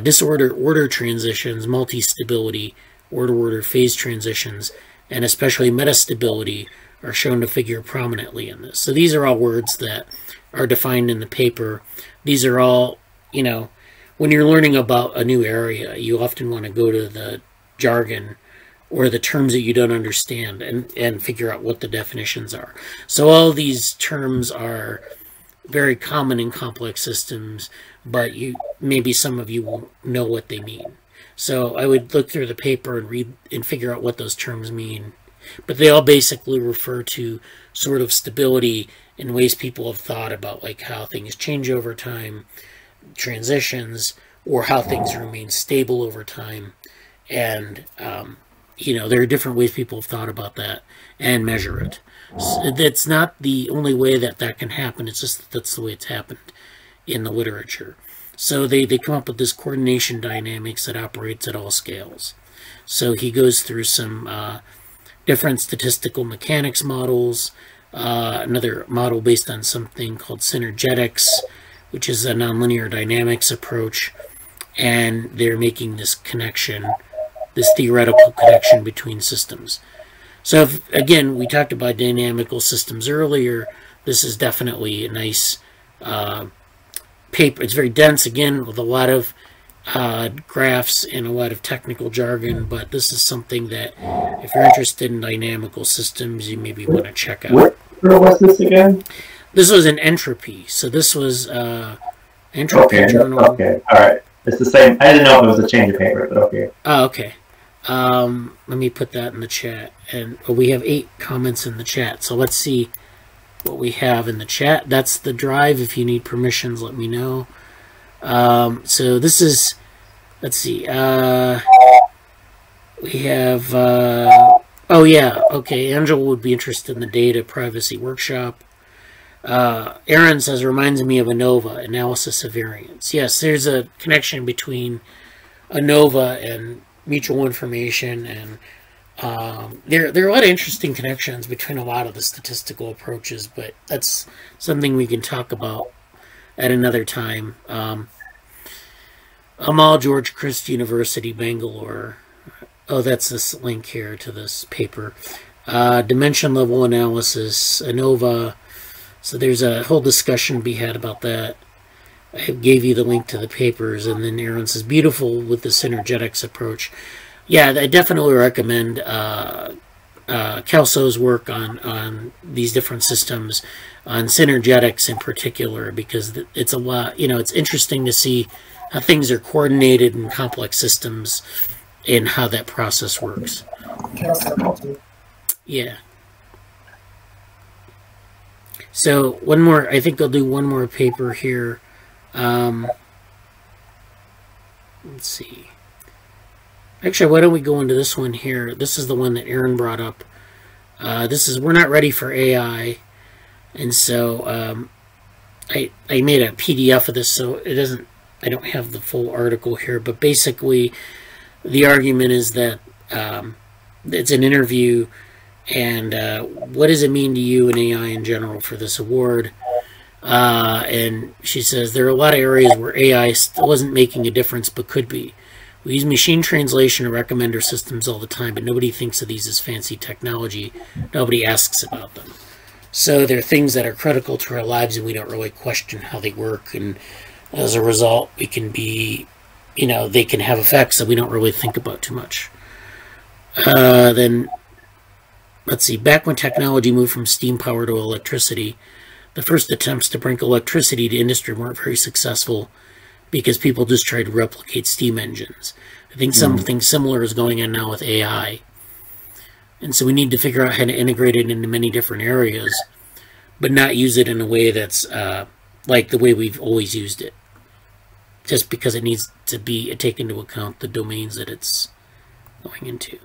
Disorder order transitions, multi-stability, order phase transitions, and especially metastability are shown to figure prominently in this. So these are all words that are defined in the paper. These are all, you know, when you're learning about a new area, you often want to go to the jargon or the terms that you don't understand and figure out what the definitions are. So all these terms are very common in complex systems, but maybe some of you won't know what they mean. So I would look through the paper and read and figure out what those terms mean. But they all basically refer to sort of stability in ways people have thought about, like how things change over time, transitions, or how things remain stable over time. And, you know, there are different ways people have thought about that and measure it. So that's not the only way that that can happen. It's just that that's the way it's happened in the literature. So they come up with this coordination dynamics that operates at all scales. So he goes through some different statistical mechanics models, another model based on something called Synergetics, which is a nonlinear dynamics approach, and they're making this connection, this theoretical connection between systems. So again, we talked about dynamical systems earlier. This is definitely a nice paper. It's very dense, again, with a lot of graphs and a lot of technical jargon, but this is something that if you're interested in dynamical systems, you maybe want to check out. What was this again? This was an entropy. So this was entropy journal. Okay, all right. It's the same. I didn't know if it was a change of paper, but okay. Oh, okay. Let me put that in the chat. And we have 8 comments in the chat. So let's see what we have in the chat. That's the drive. If you need permissions, let me know. So this is, let's see, we have, oh yeah, okay, Angela would be interested in the data privacy workshop. Erin says, reminds me of ANOVA, analysis of variance. Yes, there's a connection between ANOVA and mutual information, and there are a lot of interesting connections between a lot of the statistical approaches, but that's something we can talk about at another time. Amal George Christ University, Bangalore. Oh, that's this link here to this paper. Dimension level analysis, ANOVA. So there's a whole discussion to be had about that. I gave you the link to the papers, and then Erin says, beautiful with the Synergetics approach. Yeah, I definitely recommend Kelso's work on these different systems, on Synergetics in particular, because it's a lot, it's interesting to see how things are coordinated in complex systems and how that process works. Yeah. So one more, I think I'll do one more paper here. Let's see. Actually, why don't we go into this one here? This is the one that Erin brought up. This is We're Not Ready for AI. And so I made a PDF of this, so it doesn't, I don't have the full article here, but basically the argument is that it's an interview, and what does it mean to you and AI in general for this award? And she says there are a lot of areas where AI still wasn't making a difference but could be. We use machine translation or recommender systems all the time, but nobody thinks of these as fancy technology. Nobody asks about them. So they're things that are critical to our lives, and we don't really question how they work. And as a result, we can be, they can have effects that we don't really think about too much. Then, let's see, back when technology moved from steam power to electricity, the first attempts to bring electricity to industry weren't very successful because people just tried to replicate steam engines. I think something similar is going on now with AI. And so we need to figure out how to integrate it into many different areas, but not use it in a way that's like the way we've always used it. Just because it needs to be take into account the domains that it's going into.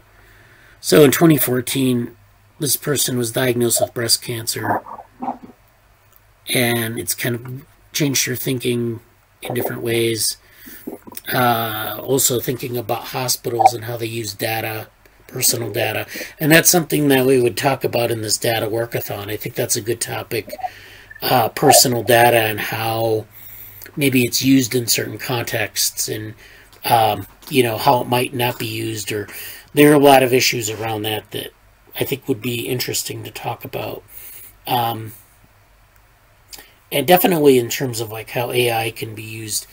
So in 2014, this person was diagnosed with breast cancer, and it's kind of changed her thinking in different ways. Also thinking about hospitals and how they use data, personal data. And that's something that we would talk about in this data workathon. I think that's a good topic. Personal data and how maybe it's used in certain contexts, and how it might not be used, or there are a lot of issues around that I think would be interesting to talk about. And definitely in terms of like how AI can be used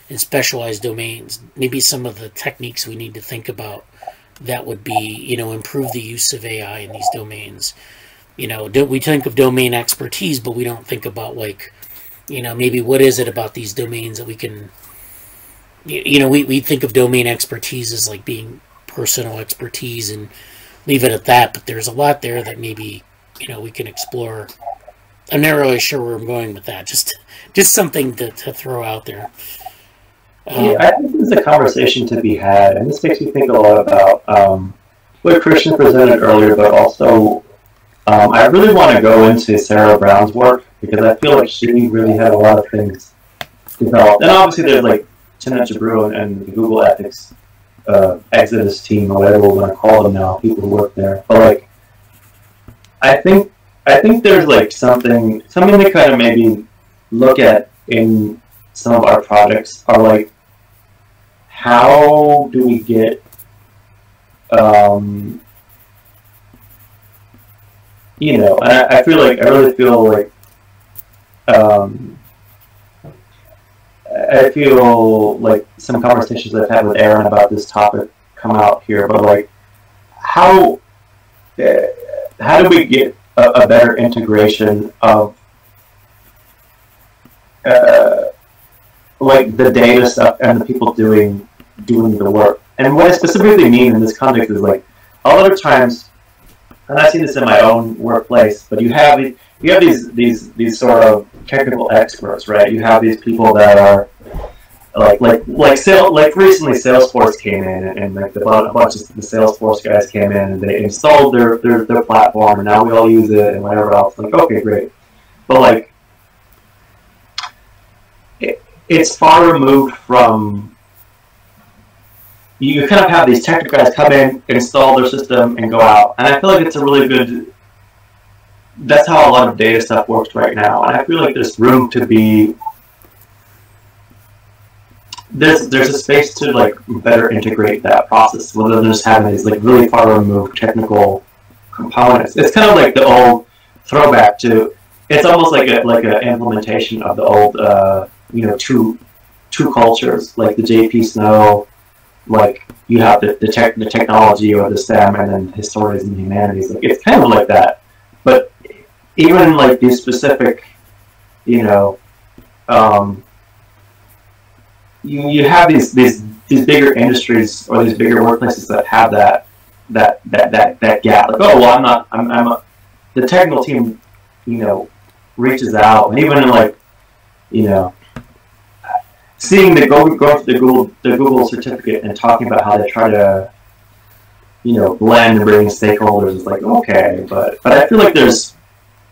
in specialized domains, maybe some of the techniques we need to think about that would be, improve the use of AI in these domains. We think of domain expertise, but we don't think about like, maybe what is it about these domains that we can, we think of domain expertise as like being personal expertise and leave it at that, but there's a lot there that maybe, we can explore. I'm not really sure where I'm going with that. Just something to throw out there. Yeah, I think there's a conversation to be had, and this makes me think a lot about what Krishna presented earlier, but also I really want to go into Sarah Brown's work, because I feel like she really had a lot of things developed. And obviously there's like Tina Jabru and the Google Ethics Exodus team, or whatever we want to call them now, people who work there. But like, I think there's like something to kind of maybe look at in some of our projects are like, how do we get and I really feel like I feel like some conversations I've had with Erin about this topic come out here, but like how do we get a better integration of like the data stuff and the people doing the work? And what I specifically mean in this context is like a lot of times, and I've seen this in my own workplace, but you have these sort of technical experts, right? You have these people that are like recently Salesforce came in, and like a bunch of the Salesforce guys came in and they installed their platform, and now we all use it and whatever else. Like, okay, great, but like it's far removed from. You kind of have these technical guys come in, install their system, and go out. And I feel like it's a really good. That's how a lot of data stuff works right now. And I feel like there's room to be. There's a space to like better integrate that process, rather than just having these like really far removed technical components. It's kind of like the old throwback to. It's almost like an implementation of the old two cultures, like the J.P. Snow like you have the technology or the STEM and then historians and humanities. Like it's kind of like that, but even like these specific, you know, you have these bigger industries or these bigger workplaces that have that gap. Like, oh well, the technical team, you know, reaches out, and even in like, you know, seeing the go through the Google certificate and talking about how they try to, you know, blend and bring stakeholders is like, okay, but I feel like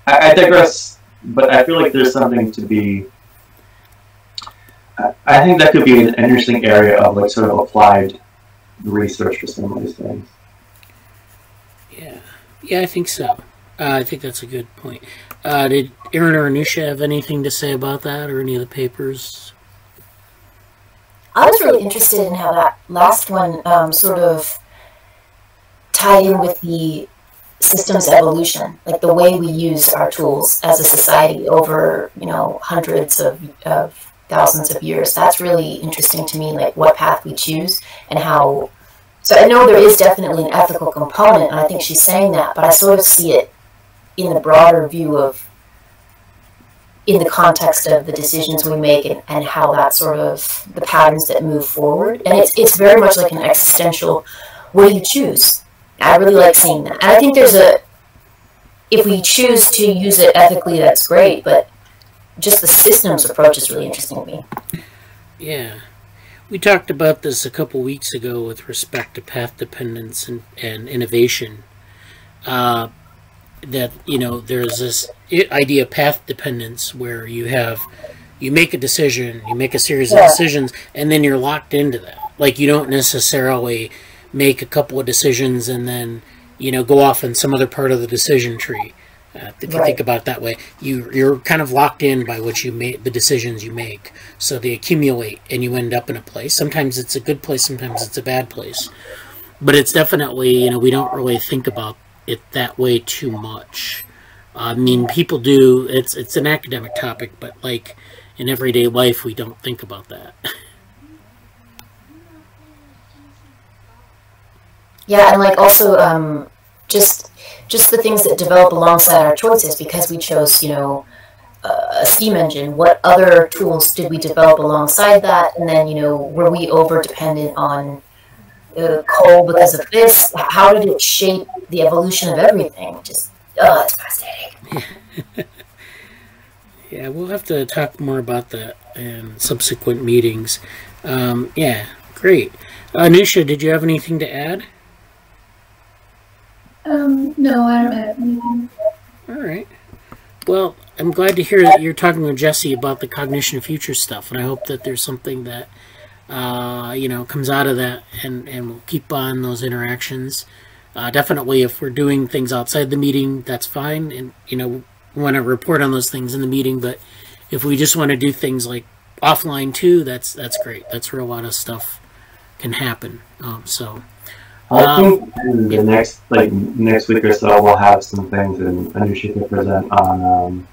I digress, but I feel like there's something to be. I think that could be an interesting area of like sort of applied research for some of these things. Yeah, I think so. I think that's a good point. Did Erin or Anusha have anything to say about that, or any of the papers? I was really interested in how that last one sort of tied in with the systems evolution, like the way we use our tools as a society over, you know, hundreds of thousands of years. That's really interesting to me, like what path we choose and how. So I know there is definitely an ethical component, and I think she's saying that, but I sort of see it in the broader view of, in the context of the decisions we make and how that sort of, the patterns that move forward. And it's very much like an existential, what do you choose? I really like seeing that. And I think if we choose to use it ethically, that's great, but just the systems approach is really interesting to me. Yeah. We talked about this a couple weeks ago with respect to path dependence and innovation. That, you know, there's this idea of path dependence where you make a decision, you make a series of decisions, and then you're locked into that. Like, you don't necessarily make a couple of decisions and then, you know, go off in some other part of the decision tree. If you think about it that way, you're kind of locked in by what you make, the decisions you make. So they accumulate, and you end up in a place. Sometimes it's a good place, sometimes it's a bad place. But it's definitely, you know, we don't really think about it that way too much. I mean, people do. It's an academic topic, but like in everyday life, we don't think about that. Yeah, and like also just the things that develop alongside our choices, because we chose, you know, a steam engine. What other tools did we develop alongside that? And then, you know, were we over dependent on coal because of this? How did it shape the evolution of everything? Just, it's fascinating. Yeah, we'll have to talk more about that in subsequent meetings. Yeah, great. Anusha, did you have anything to add? No, I don't have anything. All right. Well, I'm glad to hear that you're talking with Jesse about the Cognition Futures stuff, and I hope that there's something that you know, comes out of that, and we'll keep on those interactions. Definitely, if we're doing things outside the meeting, that's fine, and you know, we want to report on those things in the meeting. But if we just want to do things like offline too, that's great. That's where a lot of stuff can happen. I think in the next week or so we'll have some things, and Anusha can present on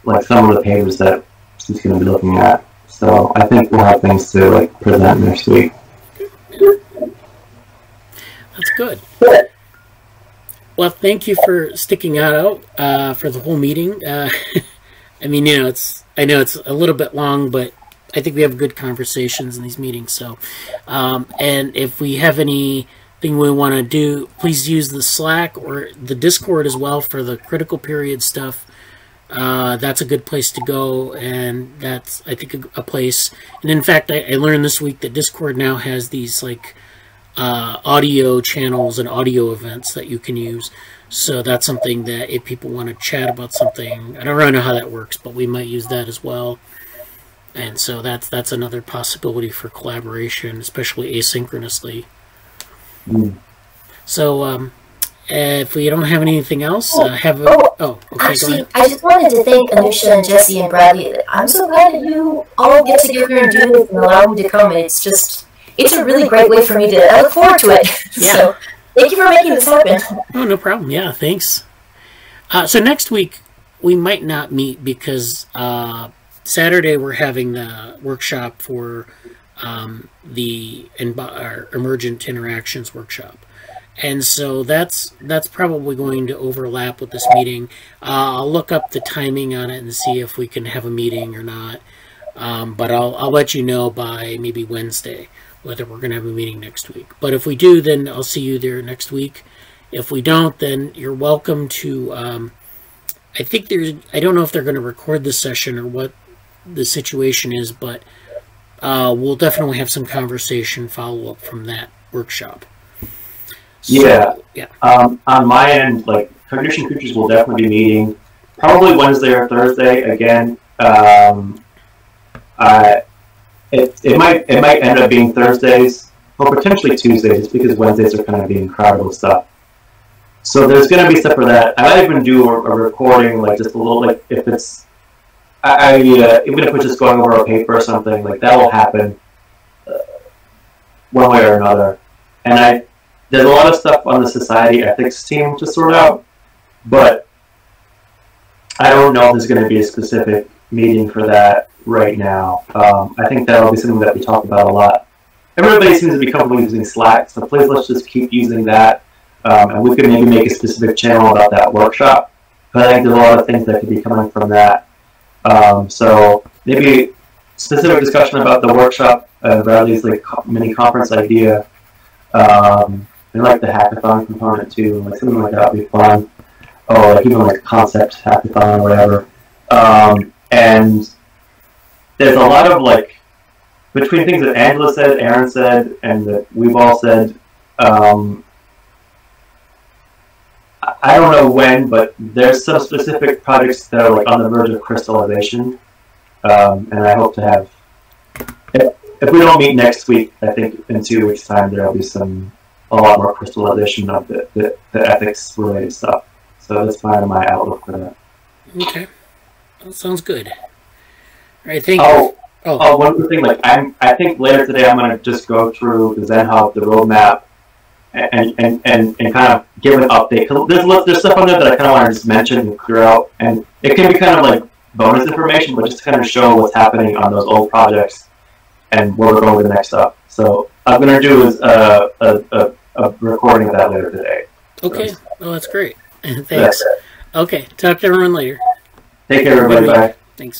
like some of the papers that she's going to be looking at. So I think we'll have things to like present next week. That's good. Well, thank you for sticking out for the whole meeting. I mean, you know, I know it's a little bit long, but I think we have good conversations in these meetings. So, and if we have anything we want to do, please use the Slack or the Discord as well for the critical period stuff. That's a good place to go, and that's, I think, a place. And in fact, I learned this week that Discord now has these like audio channels and audio events that you can use. So that's something that if people want to chat about something, I don't really know how that works, but we might use that as well. And so that's another possibility for collaboration, especially asynchronously. So if we don't have anything else, okay, actually, I just wanted to thank Anusha and Jesse and Bradley. I'm so glad that you all get together and do this and allow me to come. It's a really great way for me to. I look forward to it. Yeah. So thank you for making this happen. Oh, no problem. Yeah, thanks. So next week we might not meet because Saturday we're having the workshop for our Emergent Interactions workshop. And so that's probably going to overlap with this meeting. I'll look up the timing on it and see if we can have a meeting or not. But I'll let you know by maybe Wednesday whether we're going to have a meeting next week. But if we do, then I'll see you there next week. If we don't, then you're welcome to. I don't know if they're going to record this session or what the situation is, but we'll definitely have some conversation follow up from that workshop. So, yeah. On my end, like Cognition Futures will definitely be meeting probably Wednesday or Thursday again. It might end up being Thursdays or potentially Tuesdays, just because Wednesdays are kind of being crowded with stuff. So there's going to be stuff for that. I might even do a recording, like just a little, like if it's, even if we're just going over a paper or something, like that will happen one way or another. And there's a lot of stuff on the society ethics team to sort out, but I don't know if there's going to be a specific meeting for that right now. I think that'll be something that we talk about a lot. Everybody seems to be comfortable using Slack, so please let's just keep using that. And we could maybe make a specific channel about that workshop. But I think there's a lot of things that could be coming from that. So maybe specific discussion about the workshop, Bradley's like mini conference idea. And like the hackathon component too, like something like that would be fun. Or like even like concept hackathon or whatever. And there's a lot of like, between things that Angela said, Erin said, and that we've all said, I don't know when, but there's some specific projects that are like on the verge of crystallization. And I hope to have, if we don't meet next week, I think in 2 weeks' time there'll be a lot more crystallization of the ethics related stuff. So that's kind of my outlook for that. Okay, that sounds good. All right, thank you. One more thing, like I think later today I'm going to just go through the Zen Hub, the roadmap, and kind of give an update. Cause there's stuff on there that I kind of want to just mention and clear out, and it can be kind of like bonus information, but just to kind of show what's happening on those old projects and where we're going with the next stuff. So I'm going to do is a recording of that later today. Okay, well that's great. Thanks. Okay, talk to everyone later. Take care, everybody. Bye. Thanks.